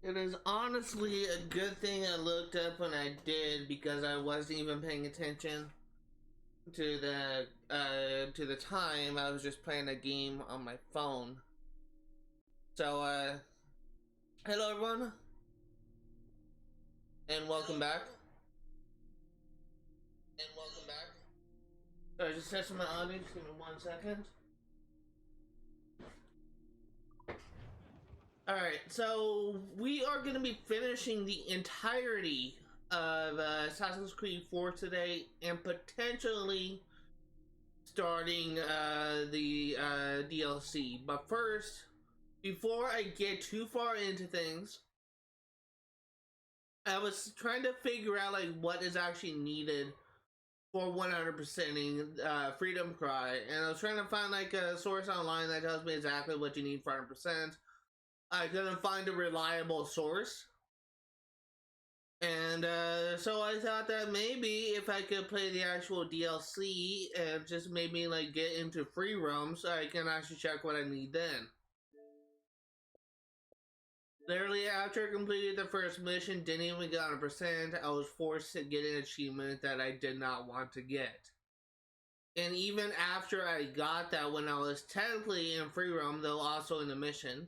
It is honestly a good thing I looked up when I did, because I wasn't even paying attention to the time. I was just playing a game on my phone. So hello everyone, and welcome back. Sorry, just testing my audio. Just give me 1 second. Alright, so we are going to be finishing the entirety of Assassin's Creed 4 today, and potentially starting the DLC. But first, before I get too far into things, I was trying to figure out like what is actually needed for 100%ing Freedom Cry, and I was trying to find like a source online that tells me exactly what you need for 100%. I couldn't find a reliable source, and so I thought that maybe if I could play the actual DLC and just maybe like get into free roams, I can actually check what I need then. Literally after I completed the first mission, didn't even get 100%, I was forced to get an achievement that I did not want to get. And even after I got that, when I was technically in free roam, though also in the mission,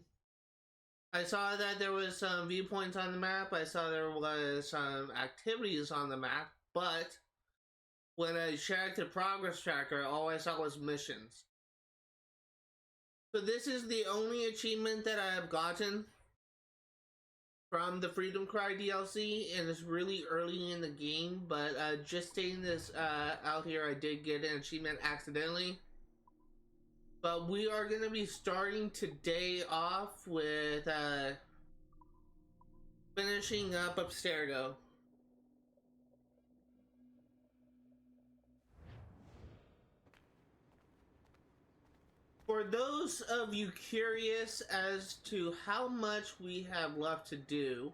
I saw that there was some viewpoints on the map, I saw there was some activities on the map, but when I checked the progress tracker, all I saw was missions. So this is the only achievement that I have gotten from the Freedom Cry DLC, and it's really early in the game, but just stating this out here, I did get an achievement accidentally. But we are going to be starting today off with finishing up Abstergo. For those of you curious as to how much we have left to do,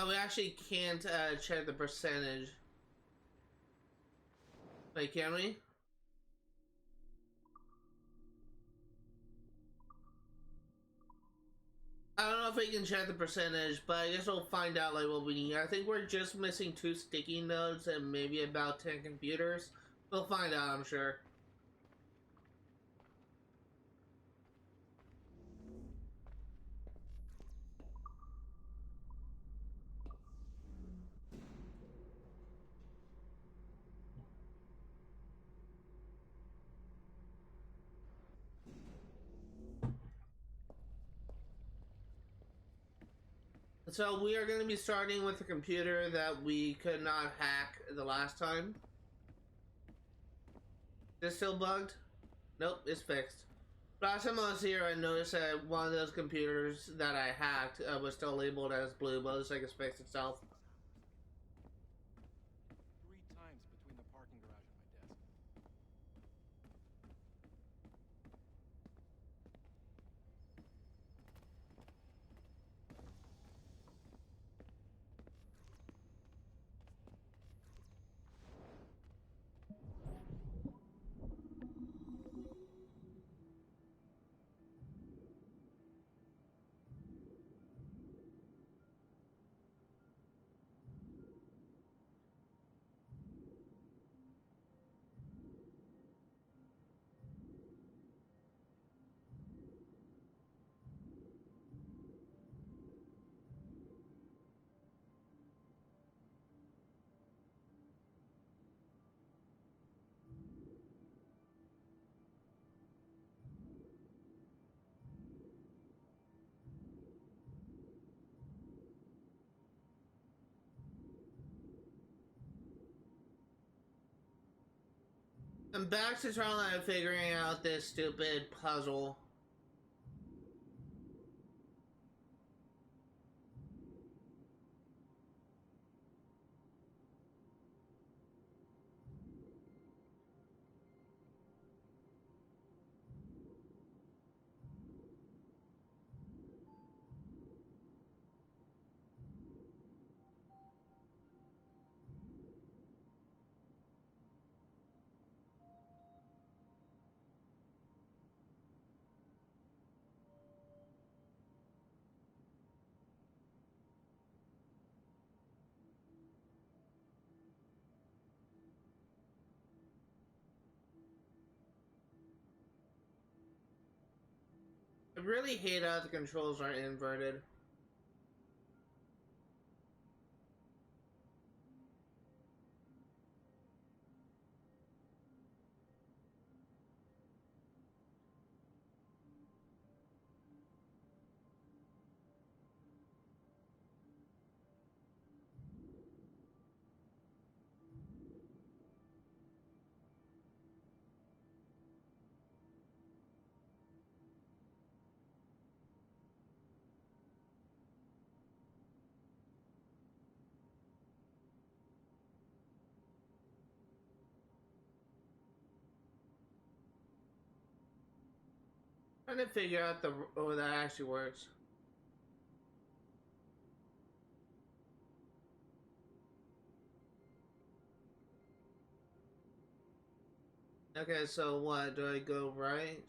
we actually can't check the percentage. Wait, can we? I don't know if we can check the percentage, but I guess we'll find out like what we need. I think we're just missing 2 sticky nodes and maybe about 10 computers. We'll find out, I'm sure. So we are going to be starting with a computer that we could not hack the last time. Is it still bugged? Nope, it's fixed. Last time I was here, I noticed that one of those computers that I hacked was still labeled as blue, but it looks like it's fixed itself. 3 times between the parking garage and my desk. I'm back to trying to figuring out this stupid puzzle. really hate how the controls are inverted. Trying to figure out oh, that actually works. Okay, so what? Do I go right?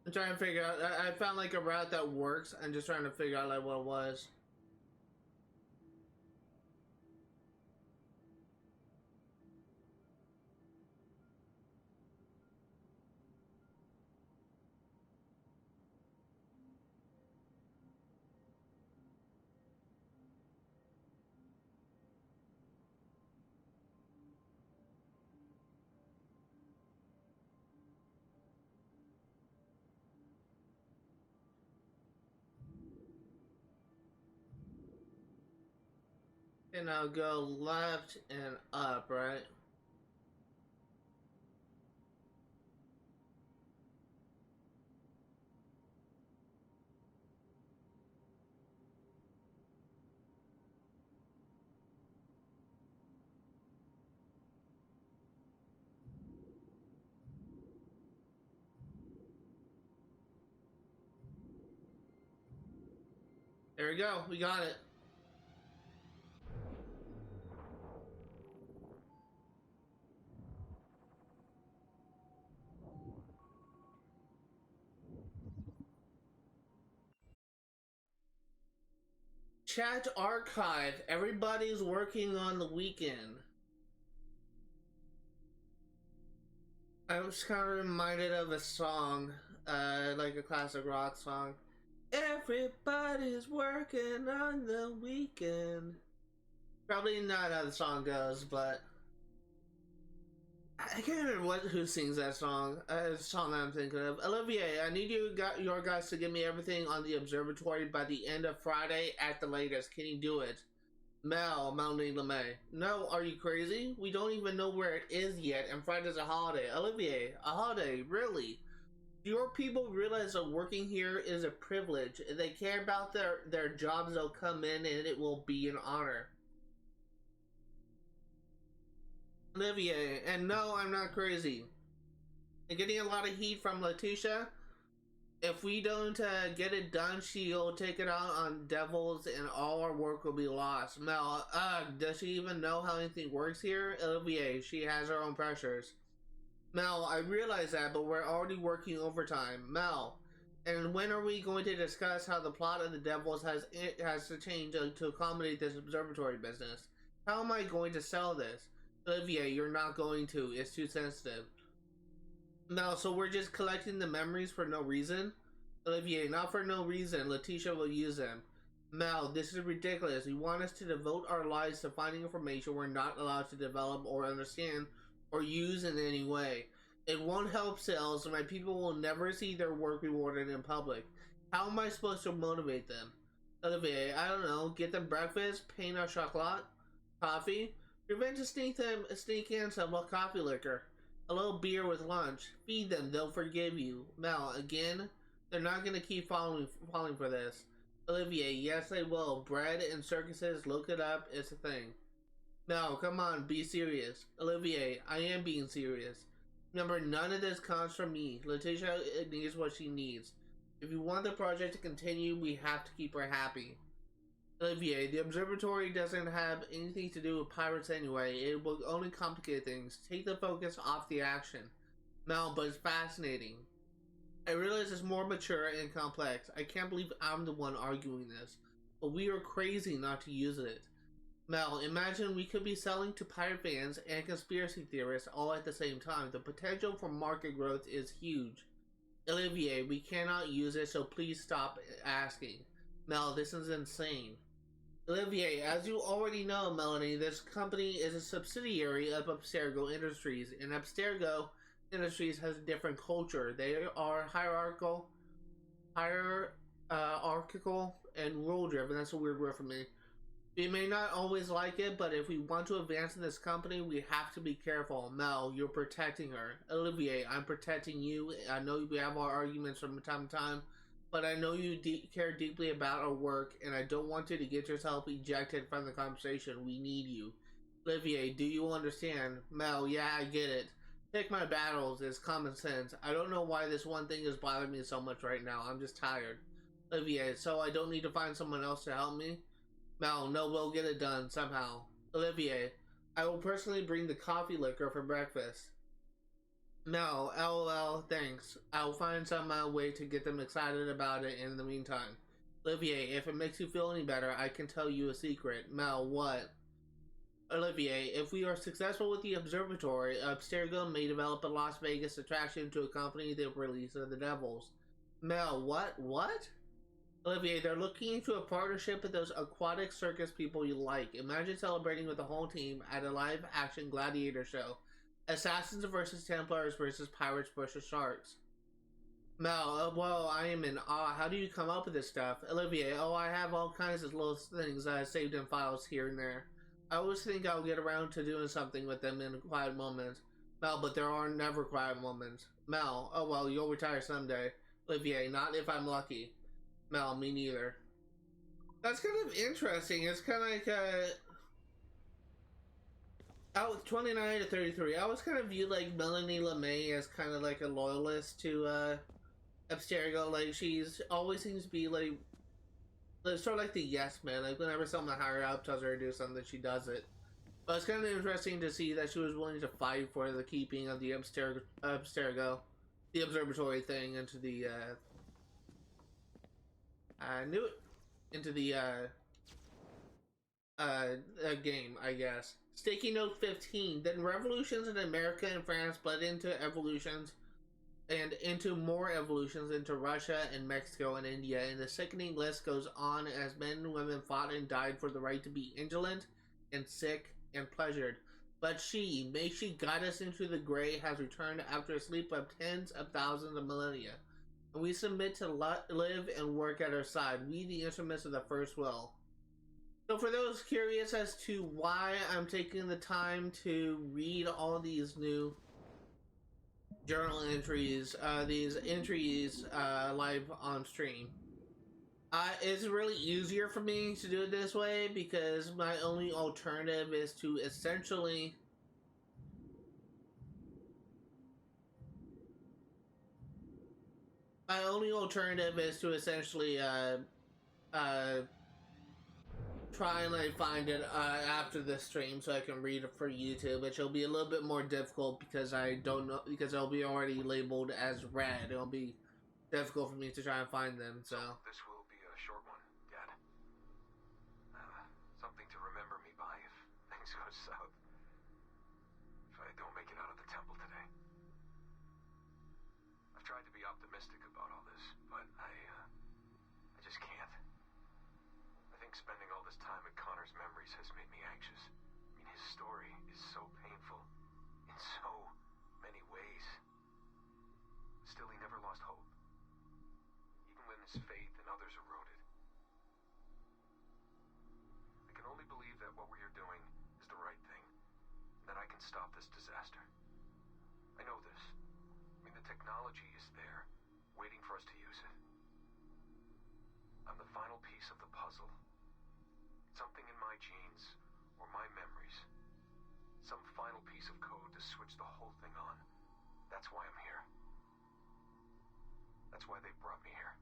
I'm trying to figure out. I found like a route that works. I'm just trying to figure out like what it was. And I'll go left and up, right? There we go. We got it. Chat archive. Everybody's working on the weekend. I was kind of reminded of a song, like a classic rock song. Everybody's working on the weekend. Probably not how the song goes, but I can't remember who sings that song. The song that I'm thinking of. Olivier, I need your guys to give me everything on the observatory by the end of Friday at the latest. Can you do it? Mel LeMay. No, are you crazy? We don't even know where it is yet, and Friday's a holiday. Olivier, a holiday? Really? Do your people realize that working here is a privilege? If they care about their jobs, they'll come in and it will be an honor. Olivier, and no, I'm not crazy. I'm getting a lot of heat from Letitia. If we don't get it done, she'll take it out on devils and all our work will be lost. Mel, does she even know how anything works here? Olivier, she has her own pressures. Mel, I realize that, but we're already working overtime. Mel, and when are we going to discuss how the plot of the devils has to change to accommodate this observatory business? How am I going to sell this? Olivier, you're not going to. It's too sensitive. No, so we're just collecting the memories for no reason? Olivier, not for no reason. Letitia will use them. Mel, this is ridiculous. You want us to devote our lives to finding information we're not allowed to develop or understand or use in any way. It won't help sales, and my people will never see their work rewarded in public. How am I supposed to motivate them? Olivier, I don't know. Get them breakfast, pain au chocolat, coffee. Prevent to sneak in some coffee liquor. A little beer with lunch. Feed them, they'll forgive you. Mel, again? They're not gonna keep falling for this. Olivier, yes they will. Bread and circuses, look it up, it's a thing. Mel, come on, be serious. Olivier, I am being serious. Remember, none of this comes from me. Letitia needs what she needs. If you want the project to continue, we have to keep her happy. Olivier, the observatory doesn't have anything to do with pirates anyway. It will only complicate things. Take the focus off the action. Mel, but it's fascinating. I realize it's more mature and complex. I can't believe I'm the one arguing this, but we are crazy not to use it. Mel, imagine we could be selling to pirate fans and conspiracy theorists all at the same time. The potential for market growth is huge. Olivier, we cannot use it, so please stop asking. Mel, this is insane. Olivier, as you already know, Melanie, this company is a subsidiary of Abstergo Industries, and Abstergo Industries has a different culture. They are hierarchical, and rule-driven. That's a weird word for me. We may not always like it, but if we want to advance in this company, we have to be careful. Mel, you're protecting her. Olivier, I'm protecting you. I know we have our arguments from time to time, but I know you care deeply about our work, and I don't want you to get yourself ejected from the conversation. We need you. Olivier, do you understand? Mel, yeah, I get it. Pick my battles is common sense. I don't know why this one thing is bothering me so much right now. I'm just tired. Olivier, so I don't need to find someone else to help me? Mel, no, we'll get it done somehow. Olivier, I will personally bring the coffee liquor for breakfast. Mel, LOL, thanks. I'll find some way to get them excited about it in the meantime. Olivier, if it makes you feel any better, I can tell you a secret. Mel, what? Olivier, if we are successful with the observatory, Abstergo may develop a Las Vegas attraction to accompany the release of the Devils. Mel, what? What? Olivier, they're looking into a partnership with those aquatic circus people you like. Imagine celebrating with the whole team at a live-action gladiator show. Assassins versus Templars versus pirates versus sharks. Mel, well, I am in awe. How do you come up with this stuff? Olivier, oh, I have all kinds of little things saved in files here and there. I always think I'll get around to doing something with them in quiet moments. Mel, but there are never quiet moments. Mel, oh well, you'll retire someday. Olivier, not if I'm lucky. Mel, me neither. That's kind of interesting. It's kind of like out with 29 to 33. I always kind of view like Melanie LeMay as kind of like a loyalist to Abstergo. Like she's always seems to be like sort of like the yes man. Like whenever someone higher up tells her to do something, she does it. But it's kind of interesting to see that she was willing to fight for the keeping of the Abstergo, the observatory thing into the I knew it. Into the game, I guess. Sticky note 15. Then revolutions in America and France bled into evolutions and into more evolutions into Russia and Mexico and India, and the sickening list goes on as men and women fought and died for the right to be indolent and sick and pleasured. But she, may she guide us into the gray, has returned after a sleep of tens of thousands of millennia. And we submit to live and work at her side, we the instruments of the first will. So for those curious as to why I'm taking the time to read all these new journal entries, these entries live on stream, it's really easier for me to do it this way because my only alternative is to essentially try and like find it after the stream so I can read it for YouTube, which will be a little bit more difficult because I don't know, because it'll be already labeled as read. It'll be difficult for me to try and find them. So this will be a short one, Dad. Something to remember me by if things go south. If I don't make it out of the temple today. I've tried to be optimistic about all this, but I just can't. I think spending all this time in Connor's memories has made me anxious. I mean, his story is so painful in so many ways. Still, he never lost hope, even when his faith in others eroded. I can only believe that what we are doing is the right thing, and that I can stop this disaster. I know this. I mean, the technology is there, waiting for us to use it. I'm the final piece of the puzzle. Something in my genes, or my memories. Some final piece of code to switch the whole thing on. That's why I'm here. That's why they brought me here.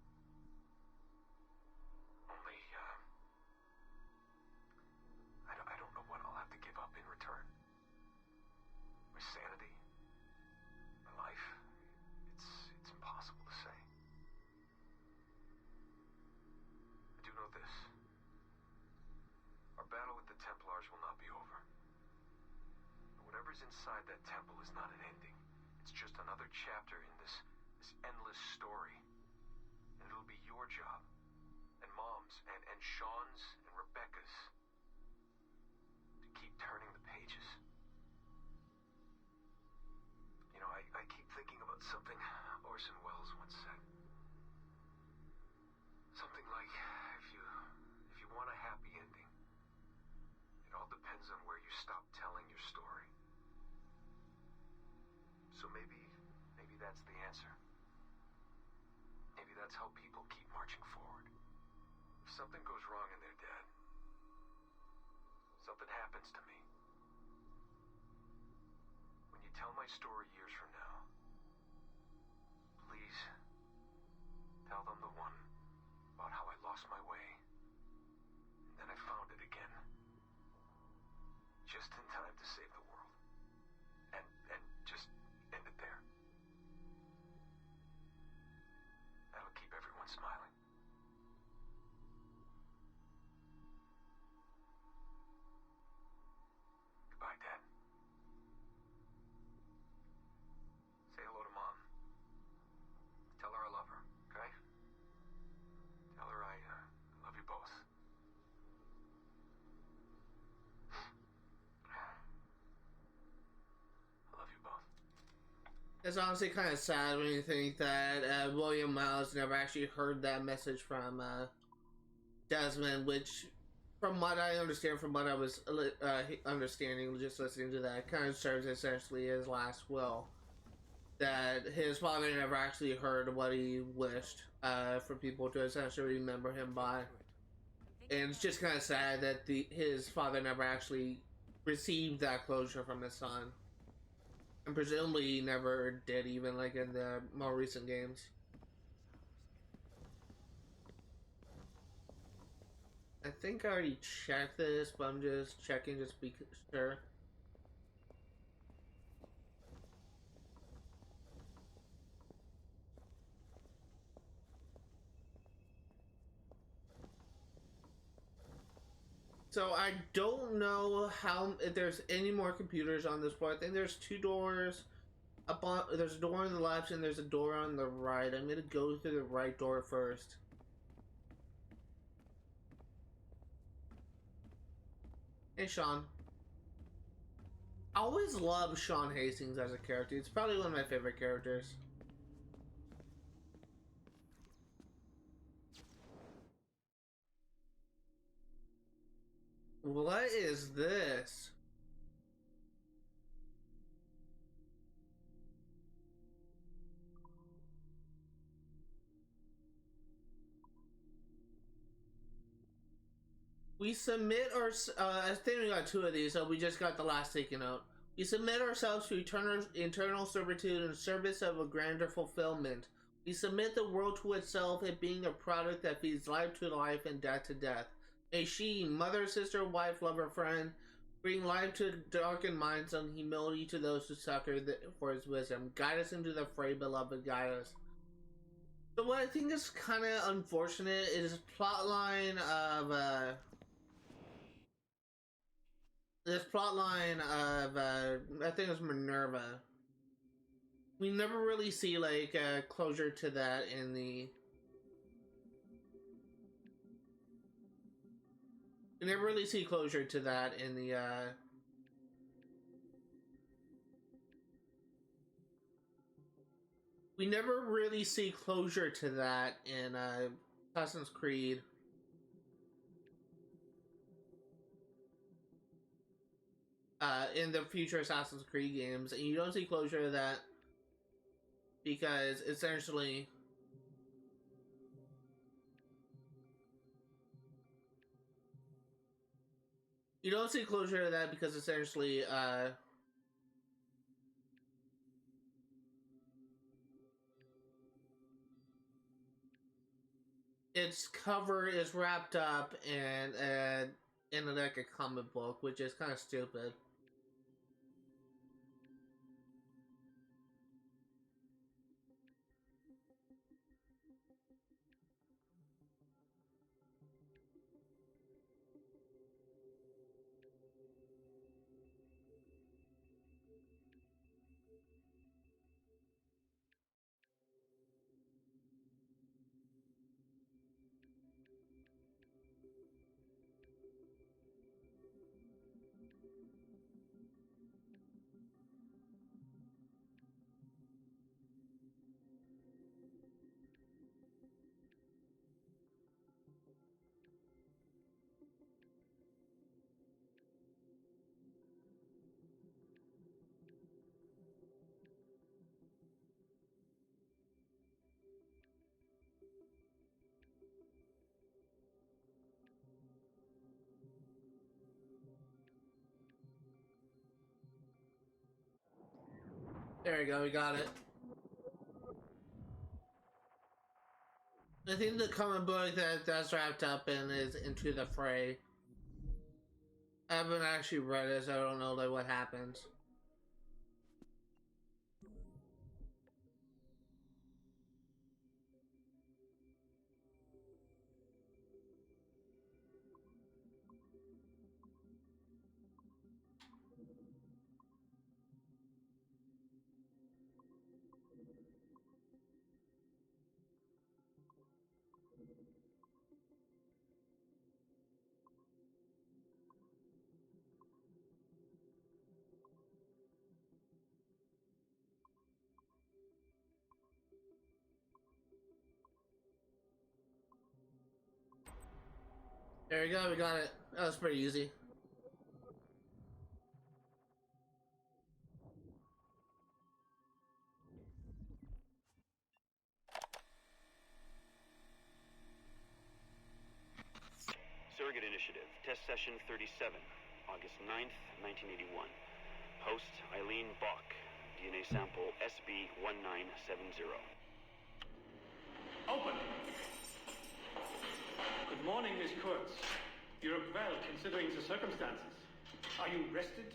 Only, I don't know what I'll have to give up in return. My sanity, my life. whatever's inside that temple is not an ending. It's just another chapter in this endless story. And it'll be your job, and Mom's, and Sean's, and Rebecca's, to keep turning the pages. You know, I keep thinking about something Orson Welles once said. Something like, if you want a happy ending, it all depends on where you stop telling your story. So maybe that's the answer. Maybe that's how people keep marching forward. If something goes wrong in their dad, something happens to me. When you tell my story years from now, please tell them the one about how I lost my way, and then I found it again. Just in time to save the world. And just end it there. That'll keep everyone smiling. Goodbye, Dad. Say hello to Mom. Tell her I love her, okay? Tell her I love you both. I love you both. It's honestly kind of sad when you think that William Miles never actually heard that message from Desmond, which, from what I understand, from what I was understanding, just listening to that, kind of serves essentially his last will. That his father never actually heard what he wished for people to essentially remember him by. And it's just kind of sad that his father never actually received that closure from his son. And presumably never did, even like in the more recent games. I think I already checked this, but I'm just checking just to be sure. So I don't know if there's any more computers on this floor. I think there's 2 doors. There's a door on the left and there's a door on the right. I'm gonna go through the right door first. Hey, Sean. I always loved Sean Hastings as a character. It's probably one of my favorite characters. What is this? We submit our, I think we got 2 of these, so we just got the last taken out. We submit ourselves to eternal servitude in service of a grander fulfillment. We submit the world to itself, it being a product that feeds life to life and death to death. May she, mother, sister, wife, lover, friend, bring life to darkened minds and humility to those who succor for his wisdom. Guide us into the fray, beloved, guide us. So what I think is kind of unfortunate is plotline of, this plotline of, I think it's Minerva. We never really see, like, closure to that in the... We never really see closure to that in the, We never really see closure to that in, Assassin's Creed. In the future Assassin's Creed games, and you don't see closure to that because essentially you don't see closure to that because essentially its cover is wrapped up and in like a comic book, which is kind of stupid. There we go, we got it. I think the comic book that's wrapped up in is Into the Fray. I haven't actually read it, so I don't know like what happens. There we go, we got it. That was pretty easy. Surrogate Initiative, Test Session 37, August 9th, 1981. Host Eileen Bach, DNA sample SB1970. Open! Good morning, Miss Kurtz. You look well, considering the circumstances. Are you rested?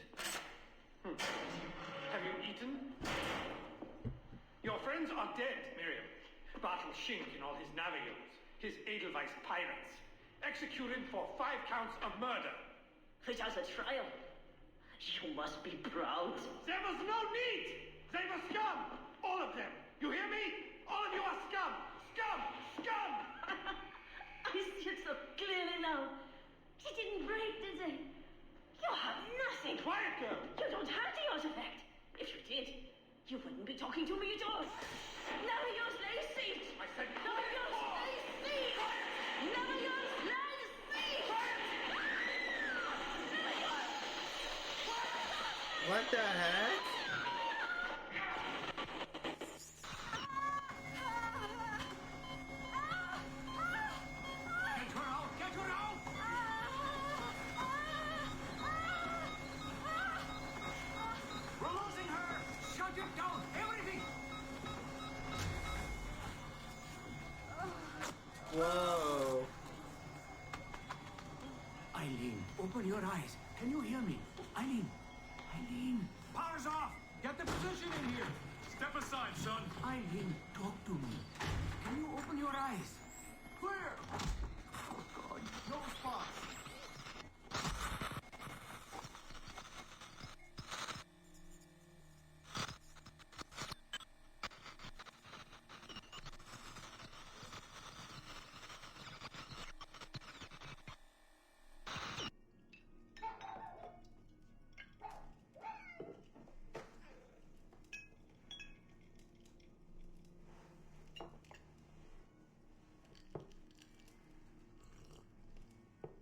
Have you eaten? Your friends are dead, Miriam. Bartle Shink and all his Navios, his Edelweiss pirates, executed for 5 counts of murder. Without a trial. You must be proud. There was no need! They were scum! All of them! You hear me? All of you are scum! Scum! Scum! I see it so clearly now. He didn't break, did they? You have nothing. Quiet, girl! You don't have the artifact. If you did, you wouldn't be talking to me at all. Navios lay siege! I said Navios lay siege! Navios lay siege! What the heck? Get her out! Get her out! We're losing her! Shut it down! Everything! Whoa. Eileen, open your eyes. Can you hear me? Eileen! Eileen! Power's off! Get the position in here! Step aside, son! Eileen, talk to me. Can you open your eyes? Clear! Oh, God. No spots!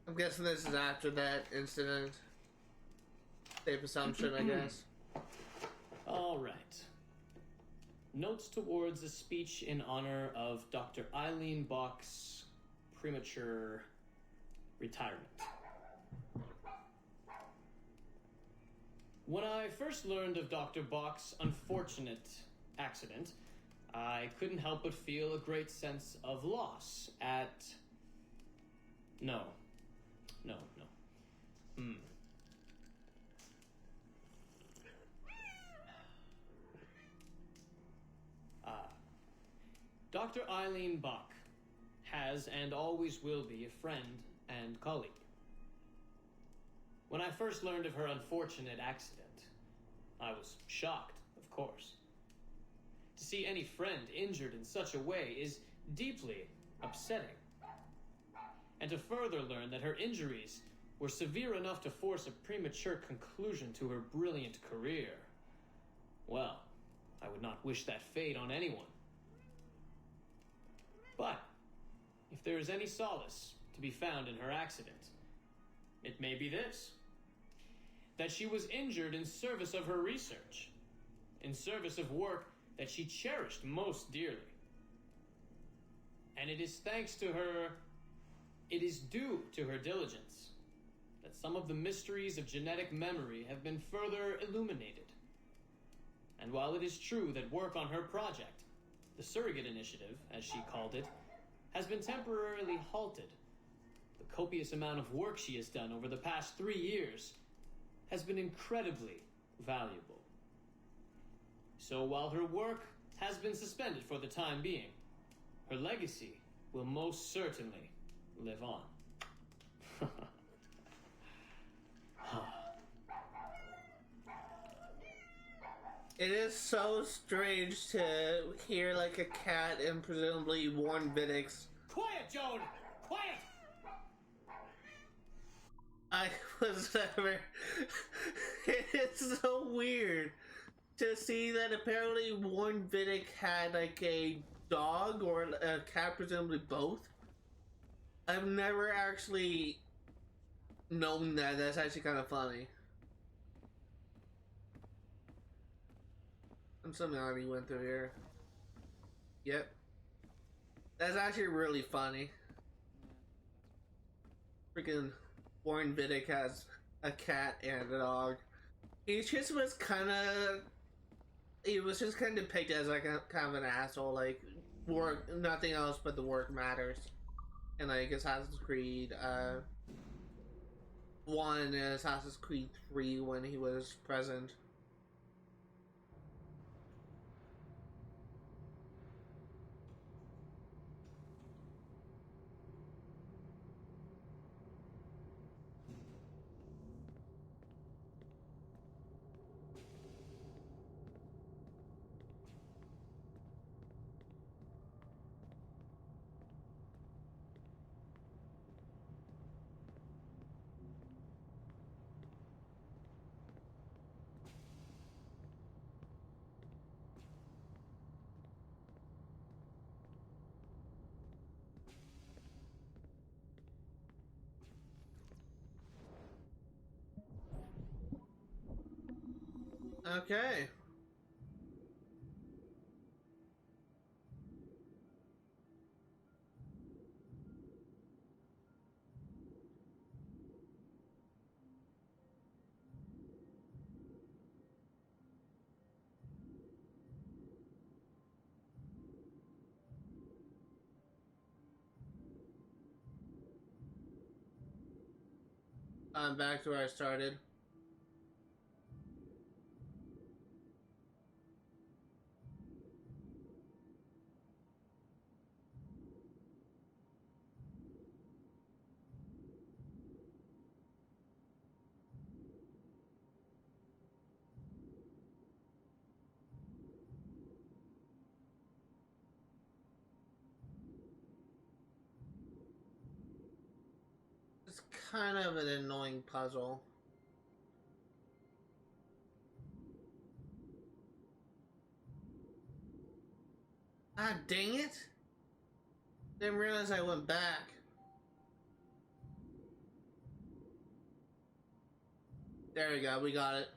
I'm guessing this is after that incident. Safe assumption, I guess. All right. Notes towards a speech in honor of Dr. Eileen Bach's premature retirement. When I first learned of Dr. Bach's unfortunate accident, I couldn't help but feel a great sense of loss at... No. Dr. Eileen Bach has and always will be a friend and colleague. When I first learned of her unfortunate accident, I was shocked, of course. To see any friend injured in such a way is deeply upsetting. And to further learn that her injuries were severe enough to force a premature conclusion to her brilliant career. Well, I would not wish that fate on anyone. But if there is any solace to be found in her accident, it may be this: that she was injured in service of her research, in service of work that she cherished most dearly. And it is thanks to her, it is due to her diligence, that some of the mysteries of genetic memory have been further illuminated. And while it is true that work on her project, the Surrogate Initiative, as she called it, has been temporarily halted, the copious amount of work she has done over the past 3 years has been incredibly valuable. So while her work has been suspended for the time being, her legacy will most certainly live on. It is so strange to hear like a cat and presumably Warren Vidick's. Quiet, Joan! Quiet! I was never. It's so weird to see that apparently Warren Vidick had like a dog or a cat, presumably both. I've never actually known that. That's actually kind of funny. I'm somehow already went through here. Yep. That's actually really funny. Freaking Warren Vidick has a cat and a dog. He just was kind of... He was just kind of depicted as like a kind of an asshole. Like, work, nothing else but the work matters. And like Assassin's Creed 1 and Assassin's Creed 3 when he was present. Okay. I'm back to where I started. It's kind of an annoying puzzle. Ah, dang it! Didn't realize I went back. There we go, we got it.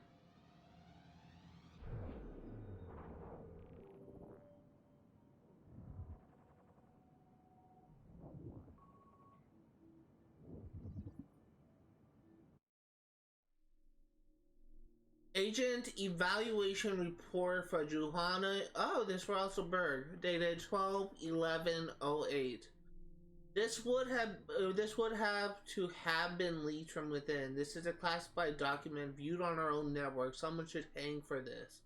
Agent evaluation report for Johanna. Oh, this for also Berg, dated 12/11/08. This would have to have been leaked from within. This is a classified document viewed on our own network. Someone should hang for this.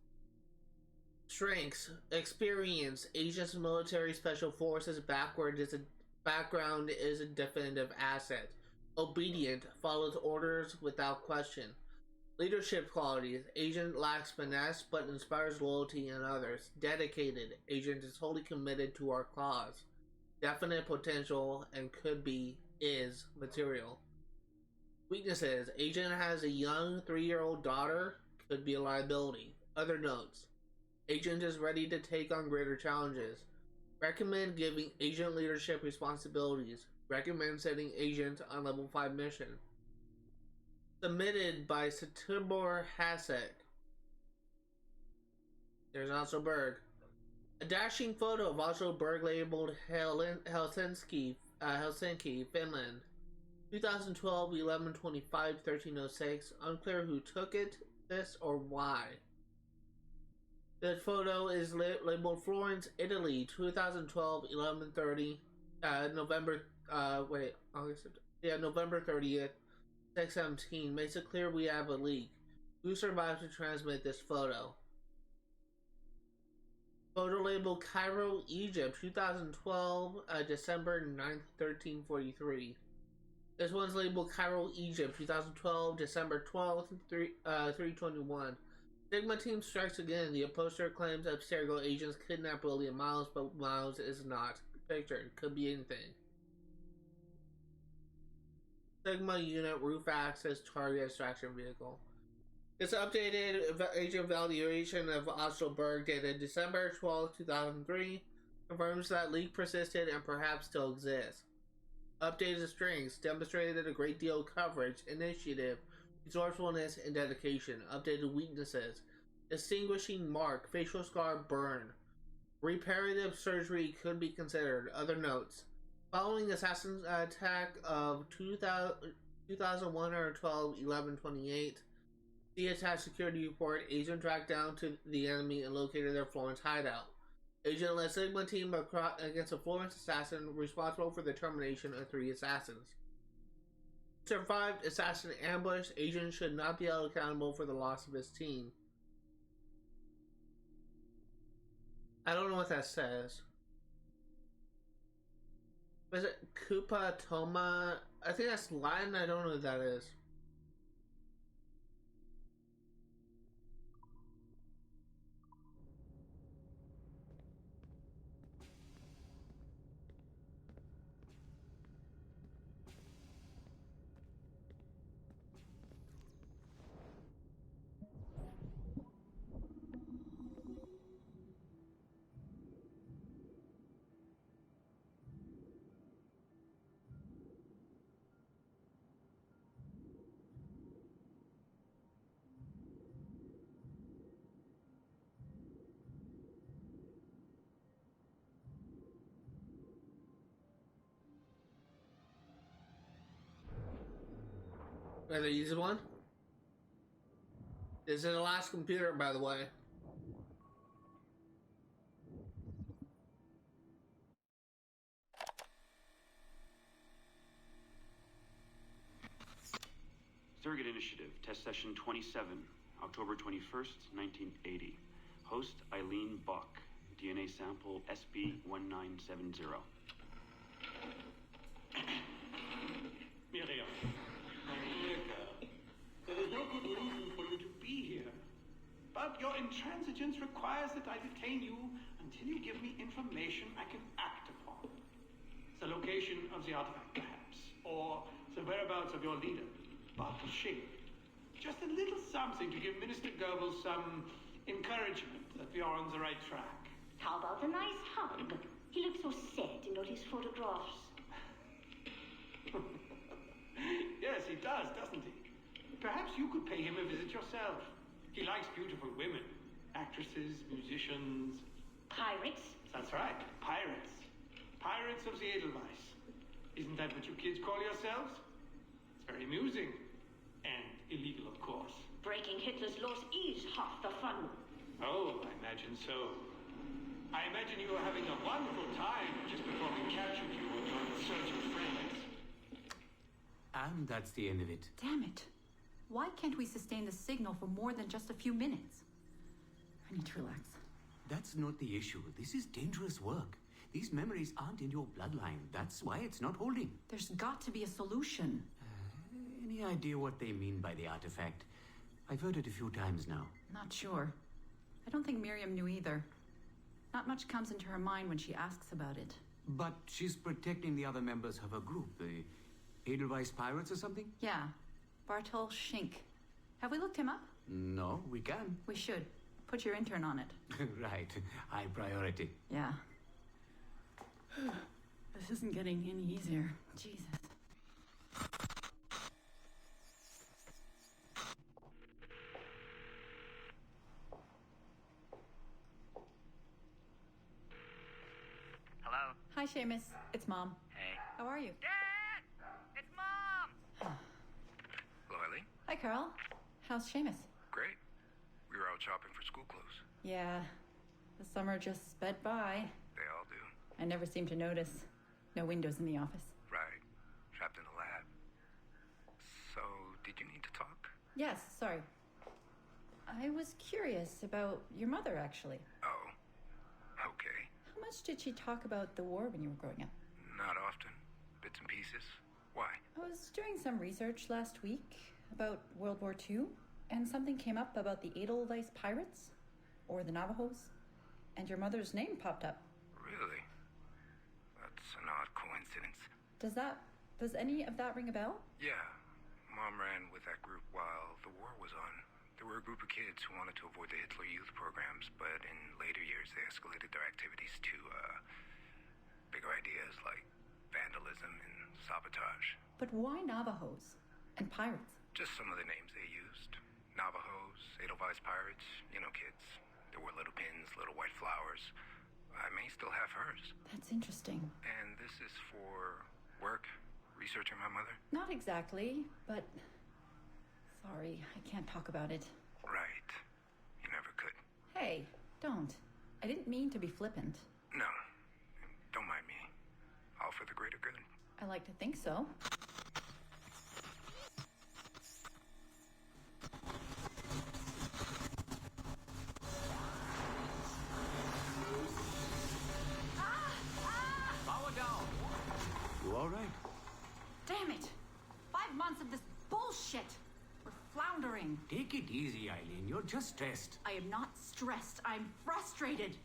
Strengths: experience. Agent's military special forces background is a definitive asset. Obedient, follows orders without question. Leadership qualities. Agent lacks finesse but inspires loyalty in others. Dedicated. Agent is wholly committed to our cause. Definite potential and is material. Weaknesses. Agent has a young 3-year-old daughter, could be a liability. Other notes. Agent is ready to take on greater challenges. Recommend giving agent leadership responsibilities. Recommend setting agent on level 5 mission. Submitted by Satibor Hasek. There's Oslo Berg. A dashing photo of Oslo Berg labeled Helsinki, Finland. 2012, 11/25, 1306. Unclear who took it, this, or why. The photo is labeled Florence, Italy, 2012, 11/30, November 30th, 6/17. Makes it clear we have a leak. Who survived to transmit this photo? Photo labeled Cairo, Egypt, 2012, December 9th, 1343. This one's labeled Cairo, Egypt, 2012, December 12th, 321. Sigma team strikes again. The opposer claims Abstergo agents kidnap William Miles, but Miles is not pictured. Could be anything. Sigma unit roof access target extraction vehicle. This updated agent evaluation of Oslo Berg dated December 12, 2003 confirms that leak persisted and perhaps still exists. Updated strengths demonstrated a great deal of coverage, initiative, resourcefulness, and dedication. Updated weaknesses. Distinguishing mark, facial scar, burn. Reparative surgery could be considered. Other notes. Following assassin attack of 2112, 11/28, the attached security report, agent tracked down to the enemy and located their Florence hideout. Agent led Sigma team against a Florence assassin responsible for the termination of 3 assassins. Survived assassin ambush. Agent should not be held accountable for the loss of his team. I don't know what that says. Was it Kupa Toma? I think that's Latin. I don't know what that is. Rather easy one. This is the last computer, by the way. Surrogate Initiative, Test Session 27, October 21st, 1980. Host Eileen Buck, DNA sample SB1970. Miriam, my dear girl, there is no good reason for you to be here. But your intransigence requires that I detain you until you give me information I can act upon. The location of the artifact, perhaps, or the whereabouts of your leader, Bartle Shink. Just a little something to give Minister Goebbels some encouragement that we are on the right track. How about a nice hug? He looks so sad in all his photographs. Yes, he does, doesn't he? Perhaps you could pay him a visit yourself. He likes beautiful women. Actresses, musicians. Pirates? That's right, pirates. Pirates of the Edelweiss. Isn't that what you kids call yourselves? It's very amusing. And illegal, of course. Breaking Hitler's laws is half the fun. Oh, I imagine so. I imagine you were having a wonderful time just before we captured you on your insurgent friends. And that's the end of it. Damn it. Why can't we sustain the signal for more than just a few minutes? I need to relax. That's not the issue. This is dangerous work. These memories aren't in your bloodline. That's why it's not holding. There's got to be a solution. Any idea what they mean by the artifact? I've heard it a few times now. Not sure. I don't think Miriam knew either. Not much comes into her mind when she asks about it. But she's protecting the other members of her group, the Edelweiss Pirates or something? Yeah. Bartol Schink. Have we looked him up? No, we can. We should. Put your intern on it. Right. High priority. Yeah. This isn't getting any easier. Jesus. Hello? Hi, Seamus. It's Mom. Hey. How are you? Dad! It's Mom! Hello, Eileen? Hi, Carl. How's Seamus? Great. We were out shopping for school clothes. Yeah. The summer just sped by. They all do. I never seem to notice. No windows in the office. Right. Trapped in a lab. So, did you need to talk? Yes, sorry. I was curious about your mother, actually. Oh. Okay. How much did she talk about the war when you were growing up? Not often. Bits and pieces. Why? I was doing some research last week about World War II, and something came up about the Edelweiss pirates, or the Navajos, and your mother's name popped up. Really? That's an odd coincidence. Does any of that ring a bell? Yeah. Mom ran with that group while the war was on. There were a group of kids who wanted to avoid the Hitler Youth programs, but in later years they escalated their activities to, bigger ideas like vandalism and sabotage. But why Navajos and pirates? Just some of the names they used. Navajos, Edelweiss pirates, you know kids. There were little pins, little white flowers. I may still have hers. That's interesting. And this is for work? Researching my mother? Not exactly, but... Sorry, I can't talk about it. Right. You never could. Hey, don't. I didn't mean to be flippant. No. Don't mind me. All for the greater good. I like to think so. Power down. You all right? Damn it! 5 months of this bullshit! We're floundering. Take it easy, Eileen. You're just stressed. I am not stressed. I'm frustrated.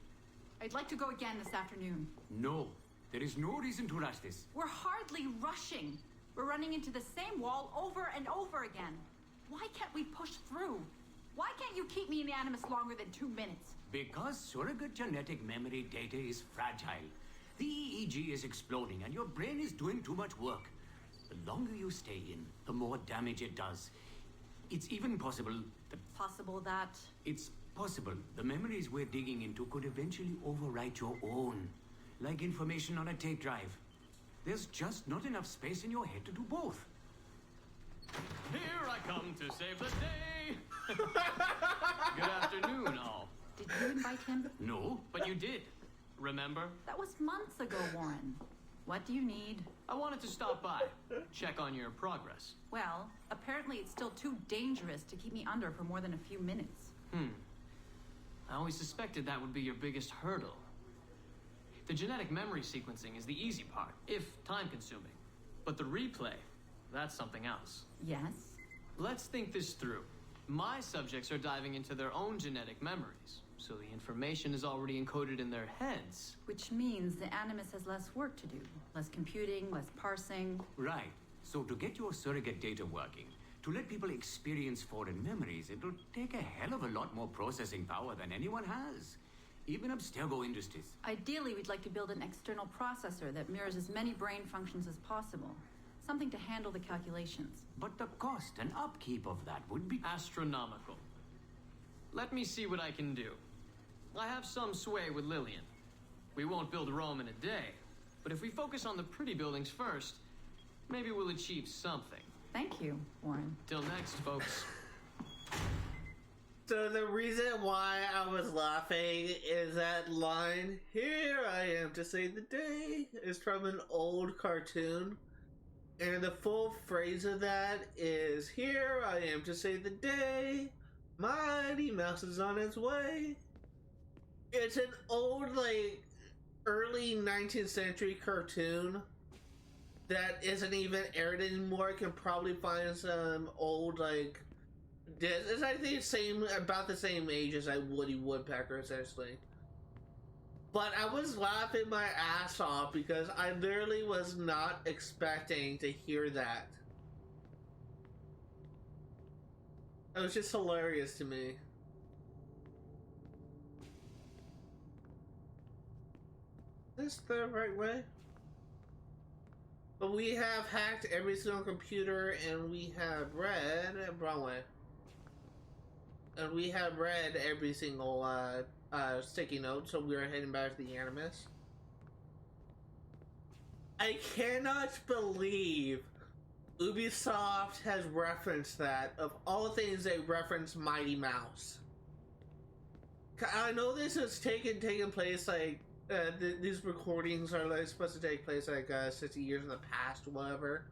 I'd like to go again this afternoon. No. There is no reason to rush this. We're hardly rushing. We're running into the same wall over and over again. Why can't we push through? Why can't you keep me in the Animus longer than 2 minutes? Because surrogate genetic memory data is fragile. The EEG is exploding and your brain is doing too much work. The longer you stay in, the more damage it does. It's even possible that... Possible that... It's possible the memories we're digging into could eventually overwrite your own. Like information on a tape drive. There's just not enough space in your head to do both. Here I come to save the day! Good afternoon, all. Did you invite him? No. But you did. Remember? That was months ago, Warren. What do you need? I wanted to stop by, check on your progress. Well, apparently it's still too dangerous to keep me under for more than a few minutes. I always suspected that would be your biggest hurdle. The genetic memory sequencing is the easy part, if time-consuming. But the replay, that's something else. Yes? Let's think this through. My subjects are diving into their own genetic memories, so the information is already encoded in their heads. Which means the Animus has less work to do. Less computing, less parsing. Right. So to get your surrogate data working, to let people experience foreign memories, it'll take a hell of a lot more processing power than anyone has. Even Abstergo Industries. Ideally, we'd like to build an external processor that mirrors as many brain functions as possible. Something to handle the calculations. But the cost and upkeep of that would be... Astronomical. Let me see what I can do. I have some sway with Lillian. We won't build Rome in a day, but if we focus on the pretty buildings first, maybe we'll achieve something. Thank you, Warren. Till next, folks. So the reason why I was laughing is that line, "Here I am to save the day," is from an old cartoon. And the full phrase of that is, "Here I am to save the day, Mighty Mouse is on his way." It's an old, like, early 19th century cartoon that isn't even aired anymore. You can probably find some old, like, it's, I think, about the same age as Woody Woodpecker, essentially. But I was laughing my ass off because I literally was not expecting to hear that. It was just hilarious to me. Is this the right way? But we have hacked every single computer, and we have read wrong way. And we have read every single sticky note, so we are heading back to the Animus. I cannot believe Ubisoft has referenced that. Of all things, they referenced Mighty Mouse. I know this is taking place like these recordings are like supposed to take place like 60 years in the past or whatever,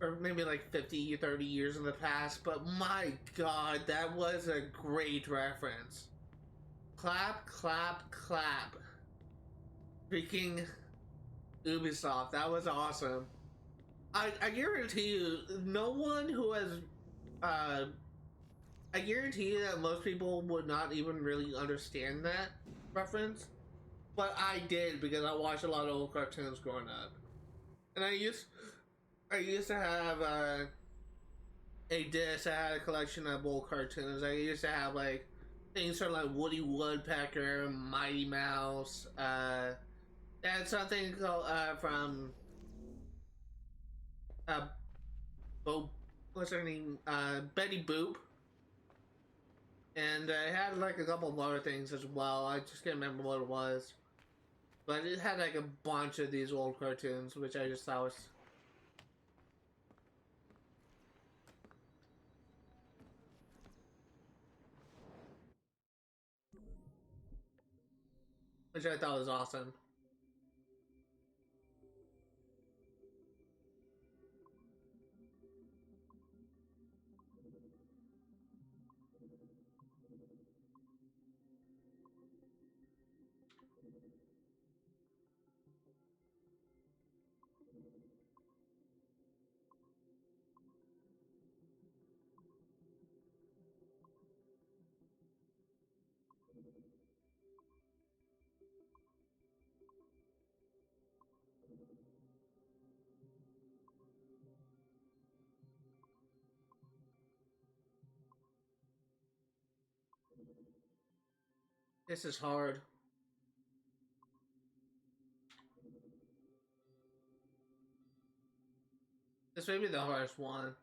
or maybe like 50, 30 years in the past. But my God, that was a great reference. Clap, clap, clap. Freaking Ubisoft, that was awesome. I guarantee you, no one who has, I guarantee you that most people would not even really understand that reference, but I did because I watched a lot of old cartoons growing up, and I used to have a disc. I had a collection of old cartoons. I used to have like things from like Woody Woodpecker, Mighty Mouse. And something called from what's her name? Betty Boop. And it had like a couple of other things as well. I just can't remember what it was. But it had like a bunch of these old cartoons, which I just thought was... which I thought was awesome. This is hard. This may be the hardest one.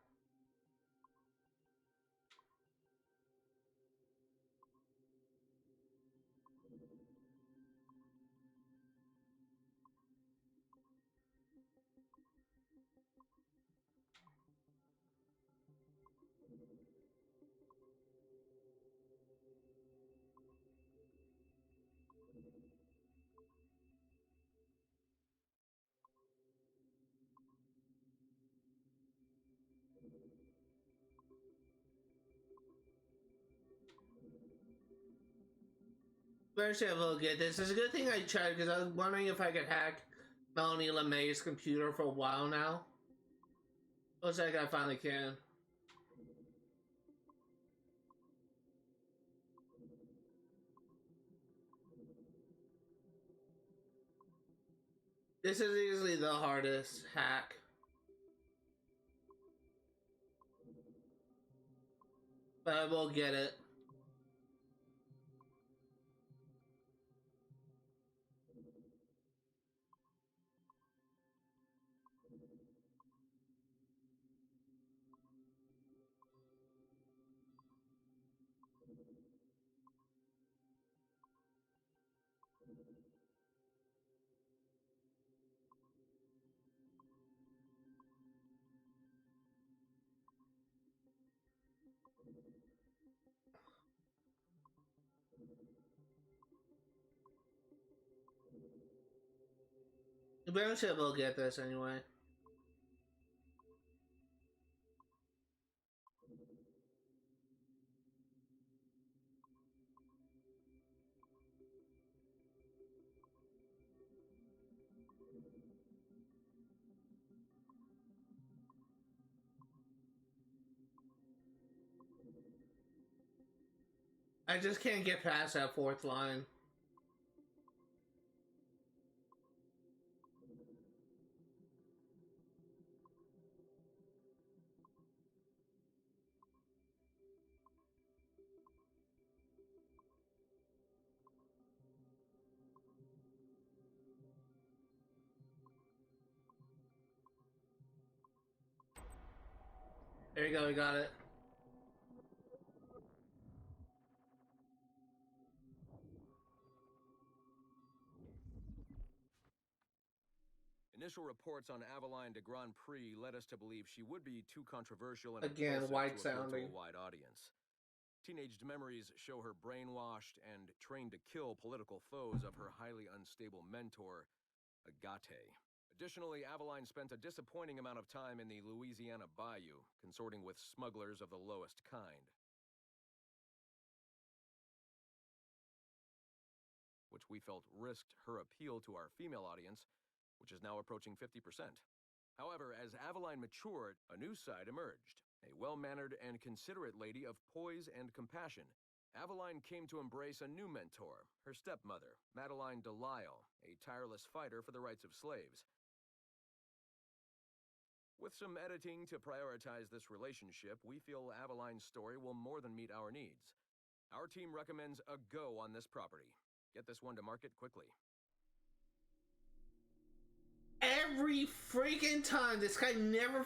Eventually I will get this. It's a good thing I tried because I was wondering if I could hack Melanie LeMay's computer for a while now. Looks like I finally can. This is easily the hardest hack. But I will get it. Eventually I will get this anyway. I just can't get past that fourth line. There you go, we got it. Initial reports on Aveline de Grand Prix led us to believe she would be too controversial and Again, impulsive white to appeal sounding. to a wide audience. Teenaged memories show her brainwashed and trained to kill political foes of her highly unstable mentor, Agate. Additionally, Aveline spent a disappointing amount of time in the Louisiana Bayou, consorting with smugglers of the lowest kind. Which we felt risked her appeal to our female audience, which is now approaching 50%. However, as Aveline matured, a new side emerged. A well-mannered and considerate lady of poise and compassion. Aveline came to embrace a new mentor, her stepmother, Madeline Delisle, a tireless fighter for the rights of slaves. With some editing to prioritize this relationship, we feel Aveline's story will more than meet our needs. Our team recommends a go on this property. Get this one to market quickly. Every freaking time, this guy never...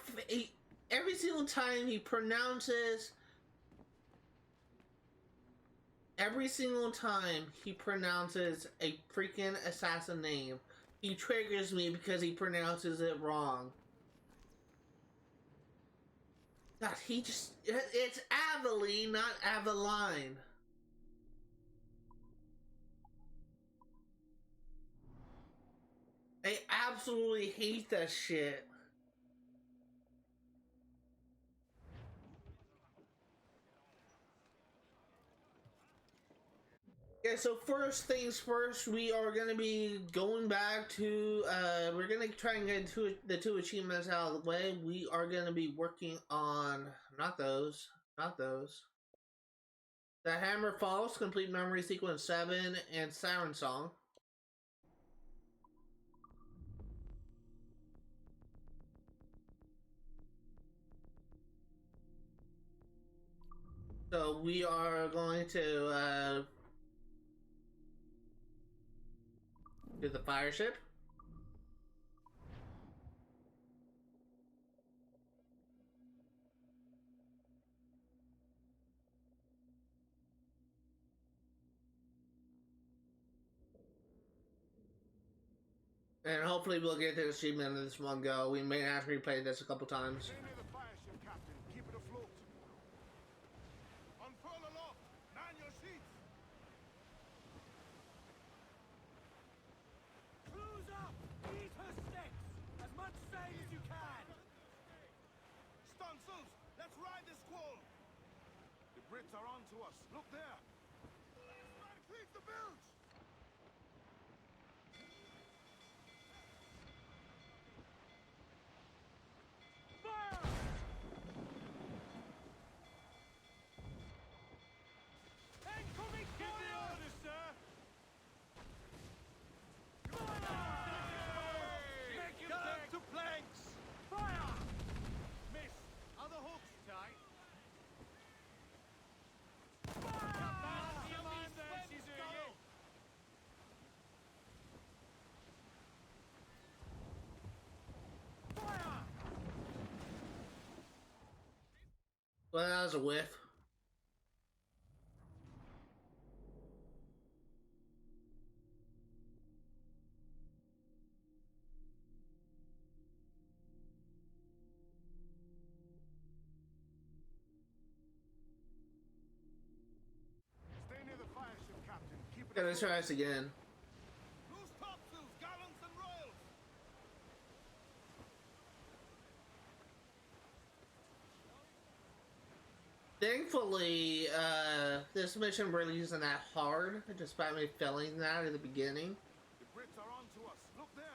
every single time he pronounces... Every single time he pronounces a freaking assassin name, he triggers me because he pronounces it wrong. God, he just... It's Aveline, not Aveline. I absolutely hate that shit. Yeah, so first things first, we are going to be going back to, we're going to try and get the two achievements out of the way. We are going to be working on, not those. The Hammer Falls, Complete Memory Sequence 7, and Siren Song. So we are going to do the fire ship. And hopefully we'll get to the achievement in this one go. We may have to replay this a couple times. Stay near the fire ship, Captain. Keep it afloat. Unfurl aloft. Man your sheets. Cruise up! Eat her sticks! As much sail as you can! Stunsails, let's ride the squall. The Brits are on to us. Look there. Cleave the bilge. Well, that was a whiff. Stay near the fire ship, Captain. Keep it Gotta afloat. try this again. Loose topsails, gallants and royals. Thankfully, this mission really isn't that hard, despite me failing that at the beginning. The Brits are on to us. Look there.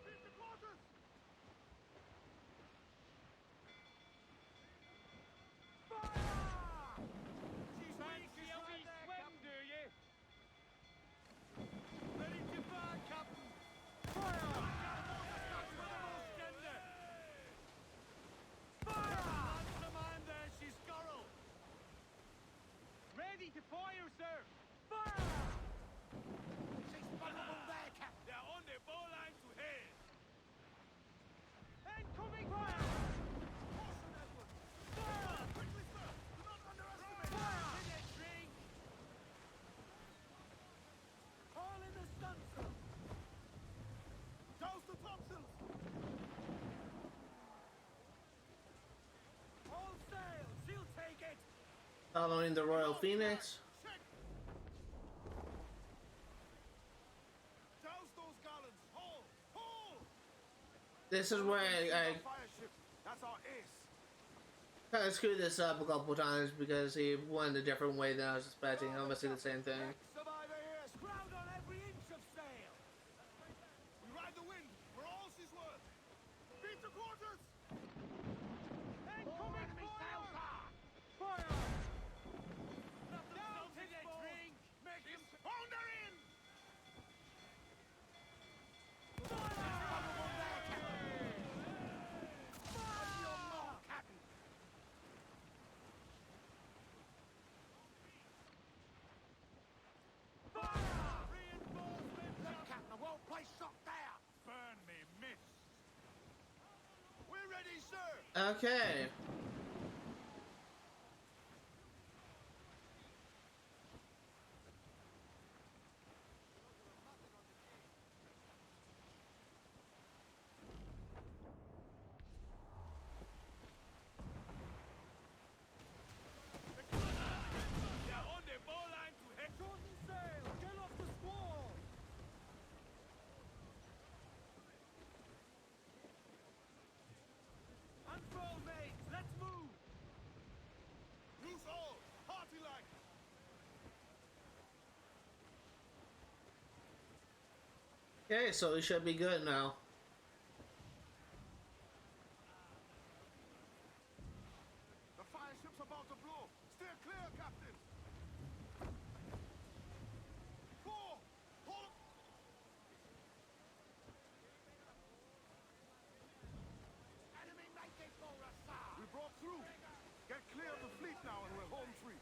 Leave the quarters. Ready to fire, Captain. Fire! Ready to fire, sir! Fire! Following the Royal Phoenix. Douse those gallons. Haul! Haul! This is where I Fire ship. That's our ace. kind of screwed this up a couple times because he went a different way than I was expecting. I'm gonna see the same thing. Survivor here. Ground on every inch of sail. We ride the wind for all she's worth. Beat the quarters. Incoming fire! Fire! Down to the drink. Make him pound her in. Burn me, miss. We're ready, sir. Okay. They're on the bowline to head. Shorten sail. Get off the squall. Unfurl, mates. Let's move. Loose all. Party like. Okay, so we should be good now. The fire ship's about to blow. Steer clear, Captain. Four. Hold. Enemy making for us, sir. We broke through. Get clear of the fleet now and we're home free.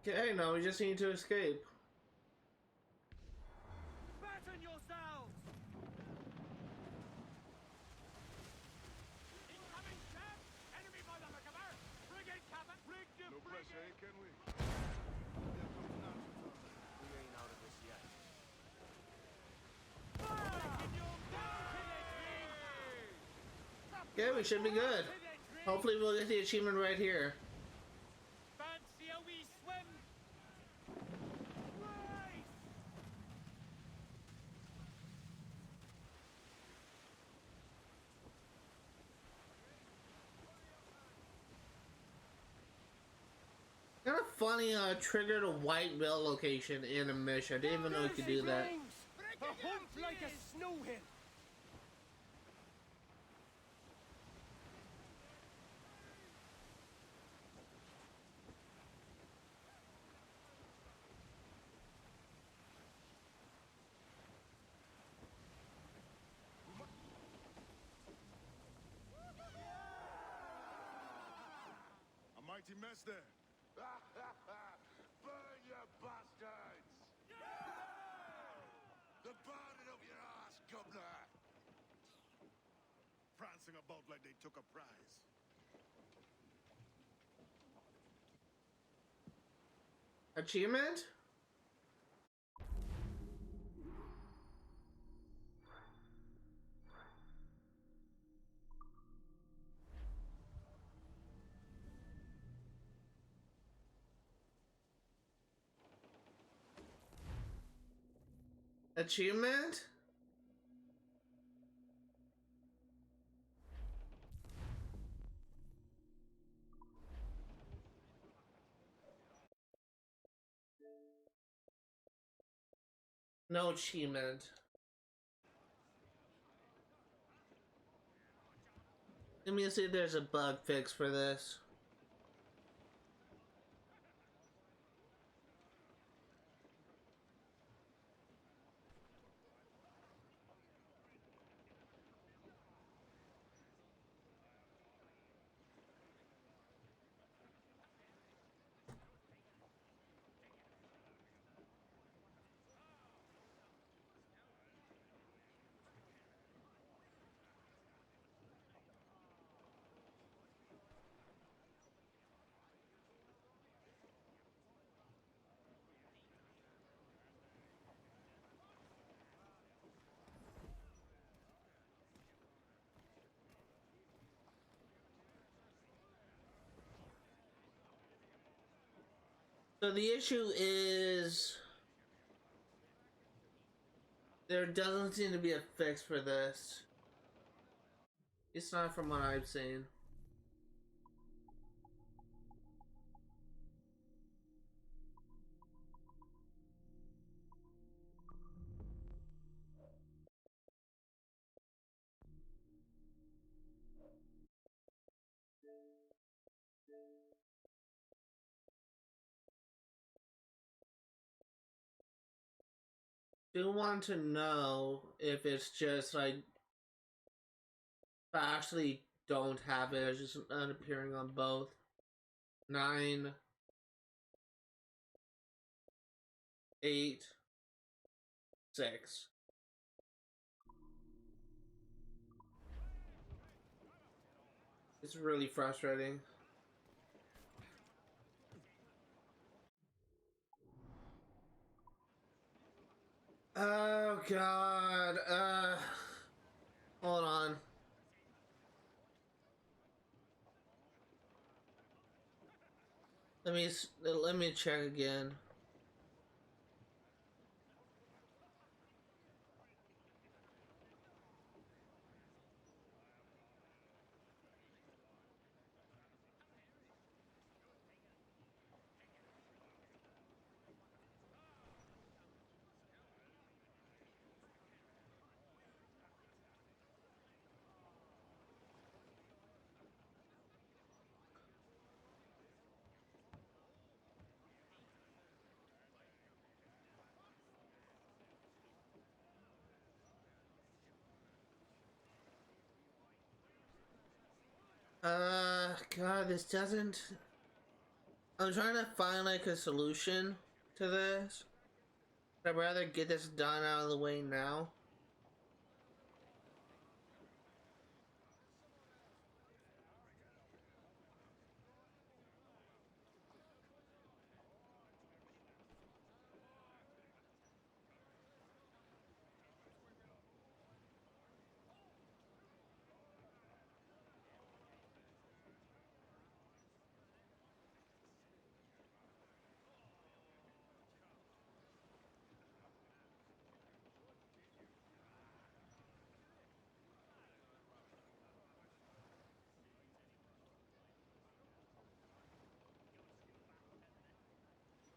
Okay, now we just need to escape. Batten yourselves! Incoming ship! Enemy by the look of her! Bring it, Captain! Bring it, no pressure, eh, can we? Here comes Nancy. We ain't out of this yet. Okay, we should be good. Hopefully we'll get the achievement right here. Fancy a wee swim! Nice! Kind of funny, triggered a white bill location in a mission. I didn't even know you could do that. A hump like a snow hen! A mighty mess there. Burn, you bastards! They're burning up your ass, gobbler! Prancing about like they took a prize. Achievement? Achievement? No achievement. Let me see if there's a bug fix for this. So the issue is there doesn't seem to be a fix for this. It's not from what I've seen. Do want to know if it's just like I actually don't have it. It's just not appearing on both. 9, 8, 6. It's really frustrating. Oh god. Hold on. Let me check again. God, this doesn't... I'm trying to find, like, a solution to this. I'd rather get this done out of the way now.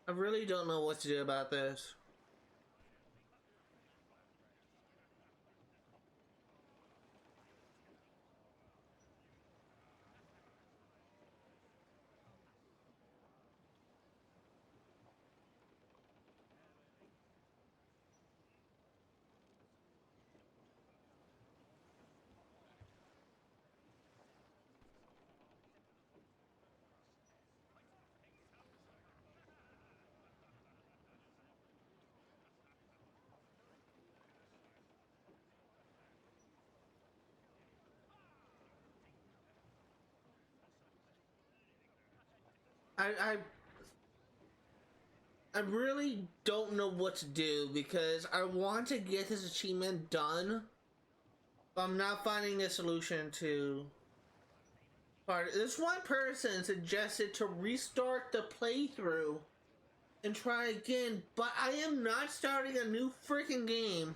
I really don't know what to do about this. I I really don't know what to do because I want to get this achievement done, but I'm not finding a solution to part. This one person suggested to restart the playthrough and try again, but I am not starting a new freaking game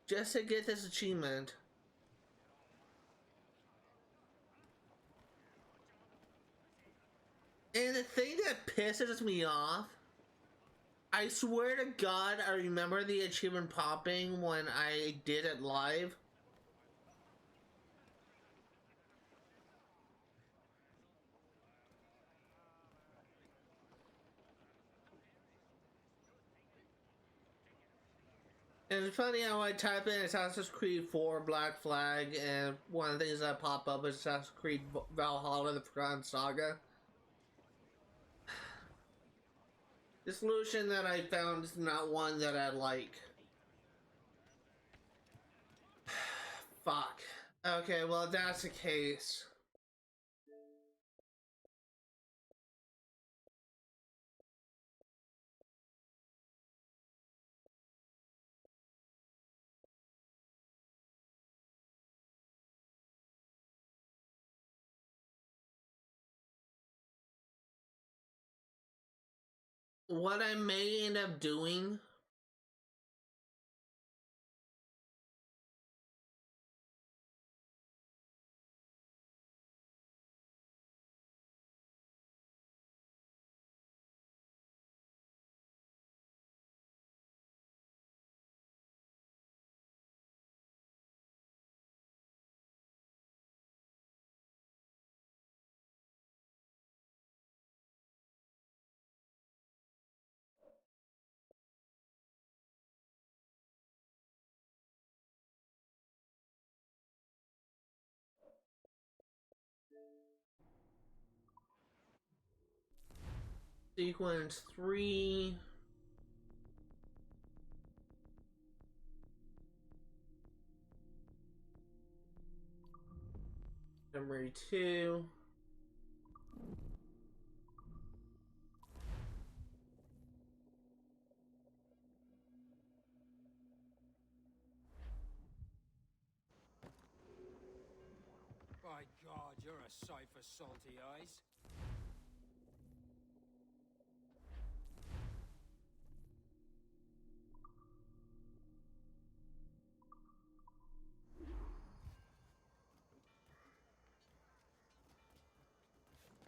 just to get this achievement. And the thing that pisses me off, I swear to God, I remember the achievement popping when I did it live. And it's funny how I type in Assassin's Creed 4 Black Flag, and one of the things that pop up is Assassin's Creed Valhalla, the Forgotten Saga. The solution that I found is not one that I like. Fuck. Okay, well, if that's the case. what I may end up doing. Sequence 3. Summary 2. By God, you're a sight for salty eyes.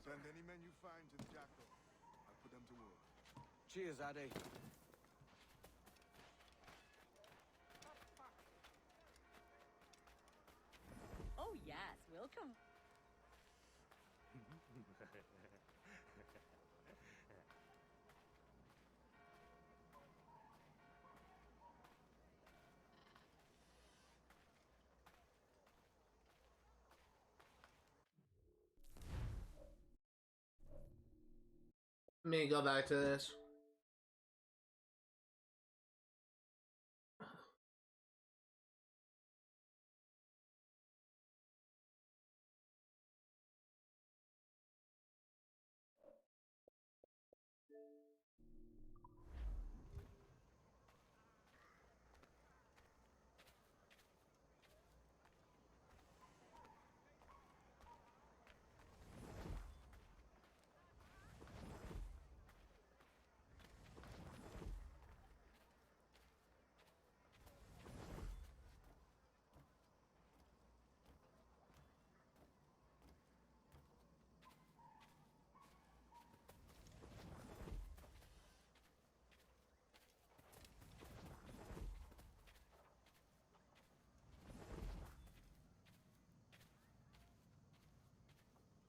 Send any men you find to the Jackal. I'll put them to work. Cheers, Addy. Oh yes, welcome. Let me go back to this.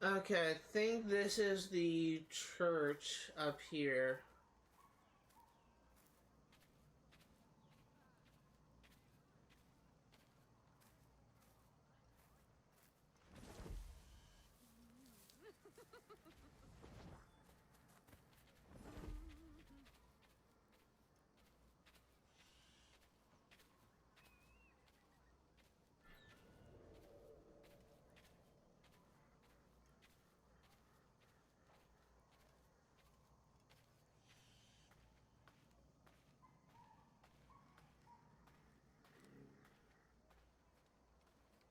Okay, I think this is the church up here.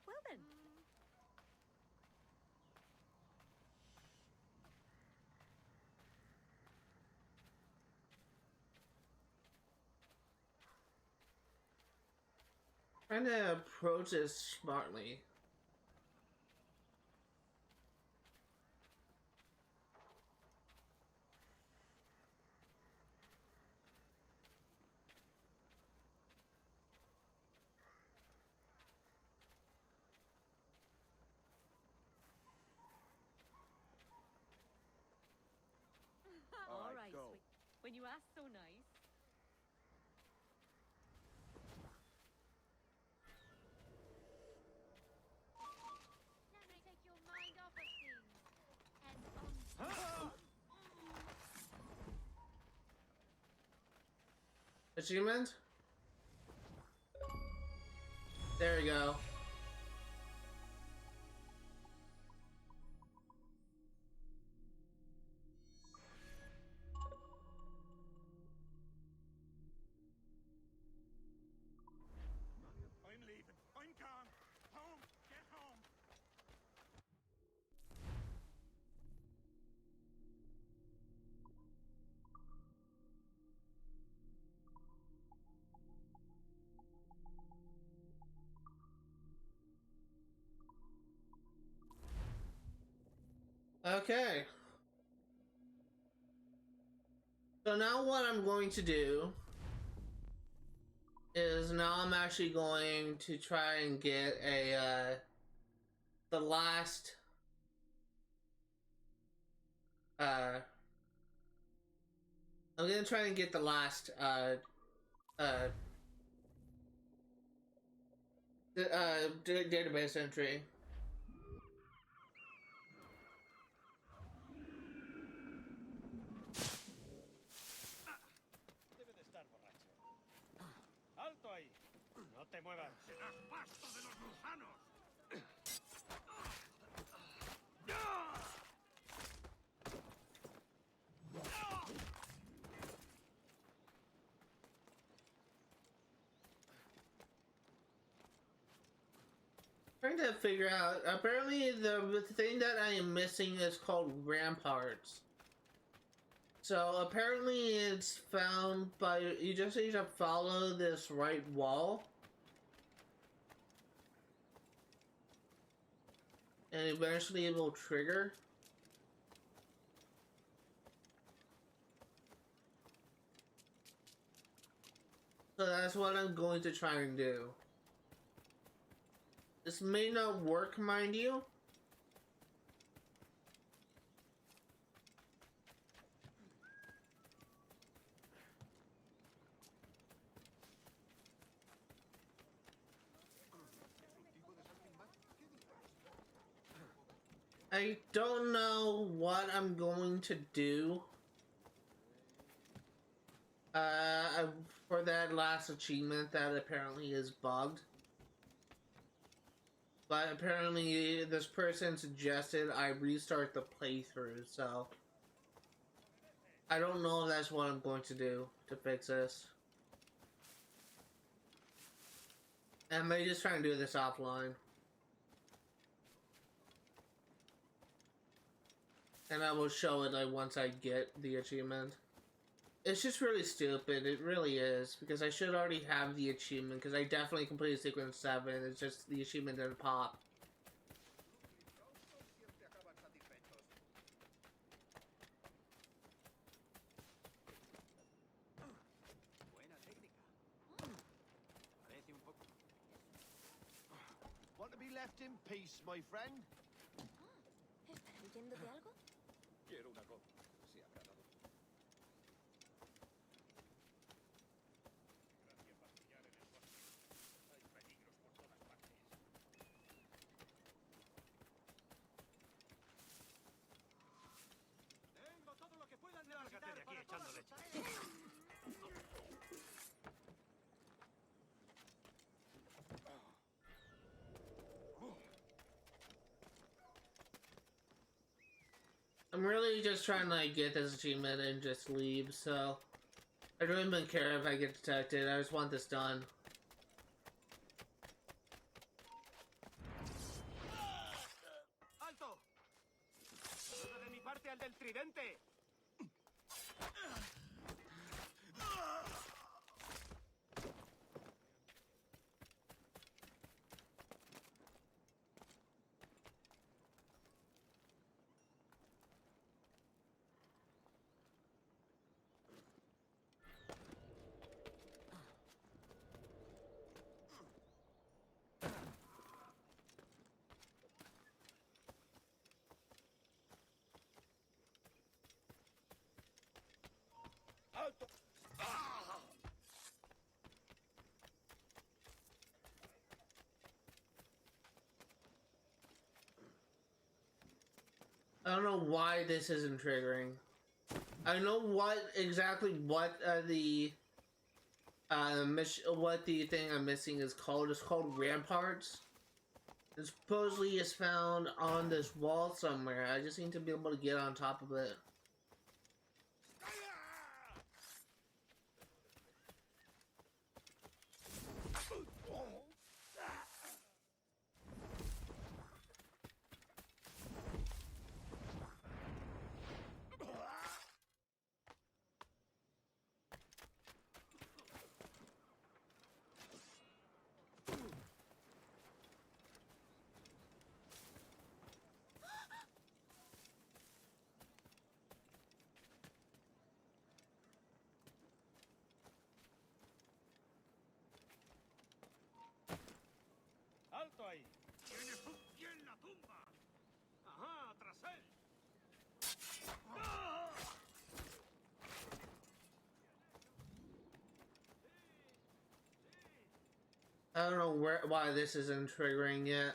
Well then. Trying to approach this smartly. All right, go. sweet. When you ask so nice. Let me take your mind off of things. And Achievement? There we go. I'm leaving. I'm gone. Home. Get home. Okay. So now what I'm going to do is now I'm actually going to try and get a the last I'm gonna try and get the last database entry. Debe de estar borracho. ¡Alto ahí! ¡No te muevas! ¡Serás pasto de los gusanos! Trying to figure out, apparently the thing that I am missing is called Ramparts. So apparently it's found by, you just need to follow this right wall. And eventually it will trigger. So that's what I'm going to try and do. This may not work, mind you. I don't know what I'm going to do for that last achievement that apparently is bugged. But apparently this person suggested I restart the playthrough, so I don't know if that's what I'm going to do to fix this. I may just try and do this offline. And I will show it like once I get the achievement. It's just really stupid, it really is, because I should already have the achievement, because I definitely completed Sequence 7, it's just the achievement didn't pop. Want to be left in peace, my friend? ¿Estás huyendo de algo? Quiero una copa. Si habrá dado. Gracias para pillar en el bosque. Hay peligros por todas partes. Tengo todo lo que puedan necesitar de aquí echando leche. I'm really just trying to like get this achievement and just leave, so I don't even care if I get detected, I just want this done. ¡Alto! ¡Saluda de mi parte al del tridente! ¡Alto! I don't know why this isn't triggering. I know exactly what the thing I'm missing is called. It's called Ramparts. It supposedly is found on this wall somewhere. I just need to be able to get on top of it. I don't know why this isn't triggering yet.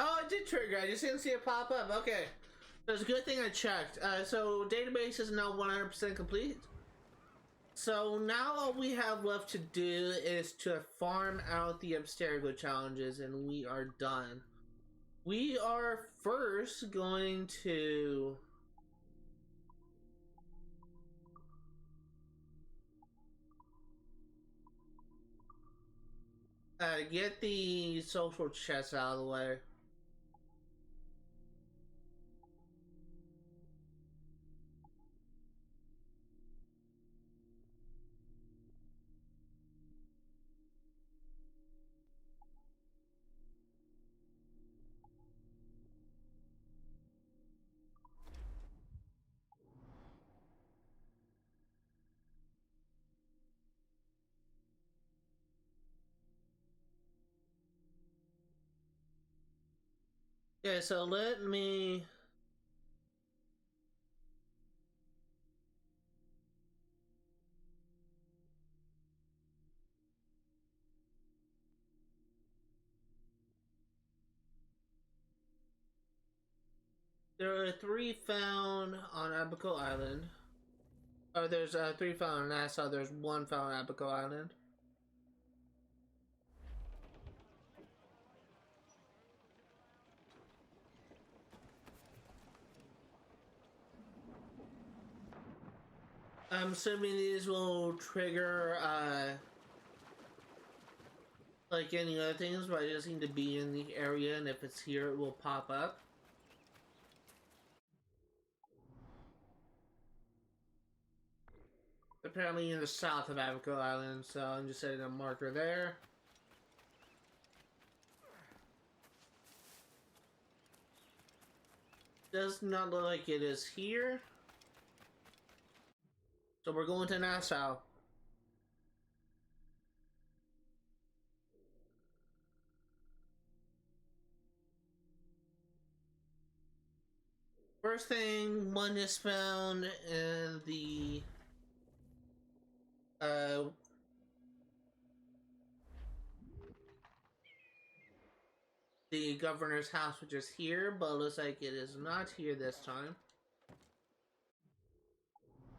Oh, it did trigger. I just didn't see it pop up. Okay. It's a good thing I checked. So database is now 100% complete. So now all we have left to do is to farm out the Abstergo challenges, and we are done. We are first going to get the social chest out of the way. Okay, so let me... There are 3 found on Abaco Island. Oh, there's 3 found on Nassau, there's 1 found on Abaco Island. I'm assuming these will trigger, like any other things, but I just need to be in the area, and if it's here, it will pop up. Apparently in the south of Abaco Island, so I'm just setting a marker there. Does not look like it is here. So we're going to Nassau. First thing, one is found in the governor's house, which is here, but it looks like it is not here this time.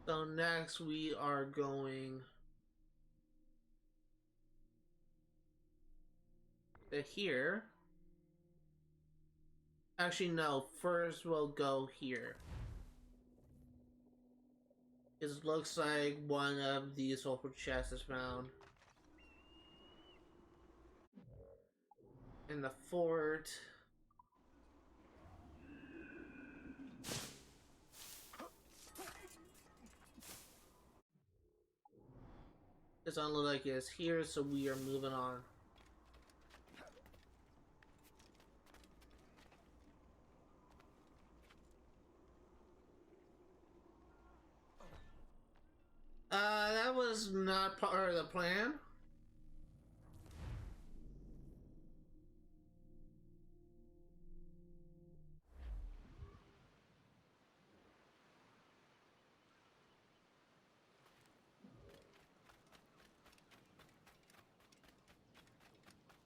So next we are going to here. Actually, no, first we'll go here. It looks like one of these sulfur chests is found in the fort. It doesn't look like it's here, so we are moving on. That was not part of the plan.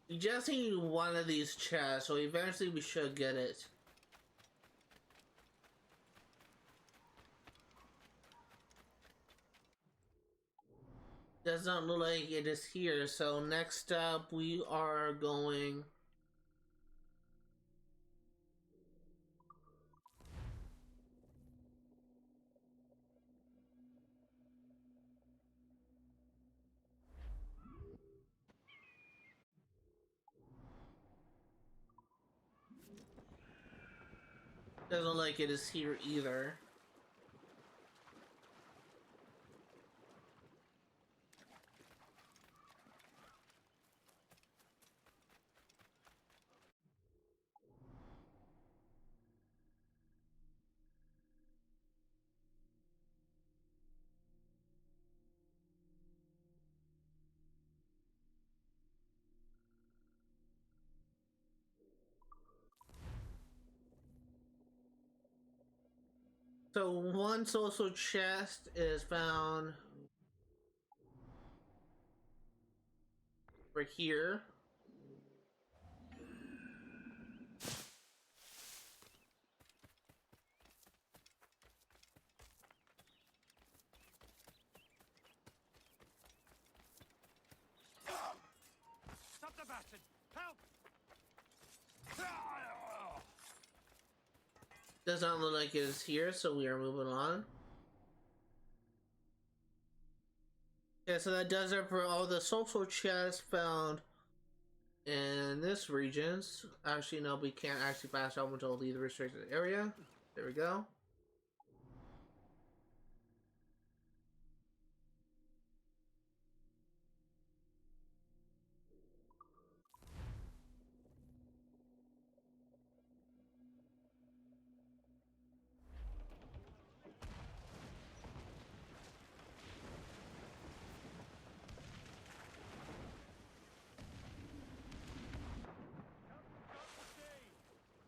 We just need one of these chests, so eventually we should get it. Does not look like it is here, so next up we are going Doesn't look like it is here either. So one social chest is found right here. Stop the bastard! Help! Does not look like it is here, so we are moving on. Yeah, so that does it for all the social chests found in this region. Actually, no, we can't actually pass over until the restricted area. There we go.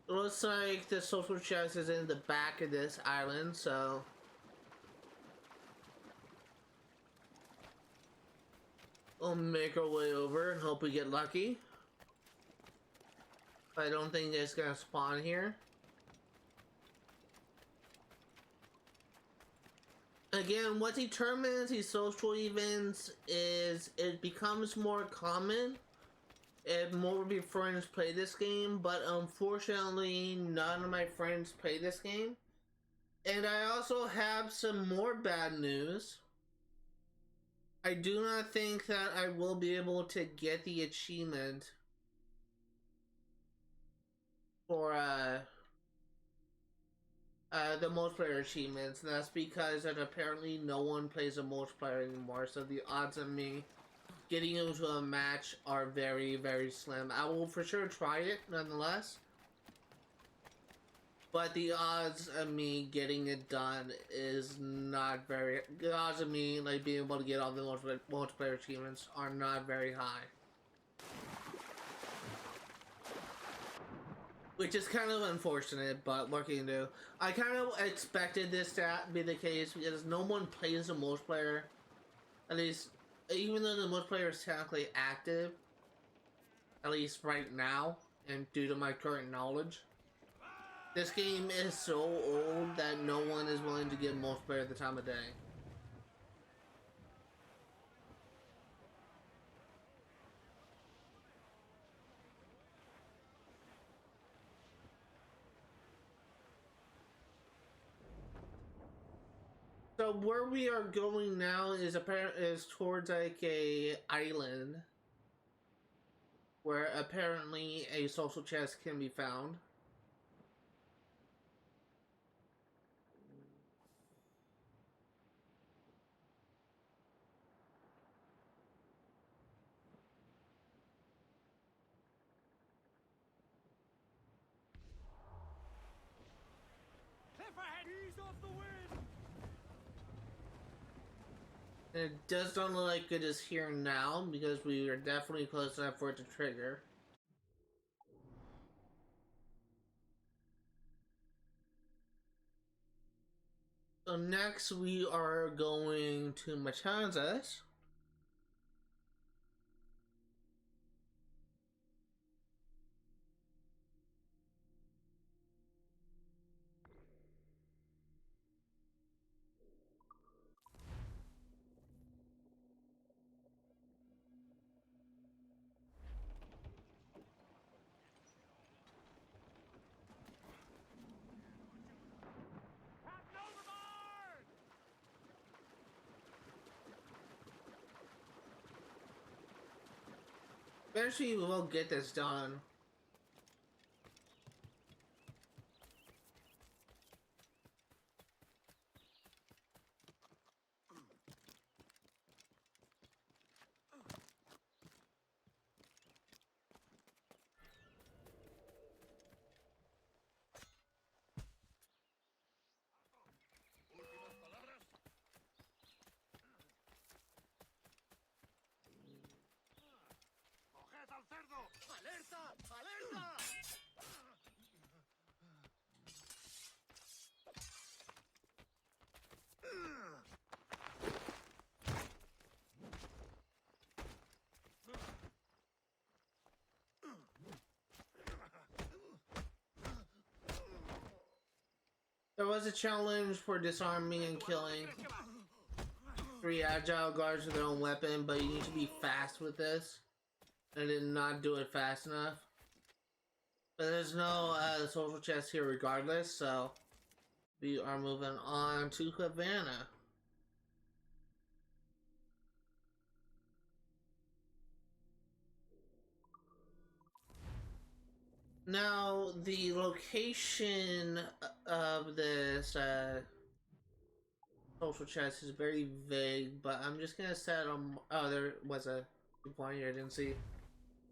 It looks like the social chest is in the back of this island, so we'll make our way over and hope we get lucky. I don't think it's gonna spawn here. Again, what determines these social events is it becomes more common if more of your friends play this game, but unfortunately none of my friends play this game. And I also have some more bad news. I do not think that I will be able to get the achievement for the multiplayer achievements, and that's because that apparently no one plays a multiplayer anymore, so the odds of me getting into a match are very, very slim. I will for sure try it nonetheless, but the odds of me getting it done is not very, the odds of me like being able to get all the multiplayer achievements are not very high. Which is kind of unfortunate, but what can you do? I kind of expected this to be the case because no one plays the multiplayer. At least, even though the multiplayer is technically active, at least right now, and due to my current knowledge, this game is so old that no one is willing to give multiplayer at the time of day. So where we are going now is towards like a island where apparently a social chest can be found. Ease off the wind! And it does not look like it is here now because we are definitely close enough for it to trigger. So next we are going to Matanzas. Eventually we will get this done. There was a challenge for disarming and killing 3 Agile guards with their own weapon, but you need to be fast with this. I did not do it fast enough. But there's no social chest here regardless, so we are moving on to Havana. Now, the location of this social chest is very vague, but I'm just gonna set on. Oh, there was a point here I didn't see. I'm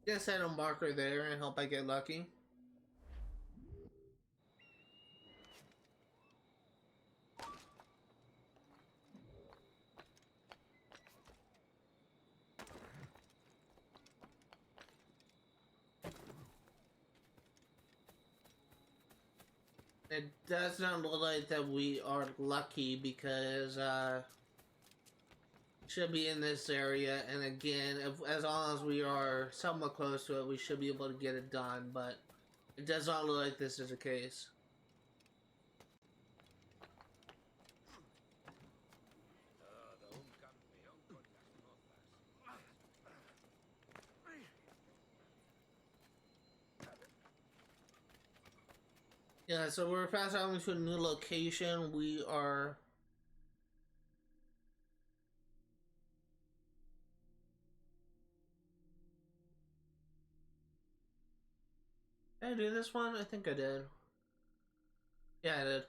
gonna set a marker there and hope I get lucky. It does not look like that we are lucky because should be in this area, and again, as long as we are somewhat close to it, we should be able to get it done, but it does not look like this is the case. Yeah, so we're fast traveling to a new location. We are did I do this one? I think I did. Yeah, I did.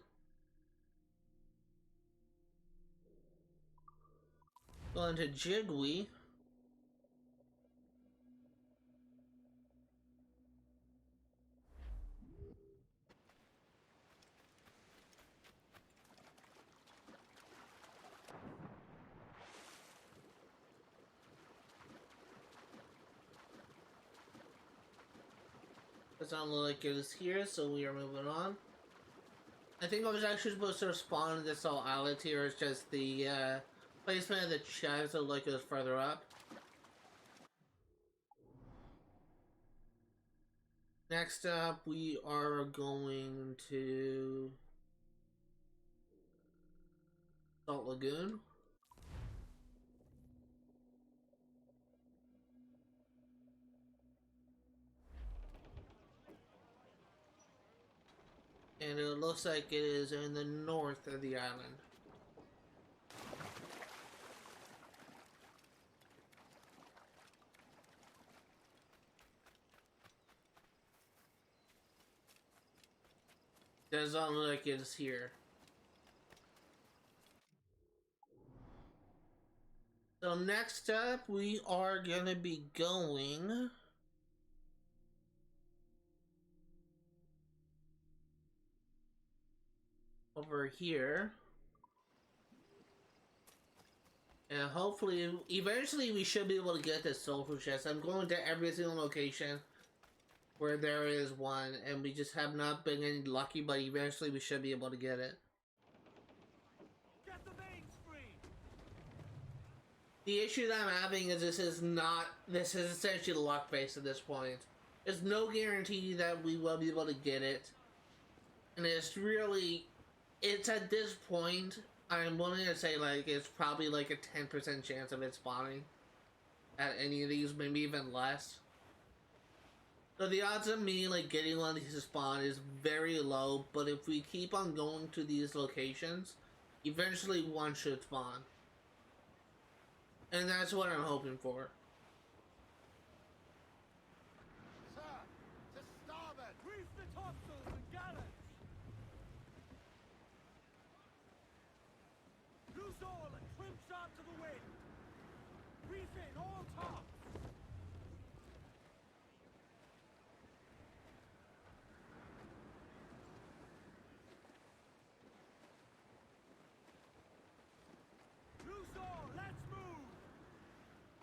Going to Jigwe. Doesn't look like it is here, so we are moving on. I think I was actually supposed to spawn in this all island here. It's just the placement of the chest looked like it was further up. Next up, we are going to Salt Lagoon. And it looks like it is in the north of the island. Does not look like it is here. So next up, we are gonna be going over here. And hopefully, eventually we should be able to get this sulfur chest. I'm going to every single location where there is one, and we just have not been any lucky, but eventually we should be able to get it. Get the veins free. The issue that I'm having is this is essentially luck based at this point. There's no guarantee that we will be able to get it. And it's at this point, I'm willing to say like it's probably like a 10% chance of it spawning at any of these, maybe even less. So the odds of me like getting one of these to spawn is very low, but if we keep on going to these locations, eventually one should spawn. And that's what I'm hoping for. Sir, to starboard. Reef the topsails and gallants. Loose all and trim sharp to the wind. Reef in all tops. Loose all, let's move.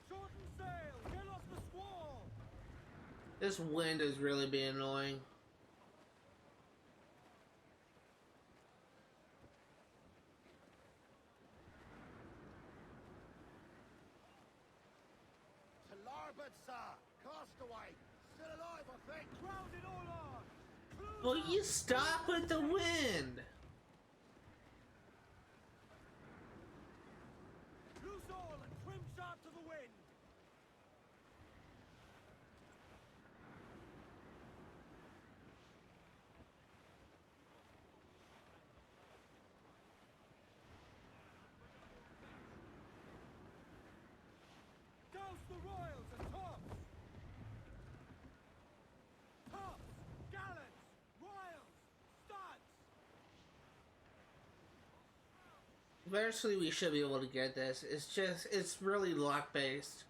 Shorten sail, get off the squall. This wind is really being annoying. To larboard, sir. Castaway. Still alive, I think. Grounded all on. Will you stop with the wind? Eventually we should be able to get this. It's really luck based.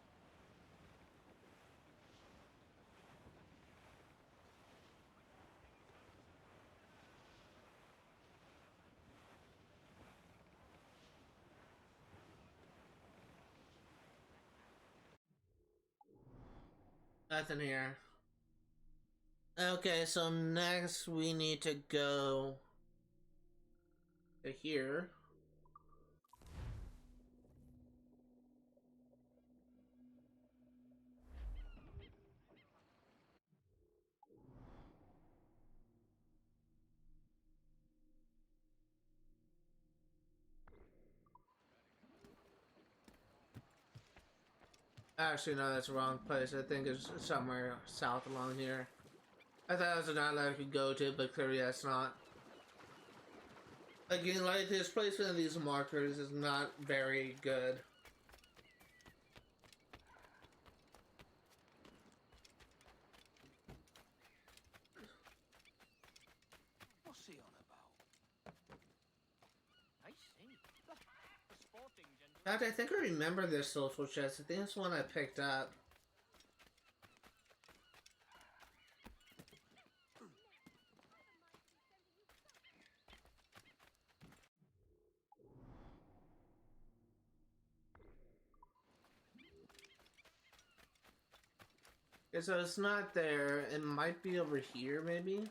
Nothing here. Okay, so next we need to go to here. Actually, no, that's the wrong place. I think it's somewhere south along here. I thought it was an island I could go to, but clearly that's not. Again, like, this placement of these markers is not very good. What's he on about? I see. The sporting gentleman. In fact, I think I remember this social chest. I think it's one I picked up. Okay, so it's not there. It might be over here, maybe.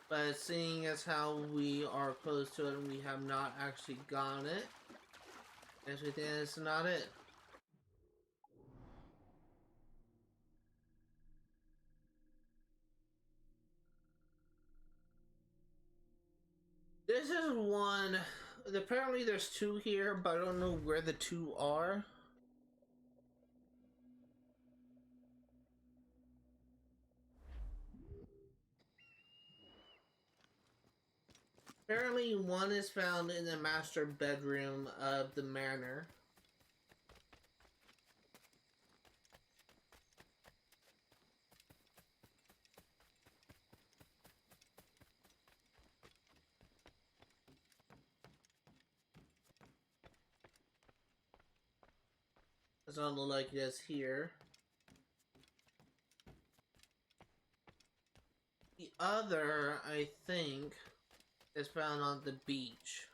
But seeing as how we are close to it and we have not actually gotten it, I guess we think it's not it. This is one. Apparently there's two here, but I don't know where the two are. Apparently one is found in the master bedroom of the manor. Doesn't look like it is here. The other, I think, is found on the beach.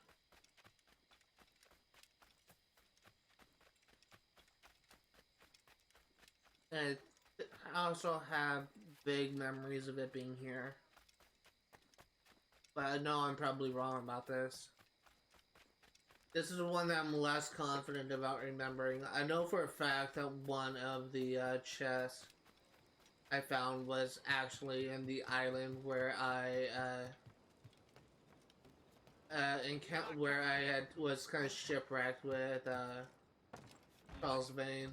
And I also have vague memories of it being here. But I know I'm probably wrong about this. This is the one that I'm less confident about remembering. I know for a fact that one of the chests I found was actually in the island where I was kind of shipwrecked with Charles Vane.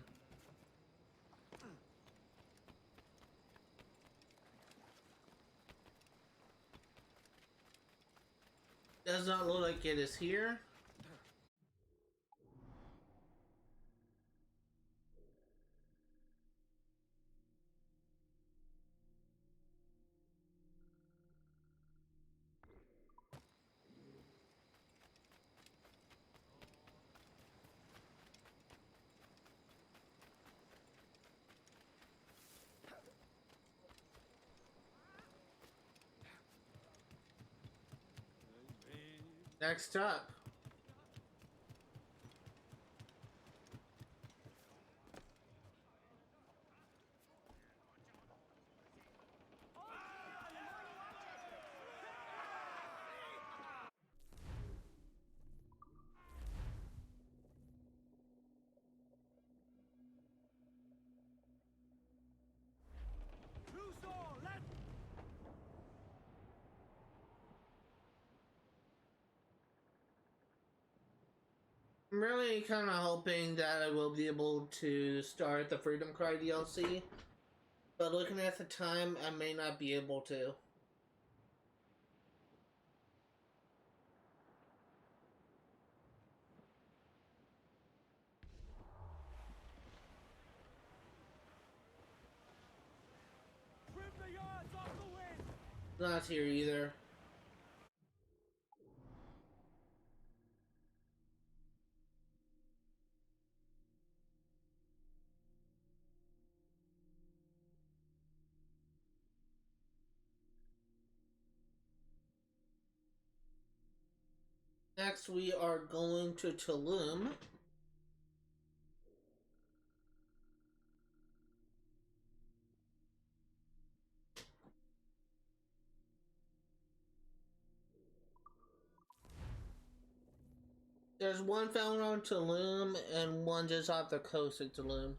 Does not look like it is here. Next up. I'm really kind of hoping that I will be able to start the Freedom Cry DLC, but looking at the time, I may not be able to. Not here either. Next, we are going to Tulum. There's one found on Tulum and one just off the coast of Tulum.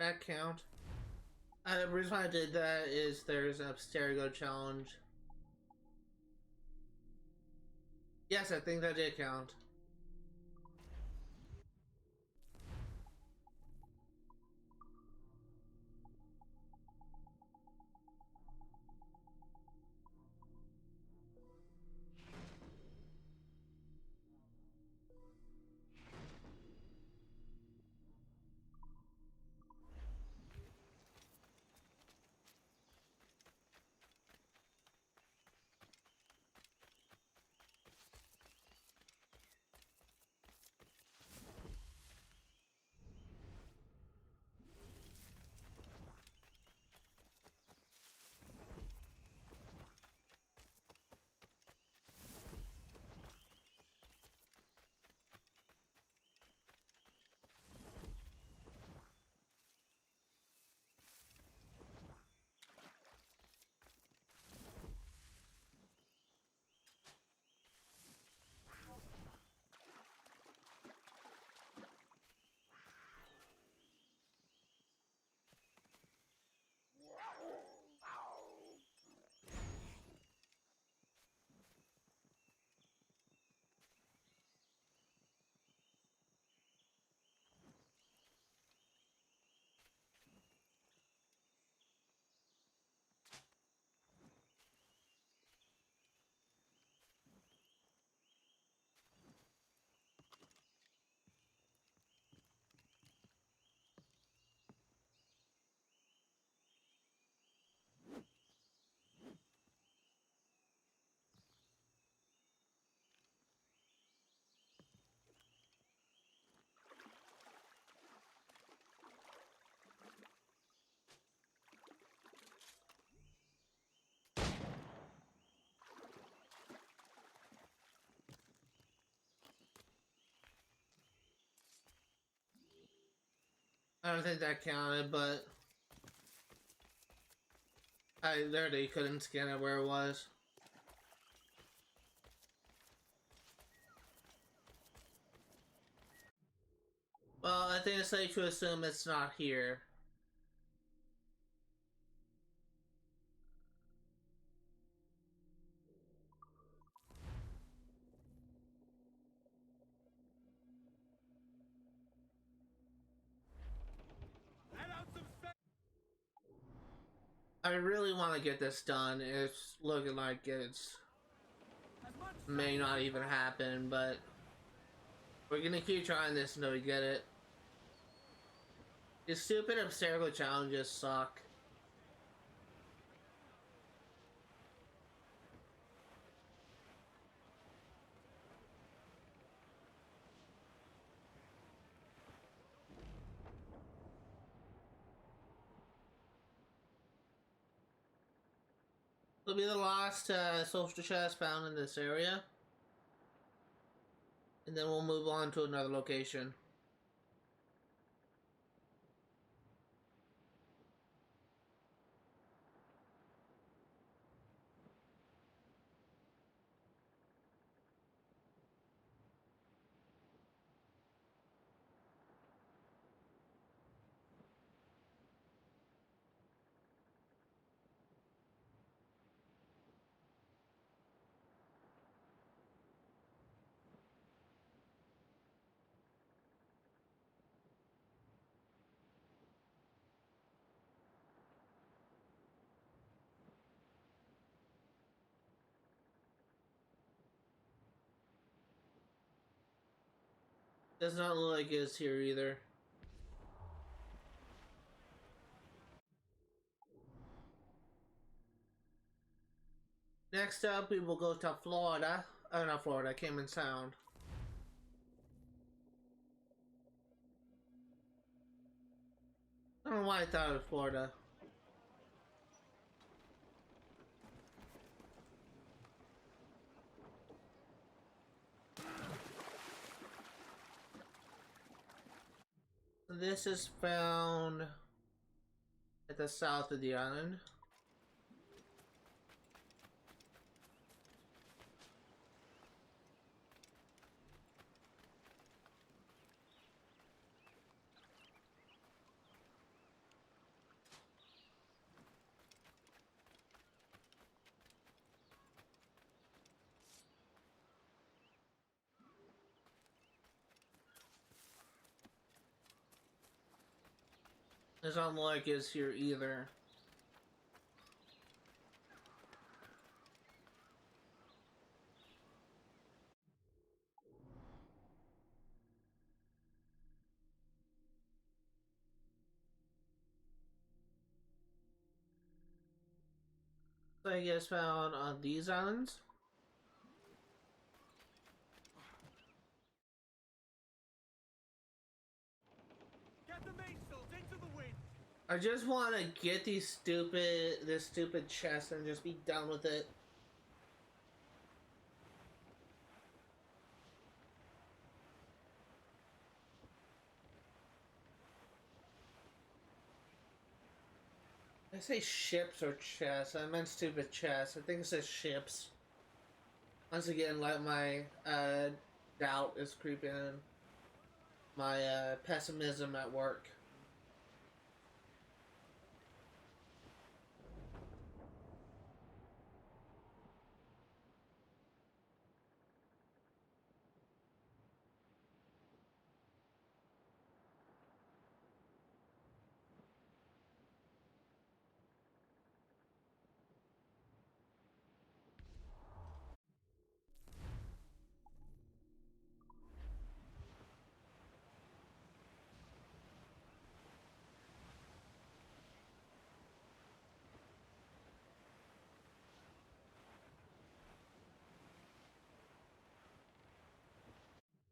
That count? The reason I did that is there's a stereo challenge. Yes, I think that did count. I don't think that counted, but I literally couldn't scan it where it was. Well, I think it's safe to assume it's not here. I really want to get this done. It's looking like it's may not even happen, but we're gonna keep trying this until we get it. These stupid obstacle challenges suck. It'll be the last social chest found in this area. And then we'll move on to another location. Does not look like it's here either. Next up, we will go to Florida. Oh, not Florida, Cayman Sound. I don't know why I thought it was Florida. This is found at the south of the island. It's not like it's here either. So I guess found on these islands. Get the mainsails into the wind! I just want to get this stupid chest and just be done with it. I say ships or chests. I meant stupid chests. I think it says ships. Once again, like my doubt is creeping in. My pessimism at work.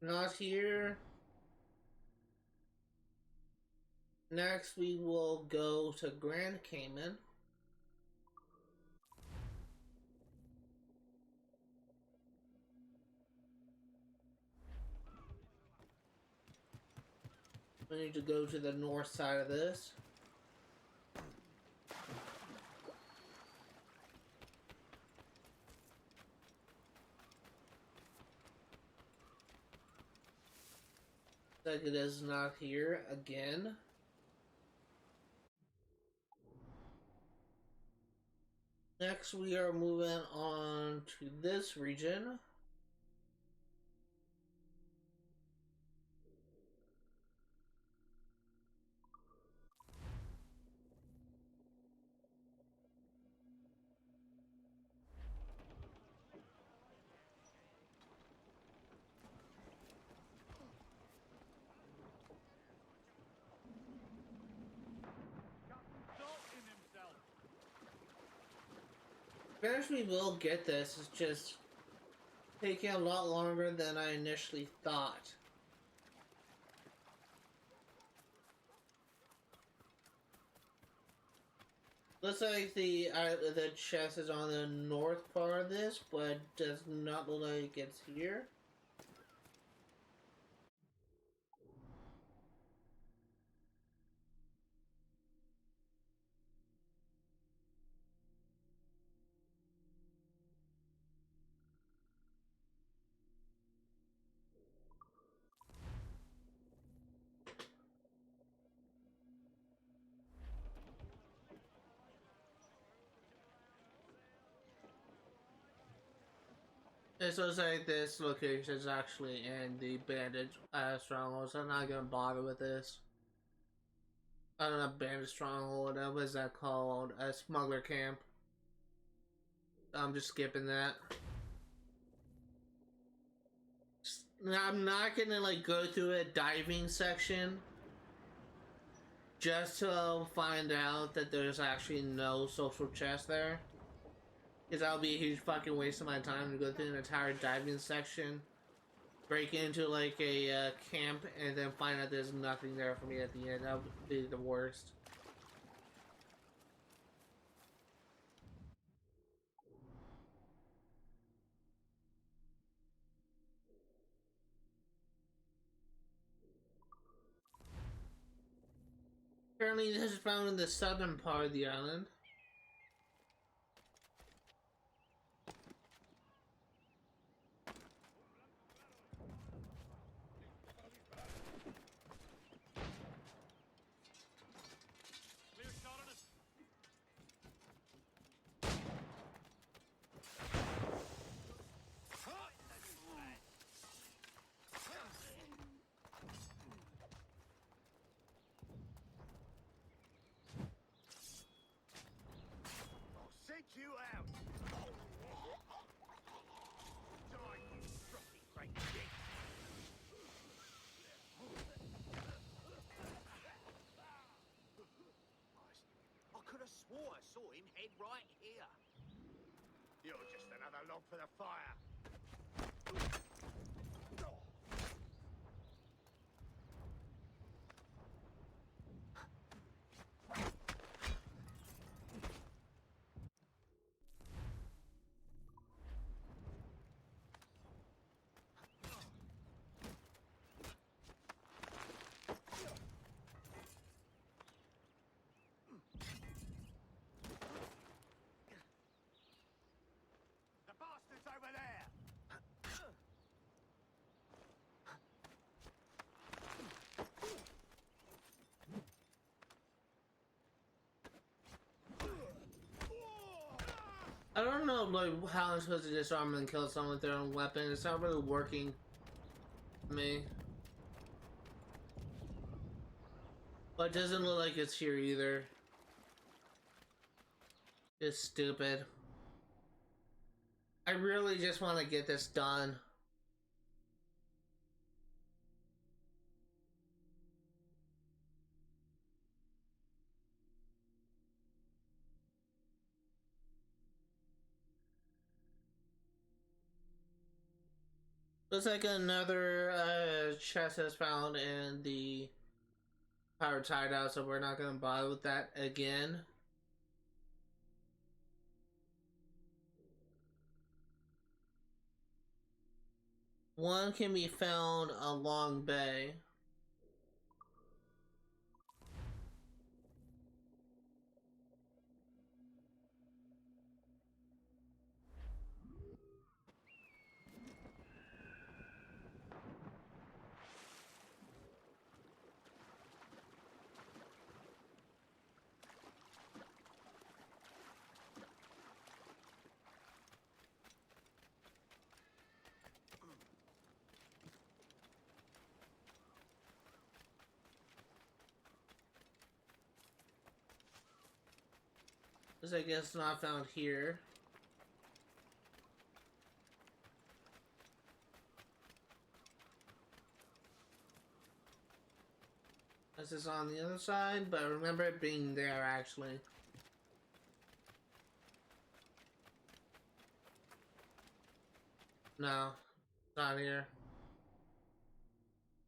Not here. Next, we will go to Grand Cayman. We need to go to the north side of this. Like it is not here again. Next, we are moving on to this region. Eventually we'll get this, it's just taking a lot longer than I initially thought. Looks like the chest is on the north part of this, but does not look like it's here. It looks like this location is actually in the bandit stronghold, so I'm not gonna bother with this. I don't know, bandit stronghold, what is that called? A smuggler camp. I'm just skipping that. I'm not gonna like go through a diving section just to find out that there's actually no social chest there. Because that would be a huge fucking waste of my time to go through an entire diving section, break into like a camp, and then find out there's nothing there for me at the end. That would be the worst. Apparently this is found in the southern part of the island. You out! Die, you frothy great dick! I could have swore I saw him head right here. You're just another log for the fire. Over there! I don't know like how I'm supposed to disarm and kill someone with their own weapon. It's not really working for me. But it doesn't look like it's here either. It's stupid. I really just want to get this done. Looks like another chest is found in the pirate hideout, so we're not going to bother with that again. One can be found along bay. This I guess not found here. This is on the other side, but I remember it being there actually. No, it's not here.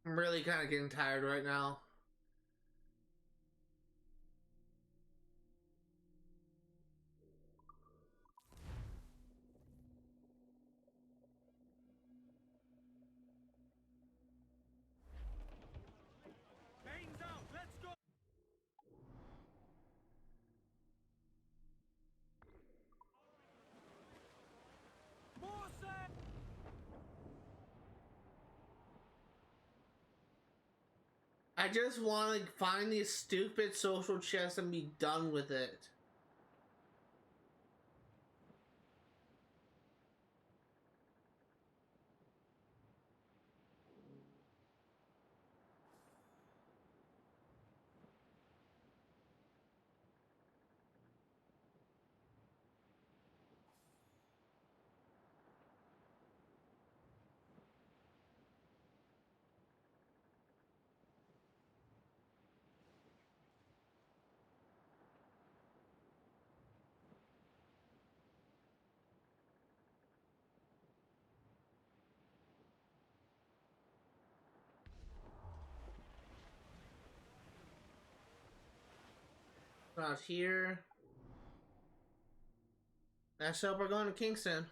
I'm really kind of getting tired right now. Mains out! Let's go! More set! I just want to find these stupid social chests and be done with it. Not here. Next up, we're going to Kingston.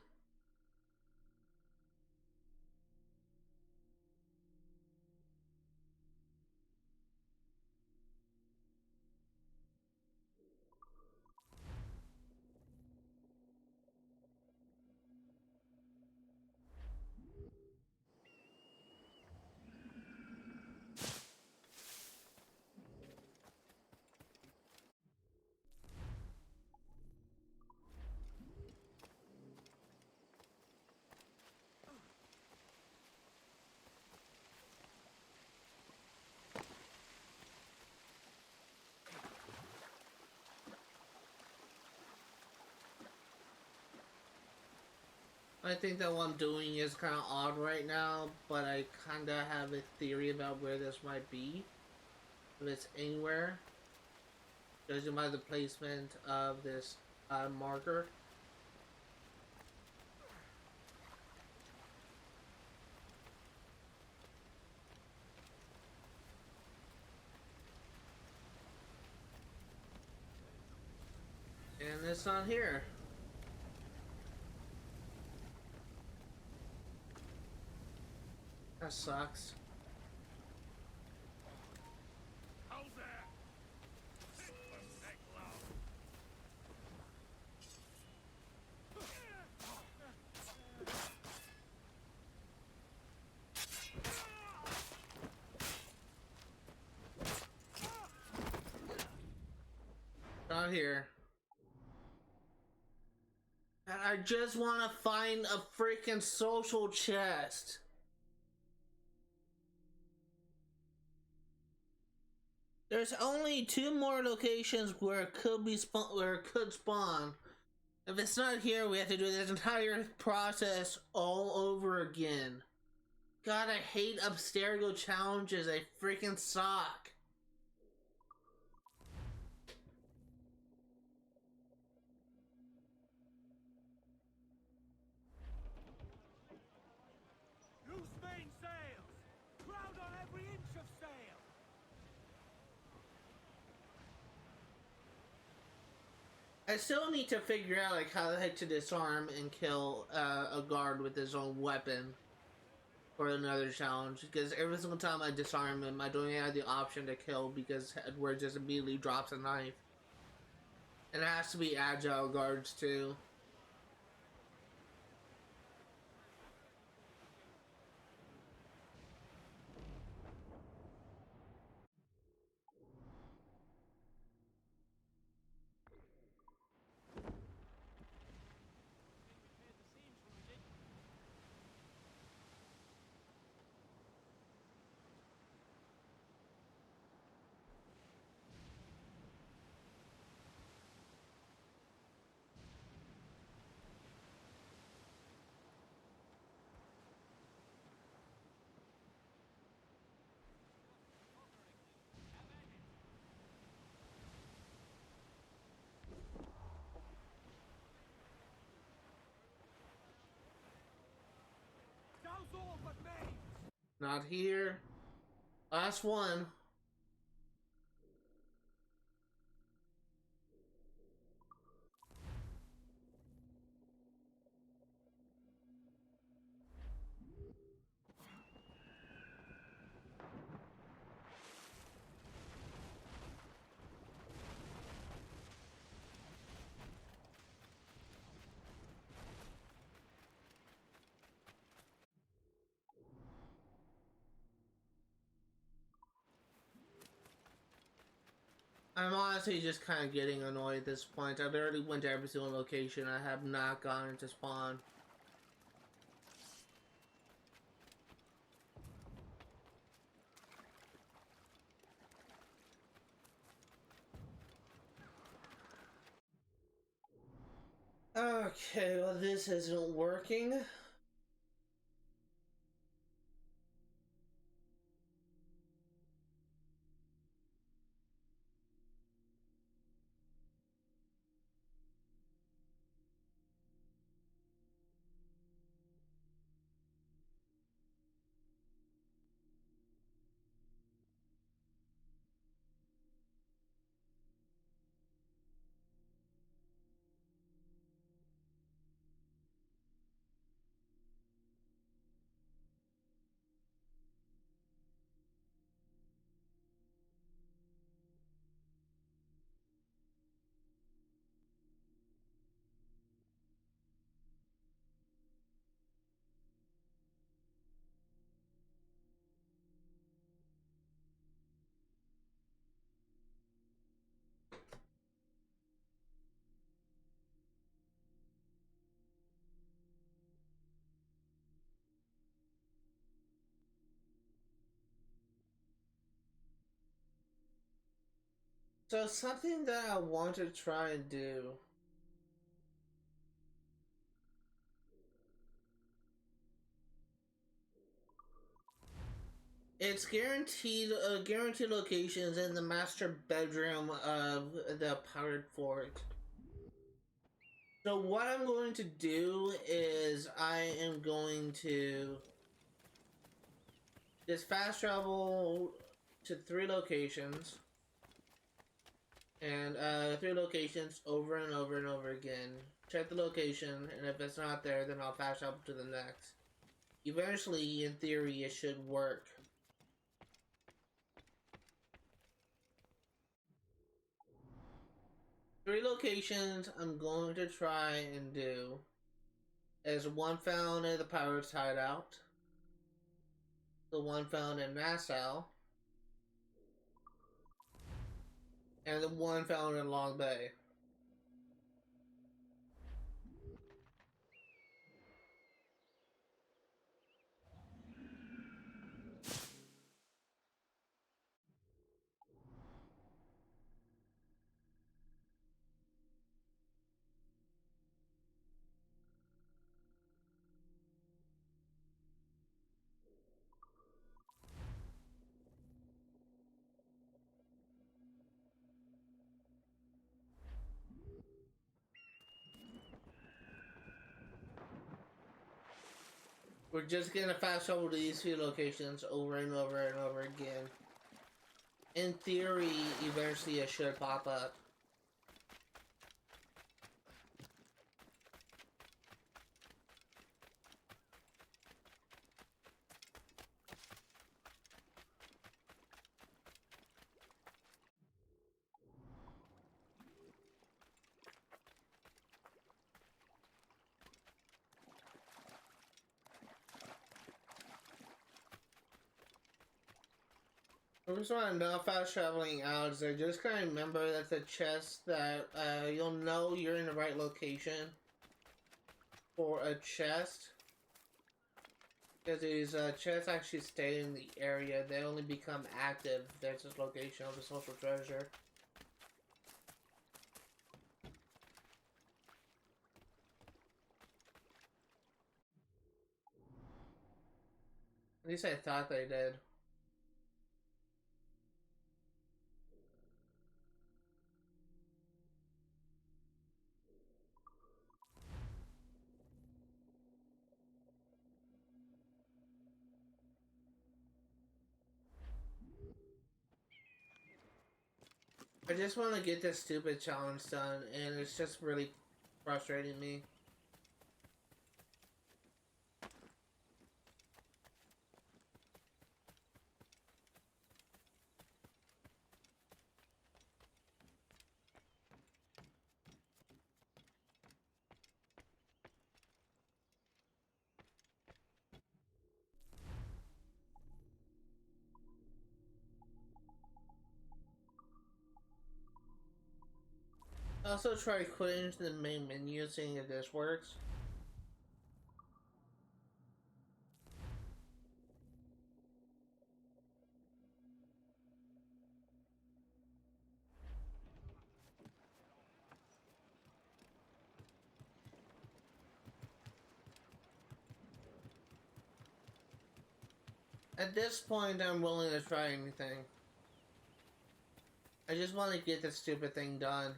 I think that what I'm doing is kind of odd right now, but I kind of have a theory about where this might be. If it's anywhere, judging by the placement of this marker. And it's not here. That sucks. How's that? Not here. And I just want to find a freaking social chest. There's only 2 more locations where it could be where it could spawn. If it's not here, we have to do this entire process all over again. God, I hate Abstergo challenges. They freaking suck. Loose main sails! Crowd on every inch of sail! I still need to figure out like how the heck to disarm and kill a guard with his own weapon for another challenge, because every single time I disarm him, I don't have the option to kill because Edward just immediately drops a knife. And it has to be agile guards too. Not here. Last one. I'm honestly just kind of getting annoyed at this point. I've already went to every single location. I have not gone into spawn. Okay, well this isn't working. So something that I want to try and do. It's guaranteed locations in the master bedroom of the pirate fort. So what I'm going to do is I am going to just fast travel to 3 locations. And 3 locations over and over and over again. Check the location, and if it's not there, then I'll fast travel to the next. Eventually, in theory, it should work. Three locations I'm going to try and do is one found in the Pirates Hideout, the one found in Nassau, and the one found in Long Bay. We're just gonna fast travel to these 2 locations over and over and over again. In theory, eventually it should pop up. The reason why I'm not fast traveling out is I just kind of remember that the chest that you'll know you're in the right location for a chest, because these chests actually stay in the area. They only become active if there's this location of the social treasure. At least I thought they did. I just want to get this stupid challenge done, and it's just really frustrating me. I also try quitting the main menu, seeing if this works. At this point, I'm willing to try anything. I just want to get this stupid thing done.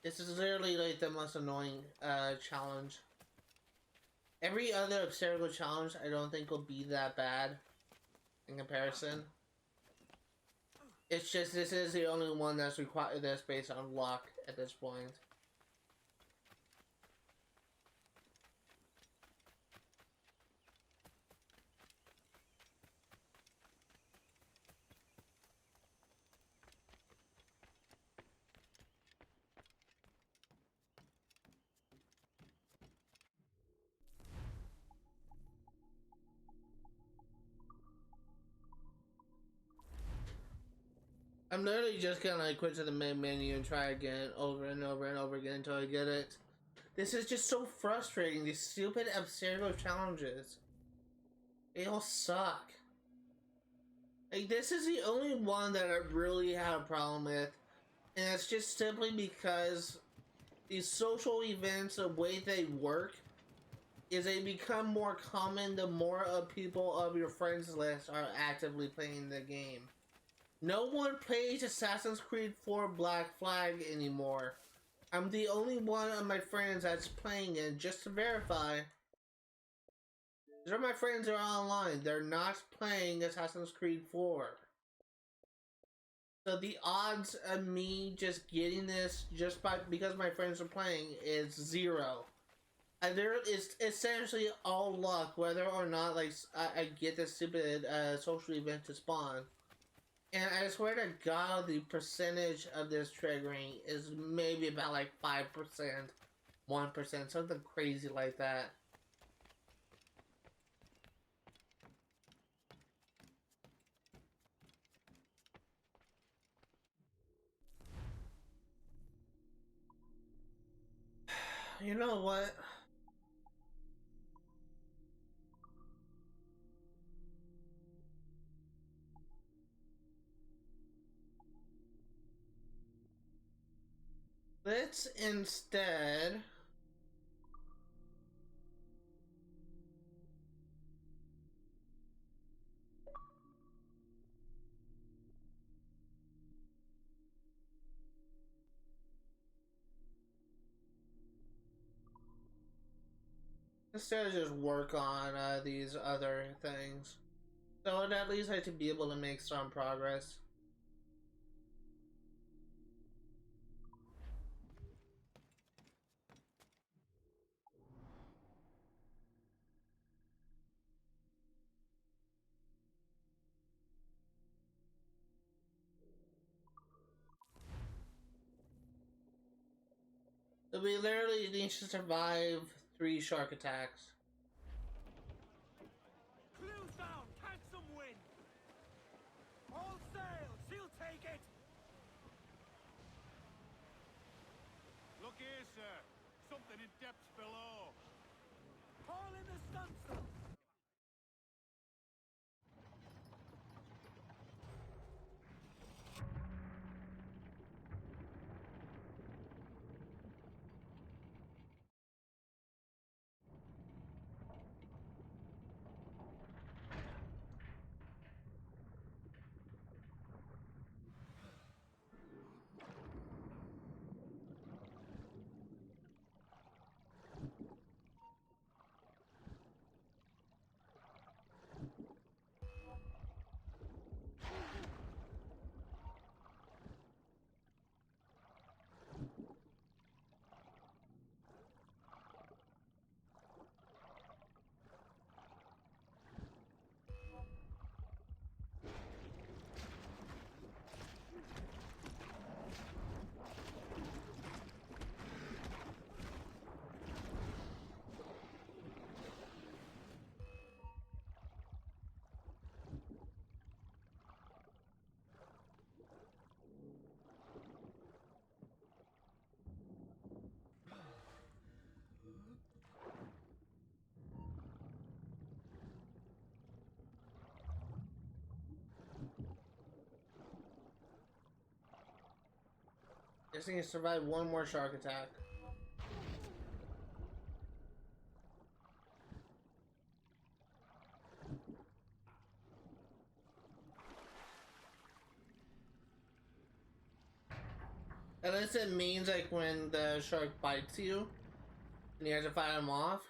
This is literally like the most annoying challenge. Every other obstacle challenge I don't think will be that bad in comparison. It's just this is the only one that's based on luck at this point. I'm literally just gonna quit to the main menu and try again over and over and over again until I get it. This is just so frustrating, these stupid obstacle challenges. They all suck. Like, this is the only one that I really have a problem with, and it's just simply because these social events, the way they work, is they become more common the more of people of your friends list are actively playing the game. No one plays Assassin's Creed 4 Black Flag anymore. I'm the only one of my friends that's playing it. Just to verify, these are my friends that are online. They're not playing Assassin's Creed 4. So the odds of me just getting this just because my friends are playing is 0. And there is essentially all luck whether or not like I get this stupid social event to spawn. And I swear to God, the percentage of this triggering is maybe about like 5%, 1%, something crazy like that. You know what? Let's instead just work on these other things. So at least I should be able to make some progress. So we literally need to survive 3 shark attacks. Clues down, catch some wind. All sail, she'll take it. Look here, sir. Something in depths below. Haul in the stunsail. Just need to survive 1 more shark attack. Unless it means like when the shark bites you and you have to fight him off.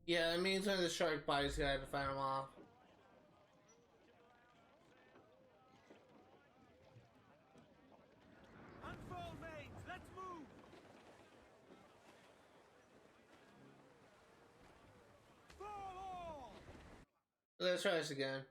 Yeah, it means when the shark bites you have to fight him off. Unfold mains, let's move. Fall all. Let's try this again.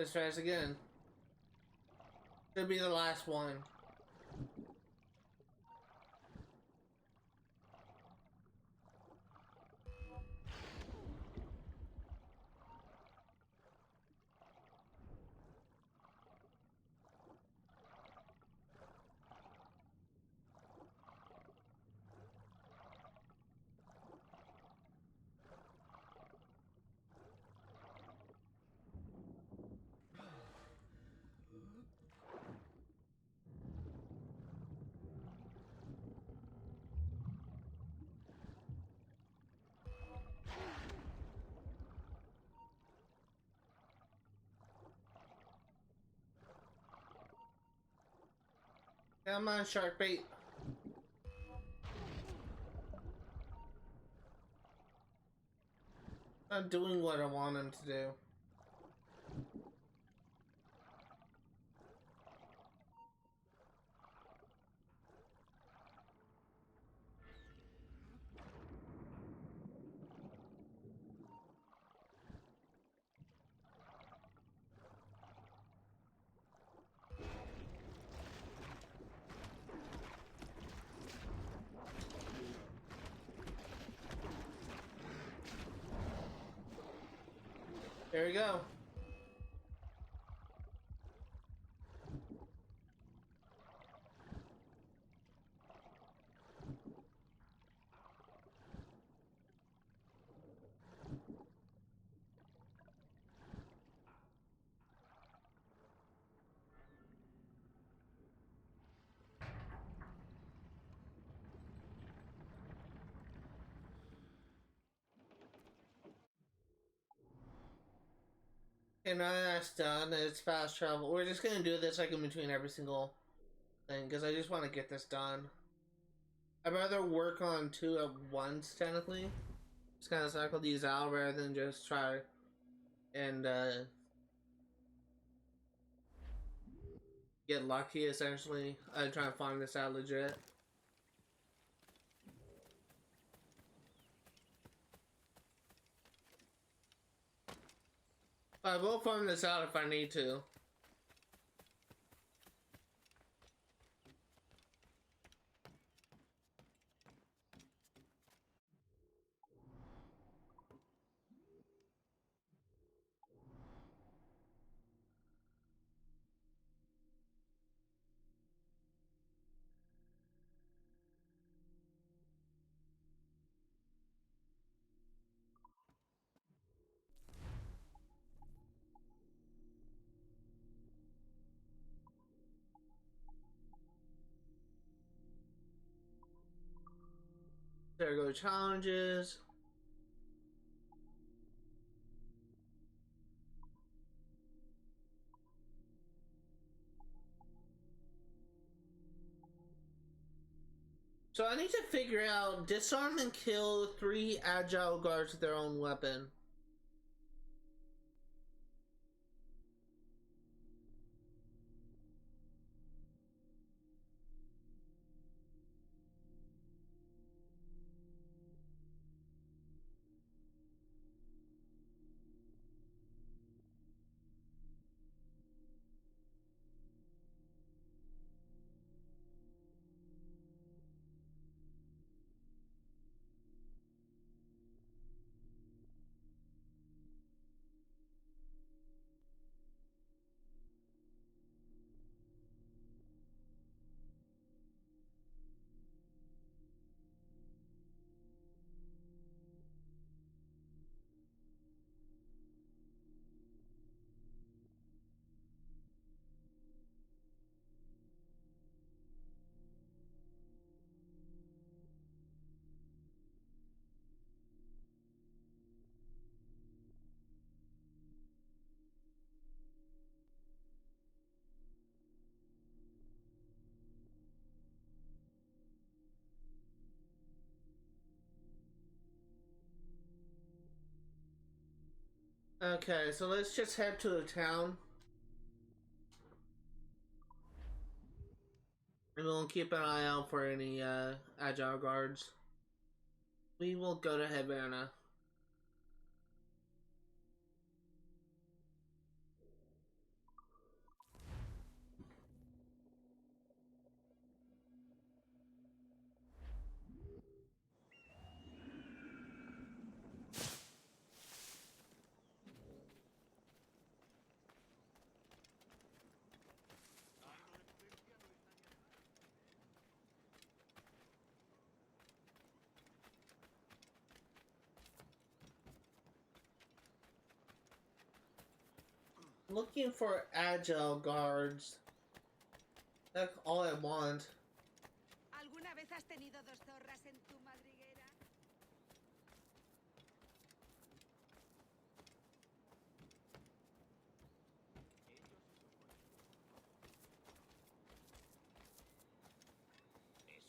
Let's try this again. Should be the last one. Come on, shark bait. Not doing what I want him to do. There we go. Okay, now that that's done, it's fast travel. We're just gonna do this like in between every single thing, because I just want to get this done. I'd rather work on two at once, technically. Just kind of cycle these out rather than just try and get lucky, essentially. I try to find this out legit. I will farm this out if I need to. There go challenges. So I need to figure out disarm and kill 3 agile guards with their own weapon. Okay, so let's just head to the town. And we'll keep an eye out for any agile guards. We will go to Havana. looking for Agile guards. That's all I want. ¿Alguna vez has tenido dos zorras en tu madriguera?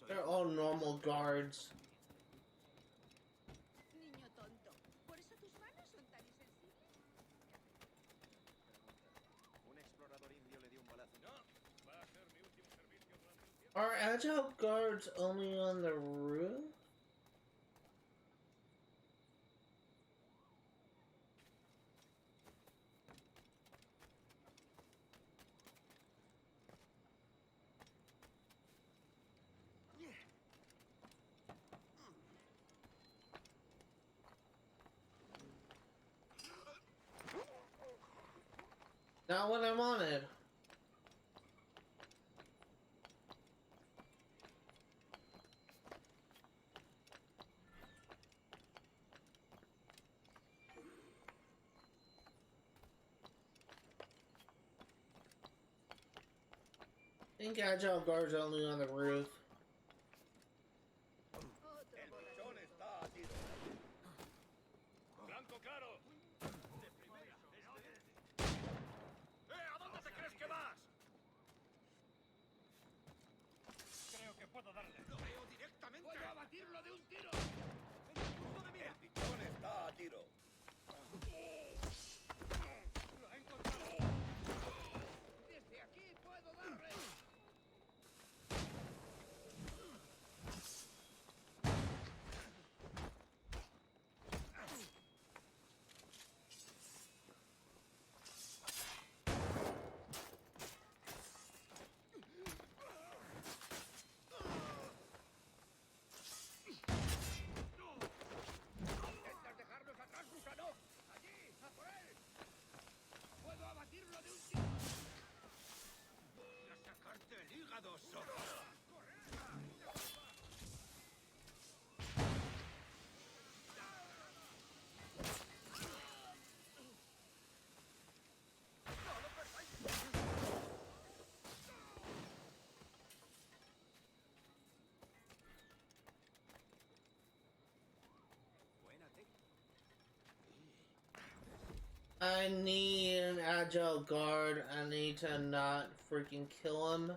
They're all normal guards. Niño tonto. ¿Por eso tus manos son tan insensibles? Un explorador indio le dio un balazo. No, va a ser mi último servicio durante un tiempo. Are Agile guards only on the roof? Not what I wanted. I think Agile guards are only on the roof. El pichón está a tiro. Blanco claro. De primera. ¿A dónde te crees que vas? Creo que puedo darle. Lo veo directamente. ¡Puedo abatirlo de un tiro! ¡En el punto de mira! El pichón está a tiro. ¡Lo he encontrado! Desde aquí puedo darle. ¿Intentas dejarnos atrás, gusano? ¡Allí! ¡A por él! ¡Puedo abatirlo de un tiro! ¡A sacarte el hígado, sopa! I need an Agile guard. I need to not freaking kill him.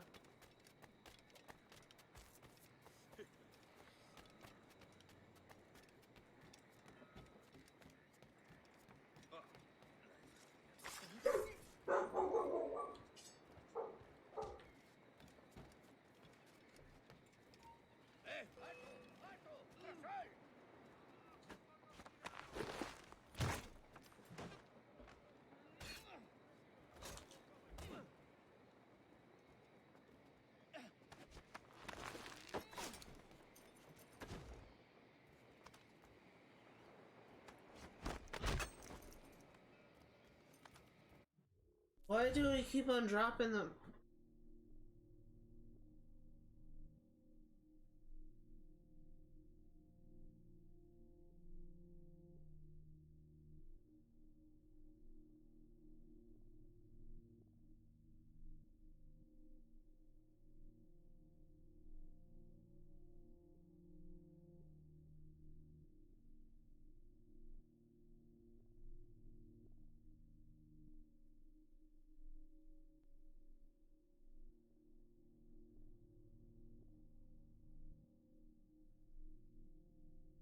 Why do we keep on dropping them?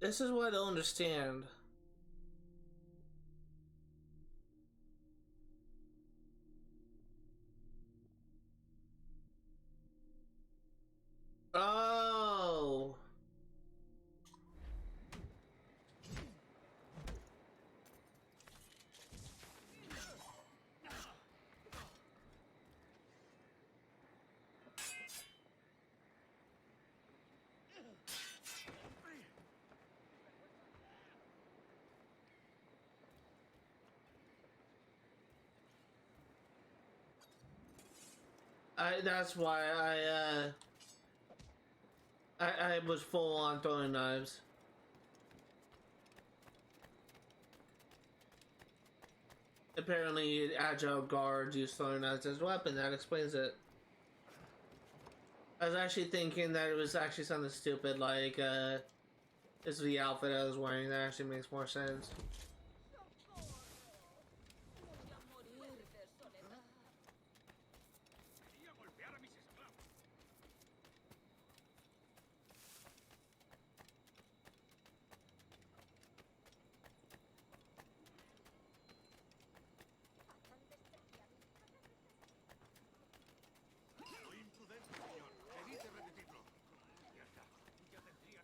This is what I don't understand. Oh. That's why I was full on throwing knives. Apparently, Agile guards use Synchronize as a weapon. That explains it. I was actually thinking that it was actually something stupid, like, this is the outfit I was wearing. That actually makes more sense.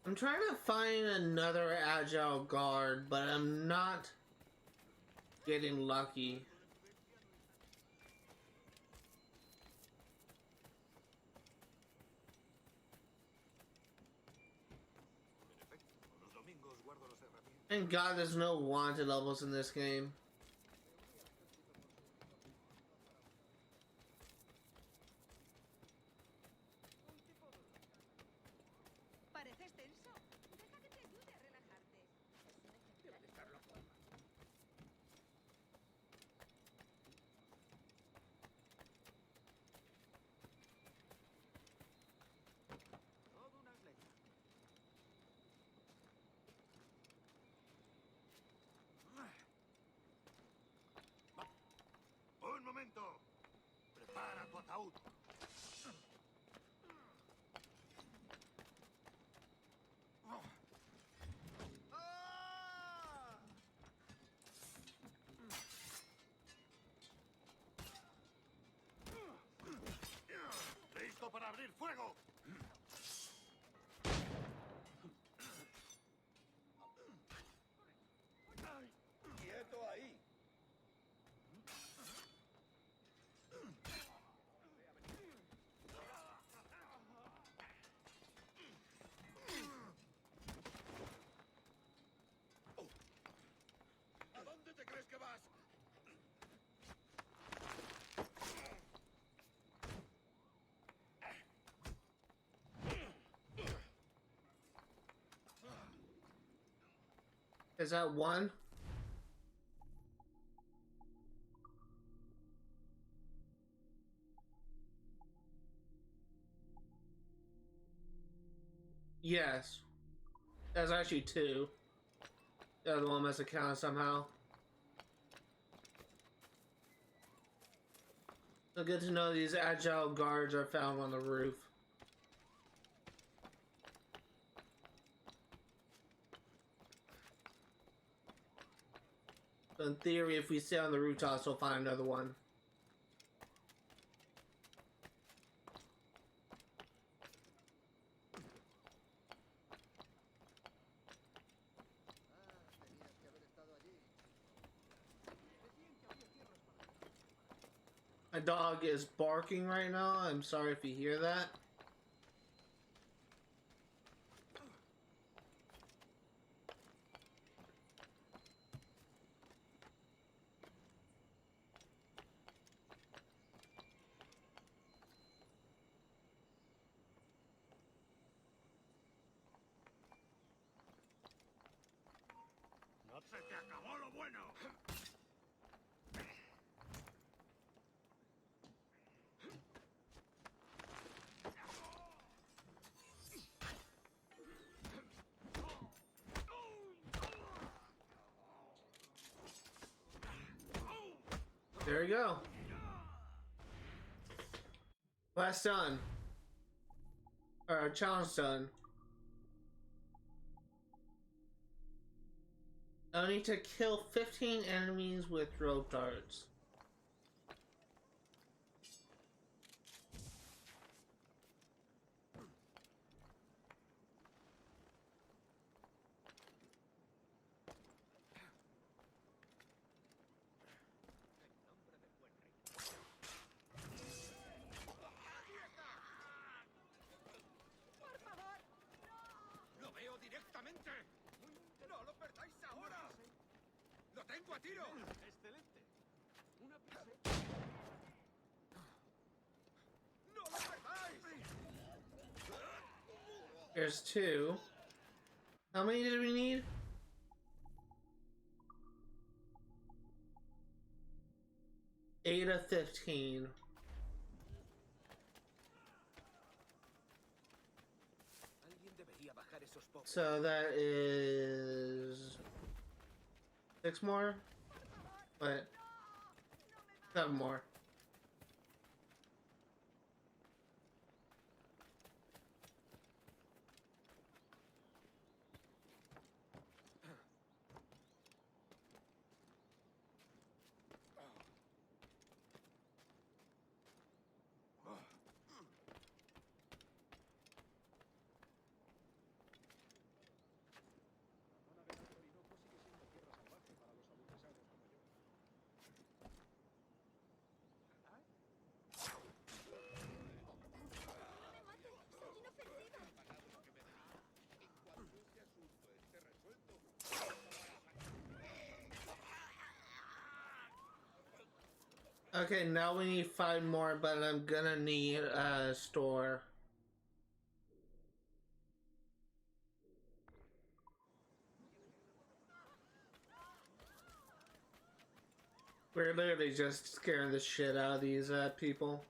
I'm trying to find another Agile guard, but I'm not getting lucky. Thank God there's no wanted levels in this game. Pareces tenso. Deja que te ayude a relajarte. Debe estar la forma. Todo un atleta. Un momento. Prepara tu ataúd. ¡Listo para abrir fuego! ¡Quieto ahí! ¿A dónde te crees que vas? Is that one? Yes. That's actually two. The other one must have counted somehow. So good to know these Agile guards are found on the roof. So in theory, if we stay on the rooftops, we'll find another one. My dog is barking right now. I'm sorry if you hear that. ¡No se te acabó lo bueno! There we go. Quest done. Or challenge done. I need to kill 15 enemies with rope darts. ¡Lo veo directamente! ¡No lo perdáis ahora! ¡Lo tengo a tiro! Excelente. Una pizza. ¡No lo perdáis! There's two. How many did we need? 8 of 15. So that is 6 more? But 7 more. Okay, now we need 5 more, but I'm gonna need a store. We're literally just scaring the shit out of these people.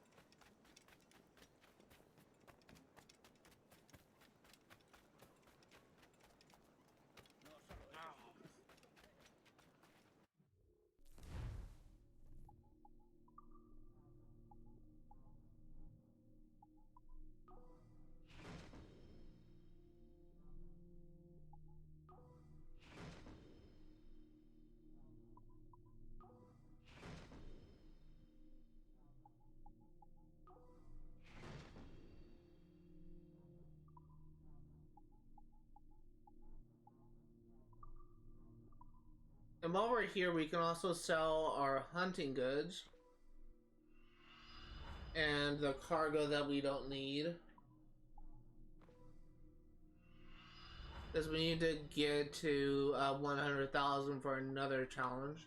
And while we're here, we can also sell our hunting goods and the cargo that we don't need, because we need to get to 100,000 for another challenge.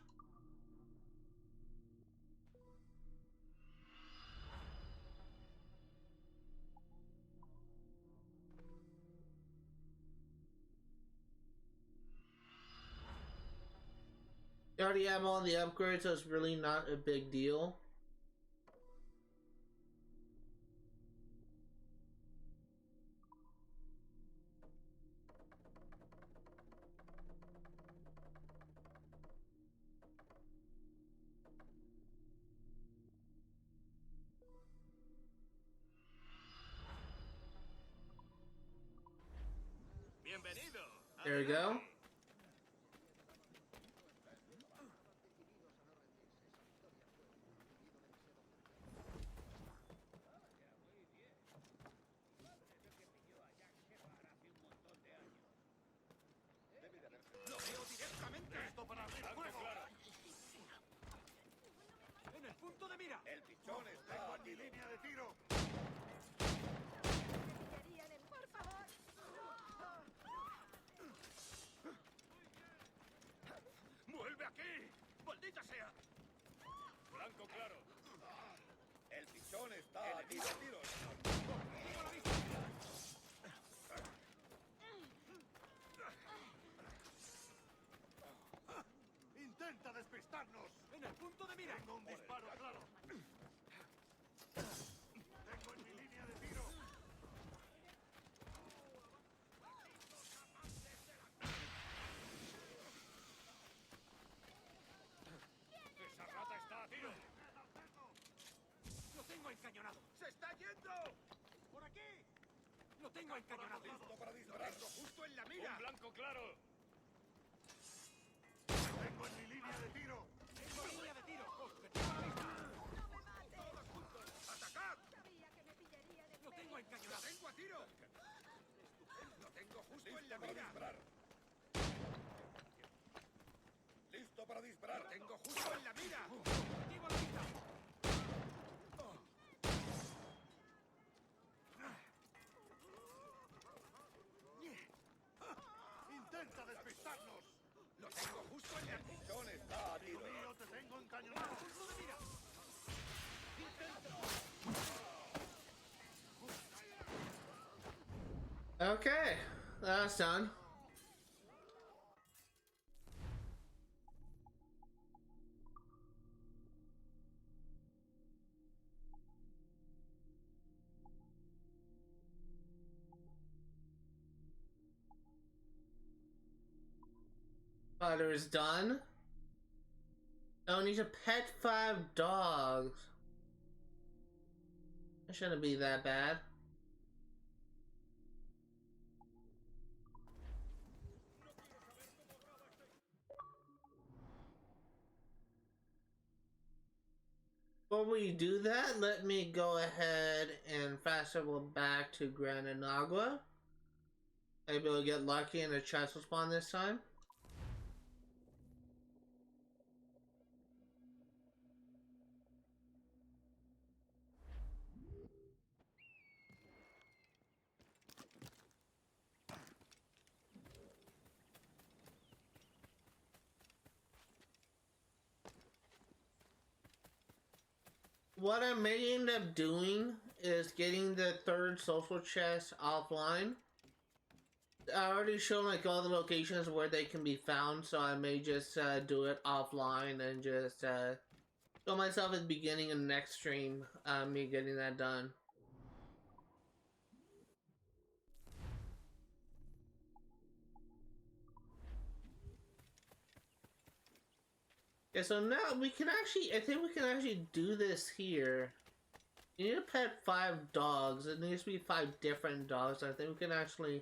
You already have all the upgrades, so it's really not a big deal. There we go. ¡En el punto de mira! ¡El pichón está en mi línea de tiro! ¡Por favor! ¡Vuelve aquí! ¡Maldita sea! Blanco claro. El pichón está a tiro. ¡Tengo la vista! ¡Intenta despistarnos! ¡En el punto de mira! Tengo un disparo claro. Tengo en mi línea de tiro. ¡Esa rata está a tiro! ¡Lo tengo encañonado! ¡Se está yendo! ¡Por aquí! ¡Lo tengo encañonado! ¡Listo para disparar! ¡Lo tengo justo en la mira! ¡Un blanco claro! ¡Tengo en mi línea de tiro! ¡Tengo línea de tiro! ¡Objetivo a la vista! ¡No me mates! ¡Todos juntos! ¡Atacad! Sabía que me pillaría de ¡Lo tengo encañonado! ¡Lo tengo a tiro! ¡Lo tengo justo en la mira! ¡Listo para disparar! ¡Lo tengo justo en la mira! ¡Objetivo a la vista! ¡Intenta despistarnos! ¡Lo tengo justo en la... ¡El pichón está a tiro! ¡Mío, te tengo encañonado! ¡Punto de mira! ¡Intenta! Okay, that's done. Otter is done. Oh, need to pet 5 dogs. That shouldn't be that bad. Before we do that, let me go ahead and fast travel back to Granagua. Maybe we'll get lucky and a chest will spawn this time. What I may end up doing is getting the 3rd social chest offline. I already shown like all the locations where they can be found, so I may just do it offline and just show myself at the beginning of the next stream, me getting that done. Yeah, so now we can actually, I think we can actually do this here. You need to pet 5 dogs. It needs to be 5 different dogs. I think we can actually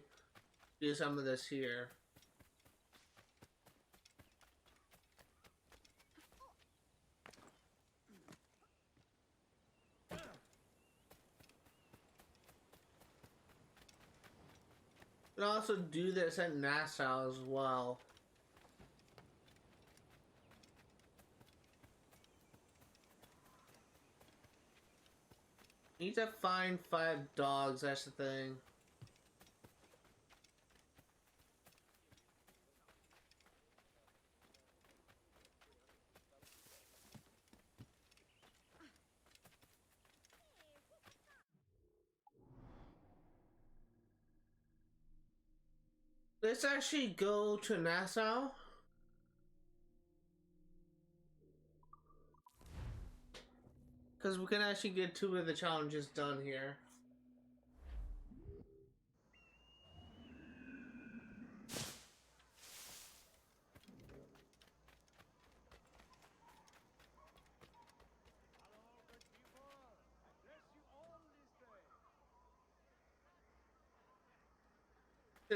do some of this here. We can also do this at Nassau as well. Need to find 5 dogs, that's the thing. Let's actually go to Nassau. Because we can actually get 2 of the challenges done here.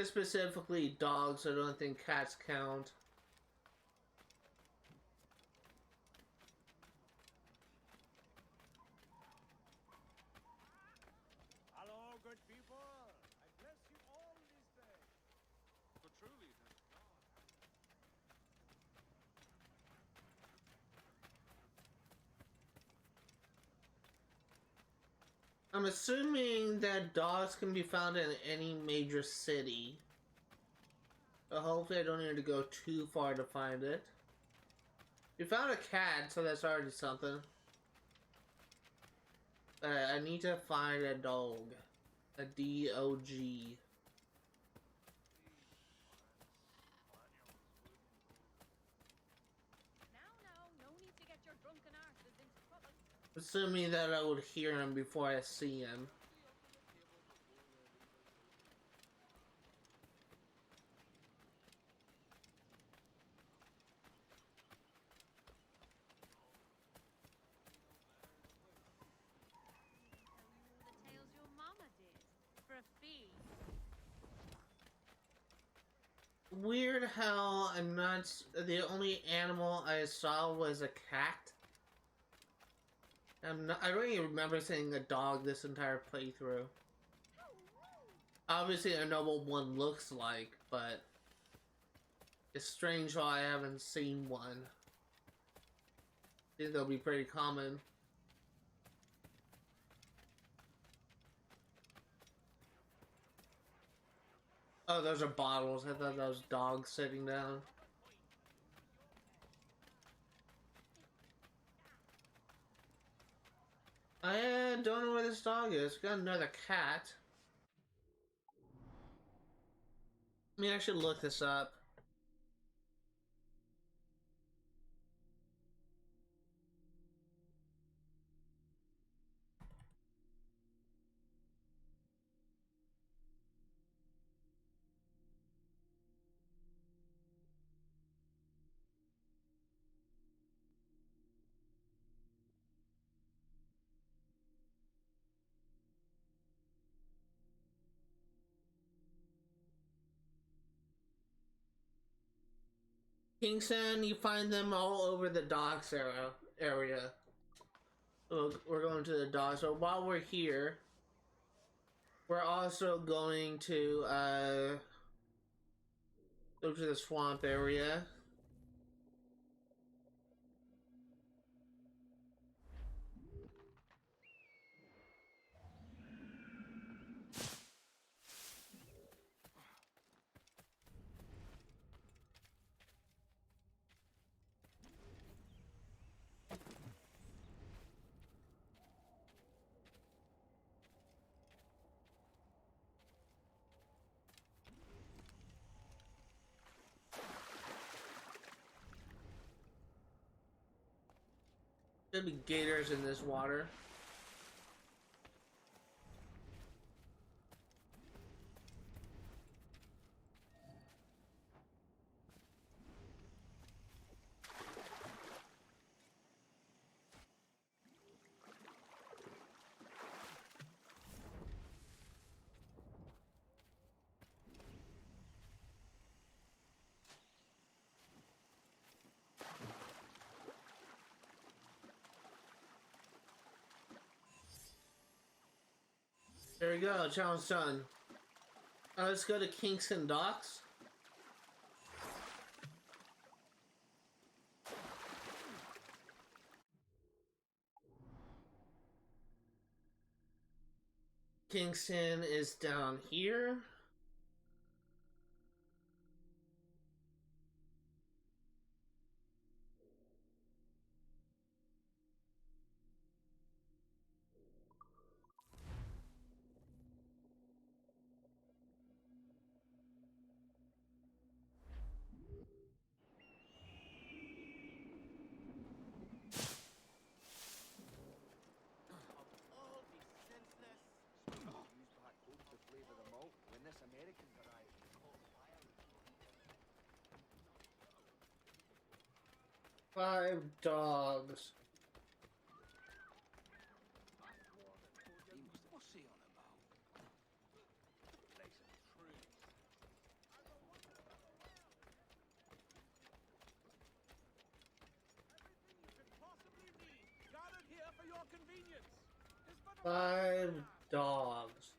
Specifically dogs, I don't think cats count. Hello, good people. I bless you all this day. So truly, there's God. I'm assuming that dogs can be found in any major city. So hopefully I don't need to go too far to find it. We found a cat, so that's already something. I need to find a dog. A D-O-G. No need to get your drunken arses into trouble. Assuming that I would hear him before I see him. The tales your mama did for a fee. Weird how I'm not. The only animal I saw was a cat. I don't even remember seeing a dog this entire playthrough. Obviously, I know what one looks like, but it's strange how I haven't seen one. I think they'll be pretty common. Oh, those are bottles. I thought that was dogs sitting down. I don't know where this dog is. Got another cat. I mean, I should look this up. Kingston, you find them all over the docks area. We're going to the docks. So while we're here, we're also going to go to the swamp area. There'll be gators in this water. There we go, challenge done. Let's go to Kingston Docks. Kingston is down here. All these senseless. Use black hope to flavor the malt when this American variety is called Five dogs. What's he on about? Nice and true. Everything you could possibly need, gathered here for your convenience. Is but a 5 dogs.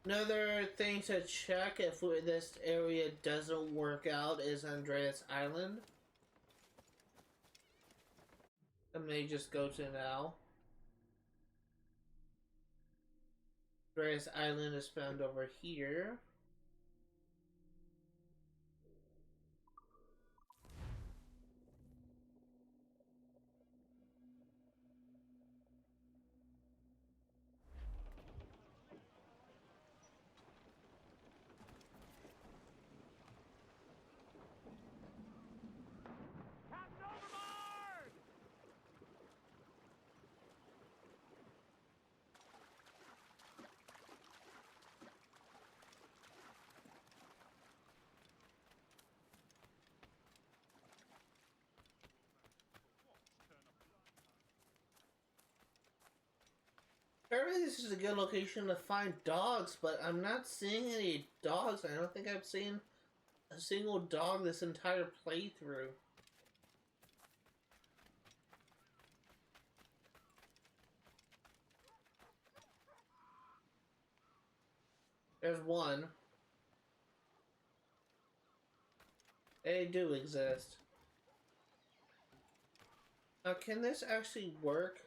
Another thing to check if this area doesn't work out is Andreas Island. I may just go to now. Andreas Island is found over here. Captain overboard! Apparently this is a good location to find dogs, but I'm not seeing any dogs. I don't think I've seen a single dog this entire playthrough. There's one. They do exist. Now, can this actually work?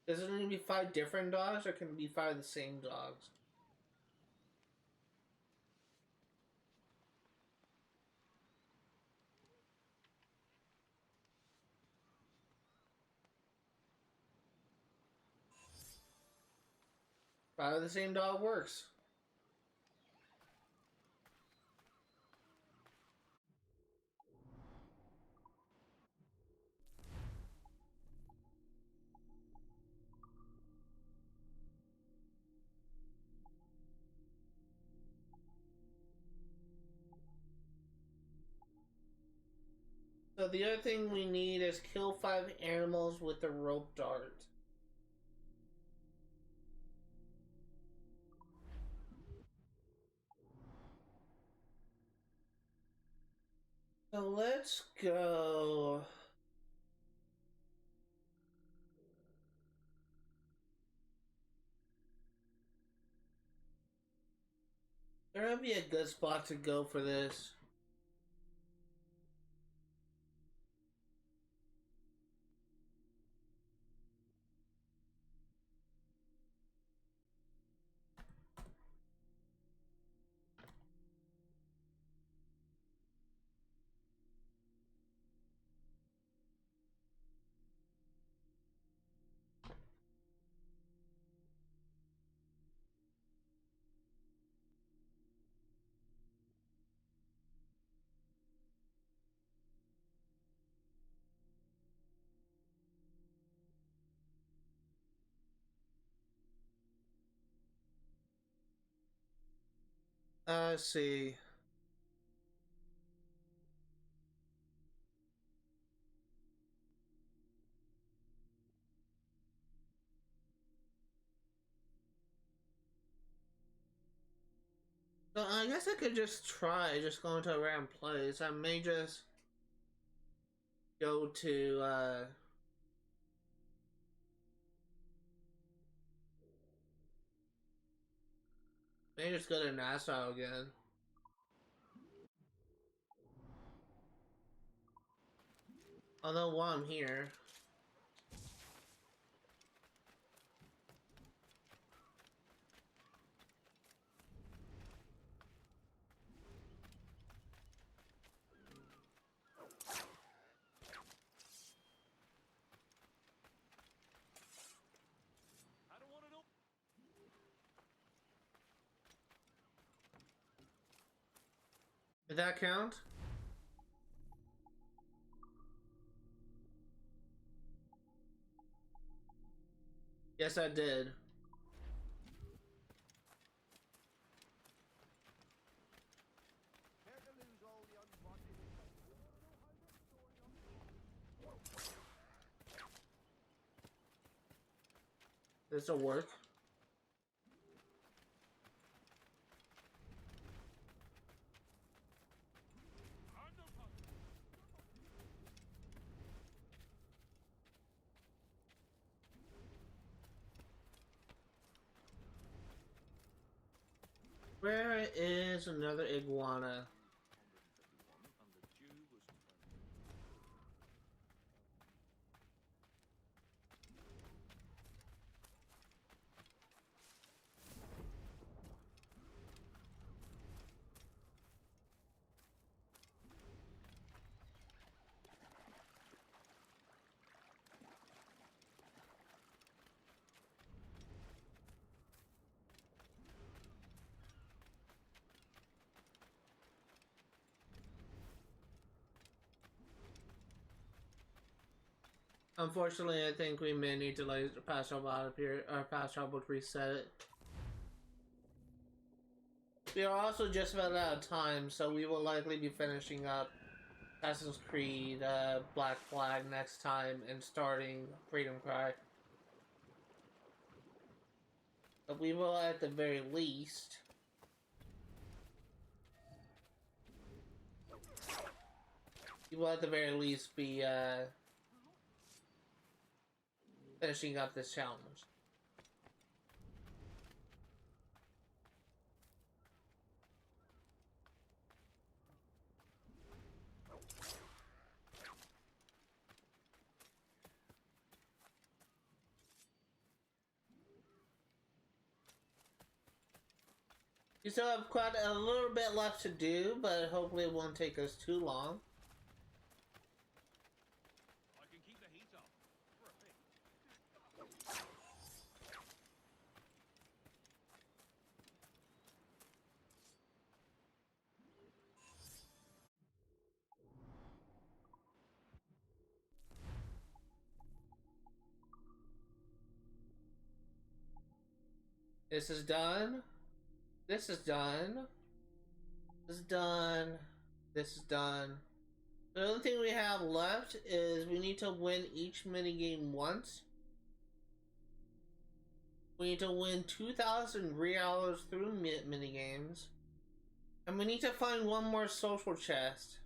Does it need to be 5 different dogs, or can it be 5 of the same dogs? Five of the same dog works. So the other thing we need is kill 5 animals with the rope dart. So let's go. There would be a good spot to go for this. Let's see. So I guess I could just try just going to a random place. I may just go to may just go to Nassau again. Although while I'm here. Did that count? Yes, I did. This'll work. Where is another iguana? Unfortunately, I think we may need to like pass trouble out of here, or pass trouble to reset it. We are also just about out of time, so we will likely be finishing up Assassin's Creed Black Flag next time and starting Freedom Cry. But we will at the very least be finishing up this challenge. We still have quite a little bit left to do, but hopefully it won't take us too long. I can keep the heat up for a bit. This is done. This is done. This is done. This is done. The only thing we have left is we need to win each minigame once. We need to win 2,000 reals through minigames. And we need to find one more social chest.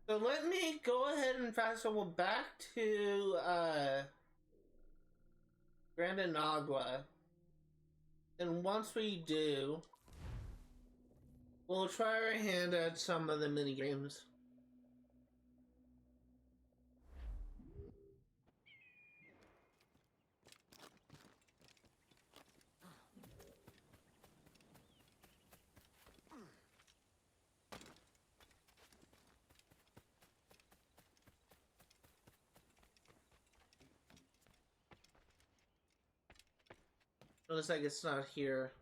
So let me go ahead and fast forward back to Grand Inagua. And once we do, we'll try our hand at some of the minigames. Looks like it's not here.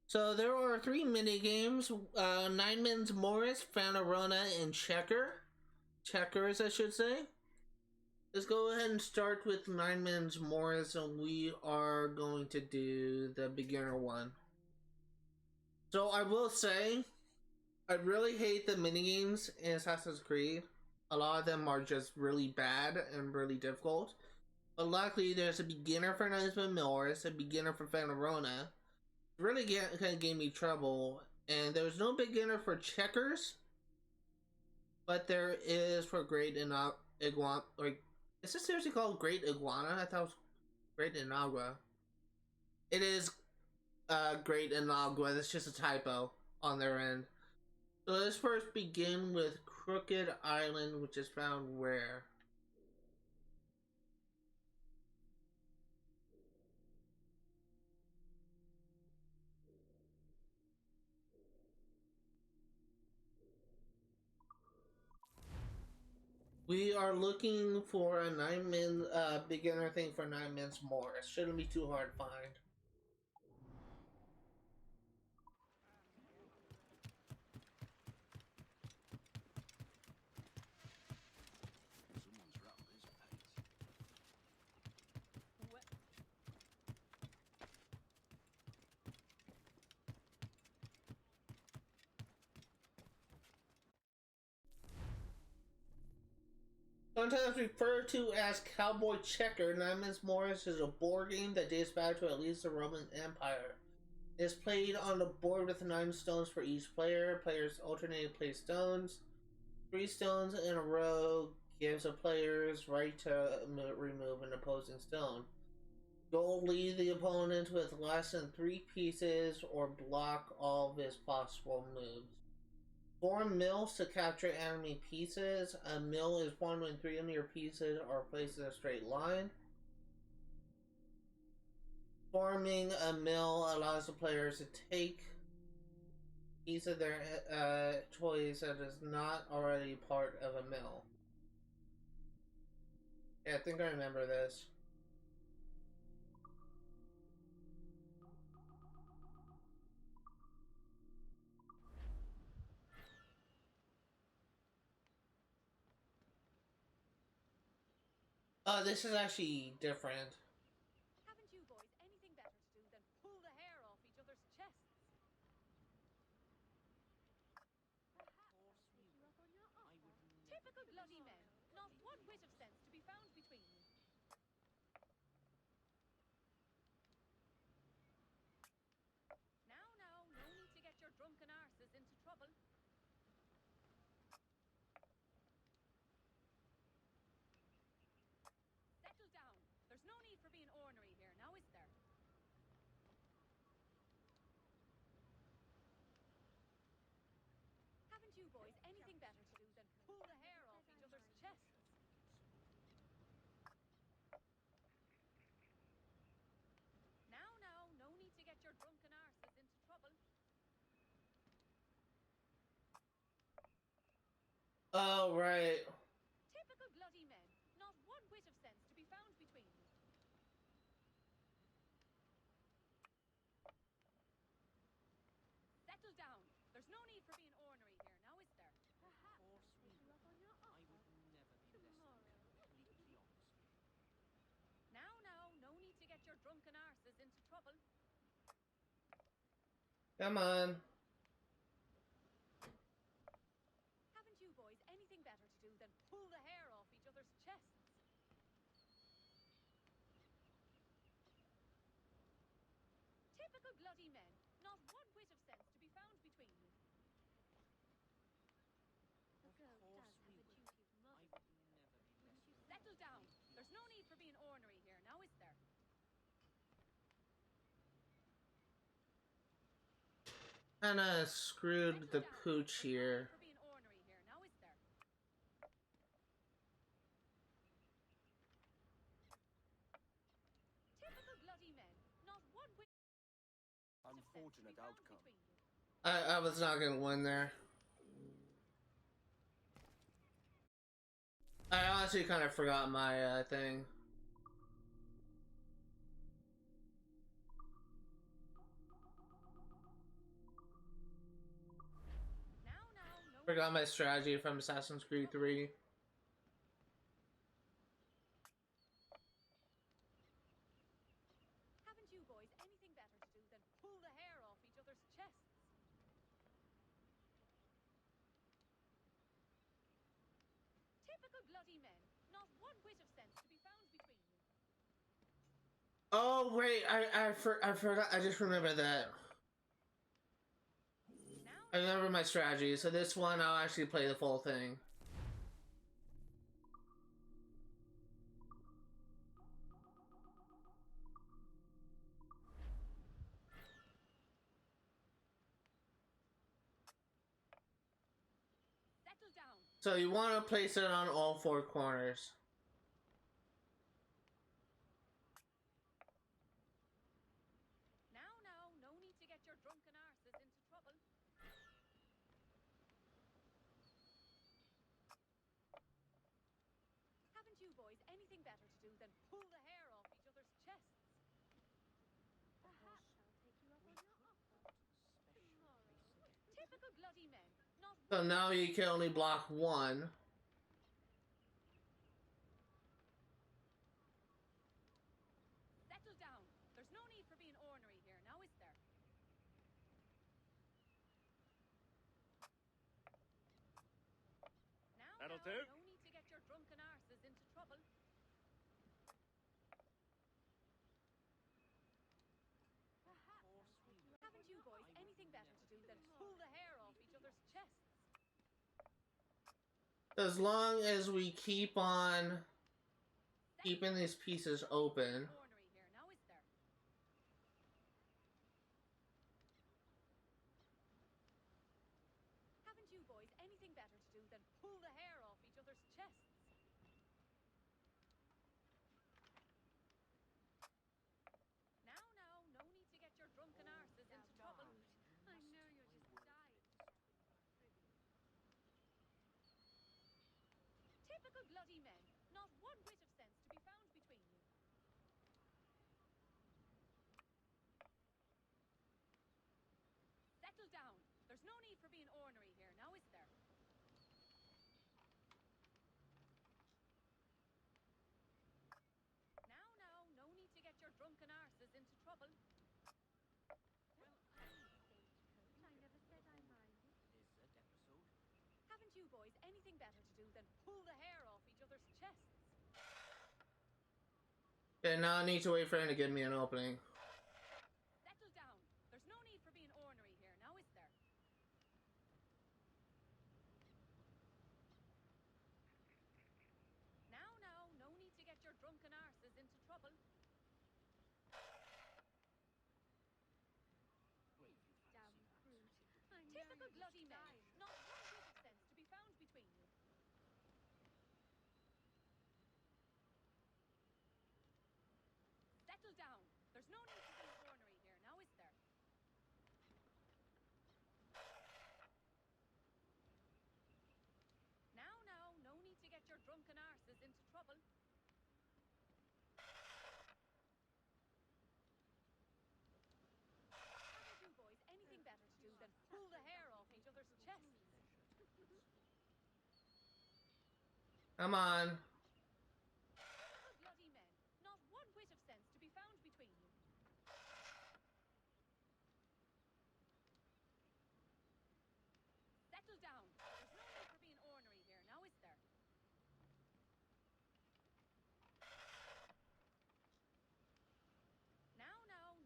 So there are 3 minigames, 9 Men's Morris, Fanarona, and Checkers, I should say. Let's go ahead and start with 9 Men's Morris, and we are going to do the beginner one. So I will say, I really hate the minigames in Assassin's Creed. A lot of them are just really bad and really difficult. But luckily, there's a beginner for 9 Men's Morris, a beginner for Fanarona. Really kind of gave me trouble, and there was no beginner for Checkers, but there is for Great Iguana. Like, is this seriously called Great Iguana? I thought it was Great Inagua. It is Great Inagua. That's just a typo on their end. So let's first begin with Crooked Island, which is found where? We are looking for a 9 min beginner thing for 9 Men's more. It shouldn't be too hard to find. Sometimes referred to as Cowboy Checker, 9 Men's Morris is a board game that dates back to at least the Roman Empire. It is played on the board with 9 stones for each player. Players alternate play stones. 3 stones in a row gives the players right to remove an opposing stone. Goal lead the opponent with less than 3 pieces or block all of his possible moves. 4 mills to capture enemy pieces. A mill is one when 3 of your pieces are placed in a straight line. Forming a mill allows the players to take a piece of their choice that is not already part of a mill. Yeah, I think I remember this. Oh, this is actually different. Haven't you boys anything better to do than pull the hair off each other's chests? Typical bloody men. Not one whit of sense to be found between you. Now, no need to get your drunken arses into trouble. Settle down. There's no need for being ornery here, now is there? Haven't you boys anything better to do than pull the hair off each other's chests? Now, no need to get your drunken arses into trouble. Oh, right. Typical bloody men. Not one whit of sense to be found between you. Settle down. There's no need for being ornery here, now is there? Perhaps I would never be less Come on. Haven't you boys anything better to do than pull the hair off each other's chests? Typical bloody men. Not one whit of sense to be found between you. A girl does have a duty of motherhood. Wouldn't you say? Settle down. There's no need for being ornery here, now is there? Kinda screwed the pooch here. For being ornery here, now is there? Typical bloody men. Not one whit. Unfortunate outcome. I was not gonna win there. I honestly kind of forgot my thing. Forgot my strategy from Assassin's Creed 3. Haven't you boys anything better to do than pull the hair off each other's chests? Typical bloody men. Not one whit of sense to be found between you. Oh wait, I forgot. I just remembered that. I remember my strategy. So this one, I'll actually play the full thing. Settle down. So you want to place it on all four corners. Now, no need to get your drunken arses into trouble. Haven't you boys anything better to do than pull the hair off each other's chests? Perhaps I'll take you up on your offer. Tomorrow. Typical bloody men. Not So now you can only block one. Settle down. There's no need for being ornery here, now is there? That'll No do. need to get your drunken arses into trouble. Perhaps I'll take you up Haven't you boys anything better to do than pull the hair off each other's chests? As long as we keep on keeping these pieces open. Ornery here, now is there? Haven't you boys anything better to do than pull the hair off each other's chests? Now, no need to get your drunken arses into trouble. I know you're just dying. Typical bloody men. Not one whit of sense to be found between you. Settle down. There's no need for being ornery here, now is there? Now, no need to get your drunken arses into trouble. Well, I'm a stagecoach. I never said I minded. Haven't you boys anything better to do than pull the hair off each other's chests? Okay, now I need to wait for him to give me an opening. Settle down. There's no need for being ornery here, now is there? Now, no need to get your drunken arses into trouble. Damn brute. I know Typical you're bloody just men. dying. Not one bit of sense to be found between you. Settle down. There's no need for being ornery here, now is there? Now, no need to get your drunken arses into trouble. Haven't you boys anything better to do than pull the hair off each other's chests? Come on. Typical bloody men. Not one whit of sense to be found between you. down. There's no need for being ornery here, now is there? Now,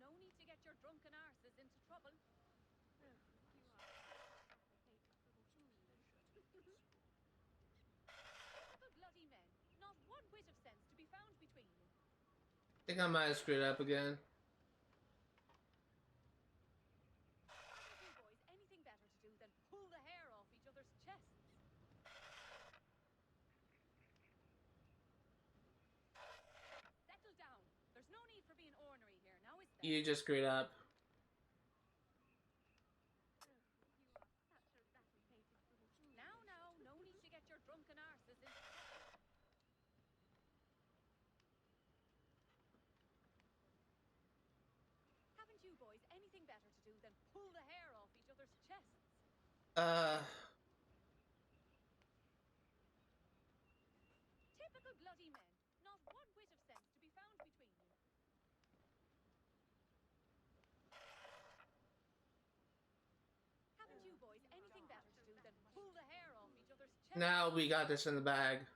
no need to get your drunken arses into trouble. You are complicated little cheese. Typical bloody men. Not one whit of sense to be found between you. I think I might have screwed up again. Haven't you boys anything better to do than pull the hair off each other's chests? Settle down. There's no need for being ornery here, now is there? You just screwed up. You are such a complicated little cheese. Now, no need to get your drunken arses into trouble. Haven't you boys anything better to do than pull the hair off each other's chests? Typical bloody men. Not one whit of sense to be found between you. Haven't you boys anything better to do than pull the hair off each other's chests? Now we got this in the bag.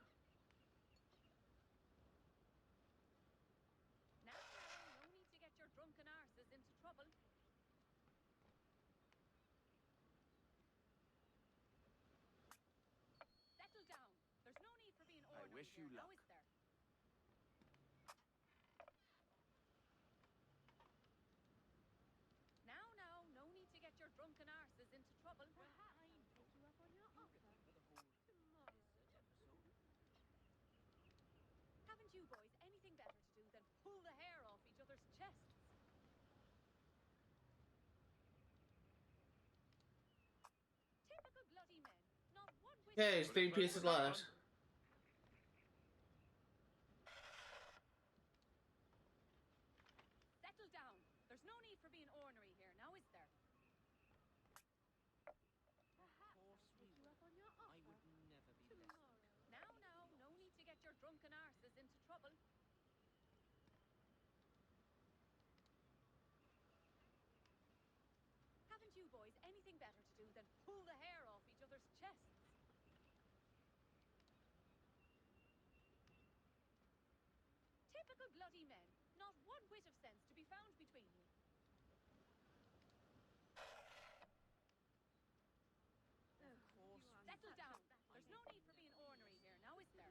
Now, no need to get your drunken arses into trouble. Settle down. There's no need for being ornery wish you here, now luck. is there? Now, no need to get your drunken arses into trouble. Perhaps I'll pick you up on your offer tomorrow. Haven't you boys anything better to do than pull the hair off each other's chests? Typical bloody men. Not one whit. Okay, it's 3 pieces left. Settle down. There's no need for being ornery here, now is there? Perhaps I'll pick you up on your offer tomorrow. Now, no need to get your drunken arses into trouble. Haven't you boys anything better to do than pull the hair off each other's chests? Typical bloody men. Not one whit of sense to be found between you. Settle down. There's no need for being ornery here, now is there?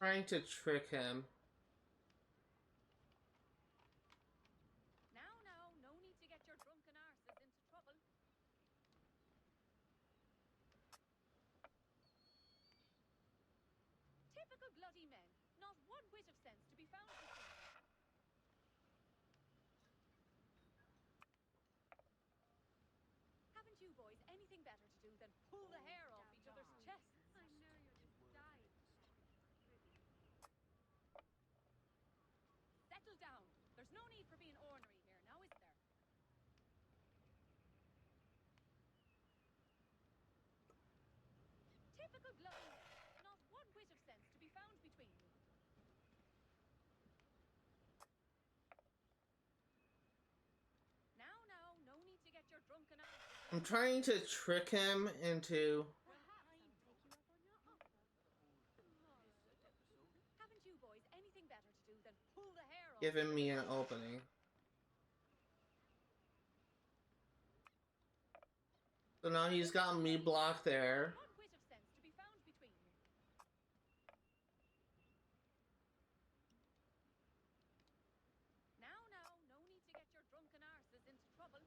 Trying to trick him. Now, no need to get your drunken arses into trouble. Typical bloody men. Not one whit of sense to be found between you. Haven't you boys anything better to do than pull the hair off each other's chests? I know you're just dying. Settle down. There's no need for being ornery here, now is there? Typical bloody men. Not one whit of sense to be found between you. Now, no need to get your drunken arses. I'm trying to trick him into... Perhaps I'll pick you up on your offer tomorrow. Haven't you boys anything better to do than pull the hair off? giving me an opening. So now he's got me blocked there. One whit of sense to be found between you. Now, no need to get your drunken arses into trouble.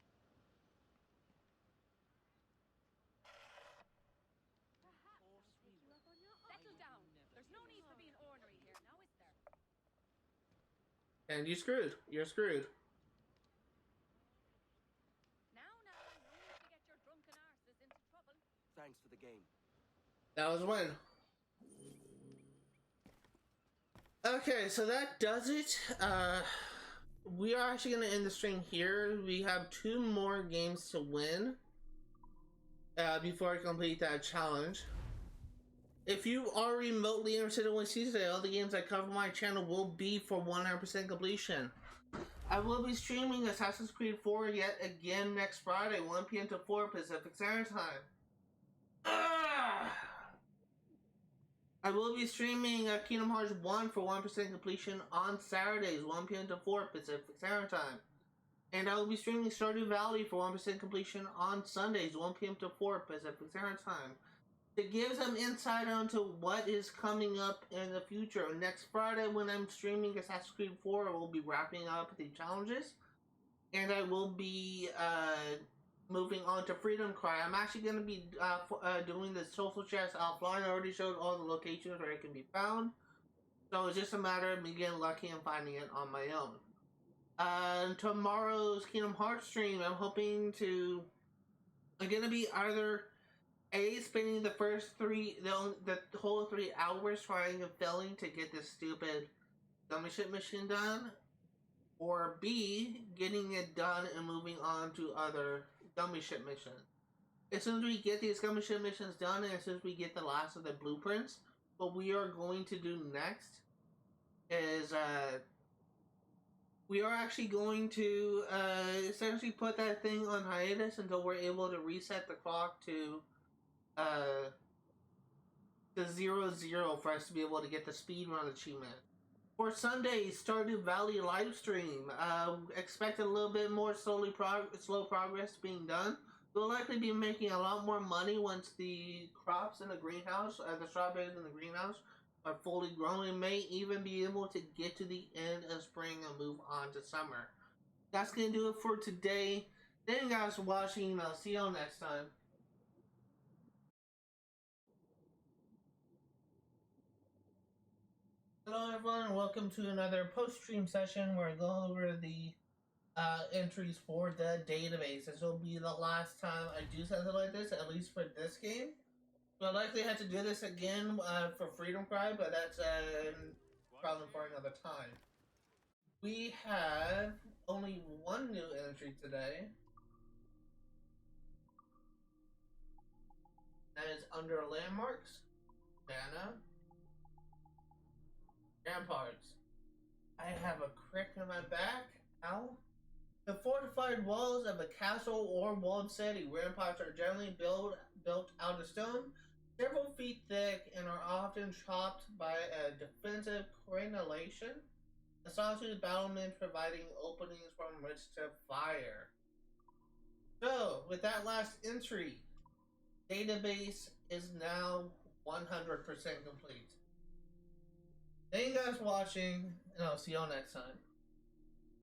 Perhaps I'll pick you up on your offer. Settle down. There's no need for being ornery here, now is there? And you screwed. You're screwed. Now, no need to get your drunken arses into trouble. Thanks for the game. That was a win. Okay, so that does it. We are actually going to end the stream here. We have 2 more games to win before I complete that challenge. If you are remotely interested in what you see today, all the games I cover on my channel will be for 100% completion. I will be streaming Assassin's Creed 4 yet again next Friday, 1 p.m. to 4 Pacific Standard Time. will be streaming Kingdom Hearts 1 for 1% completion on Saturdays, 1 p.m. to 4 Pacific Standard Time. And I will be streaming Stardew Valley for 1% completion on Sundays, 1 p.m. to 4 Pacific Standard Time. To give some insight onto what is coming up in the future. Next Friday, when I'm streaming Assassin's Creed 4, I will be wrapping up the challenges. And I will be moving on to Freedom Cry. I'm actually going to be doing the social chest offline. I already showed all the locations where it can be found. So it's just a matter of me getting lucky and finding it on my own. Tomorrow's Kingdom Hearts stream, I'm going to be either spending the first the whole 3 hours trying and failing to get this stupid gummy ship mission done, or B, getting it done and moving on to other gummy ship missions. As soon as we get these gummy ship missions done, and as soon as we get the last of the blueprints, what we are going to do next is we are actually going to essentially put that thing on hiatus until we're able to reset the clock to 0-0 for us to be able to get the speedrun achievement. For Sunday's Stardew Valley live stream, expect a little bit more slow progress being done. We'll likely be making a lot more money once the crops in the greenhouse, the strawberries in the greenhouse, are fully grown. We may even be able to get to the end of spring and move on to summer. That's going to do it for today. Thank you guys for watching. I'll see y'all next time. Hello everyone, welcome to another post-stream session where I go over the entries for the database. This will be the last time I do something like this, at least for this game. So I'll likely have to do this again for Freedom Cry, but that's a problem for another time. We have only one new entry today. That is under landmarks, mana, Ramparts. I have a crick in my back. Ow. The fortified walls of a castle or walled city. Ramparts are generally built out of stone, several feet thick, and are often chopped by a defensive crenellation. The solitude battlements providing openings from which to fire. So, with that last entry, database is now 100% complete. Thank you guys for watching, and I'll see y'all next time.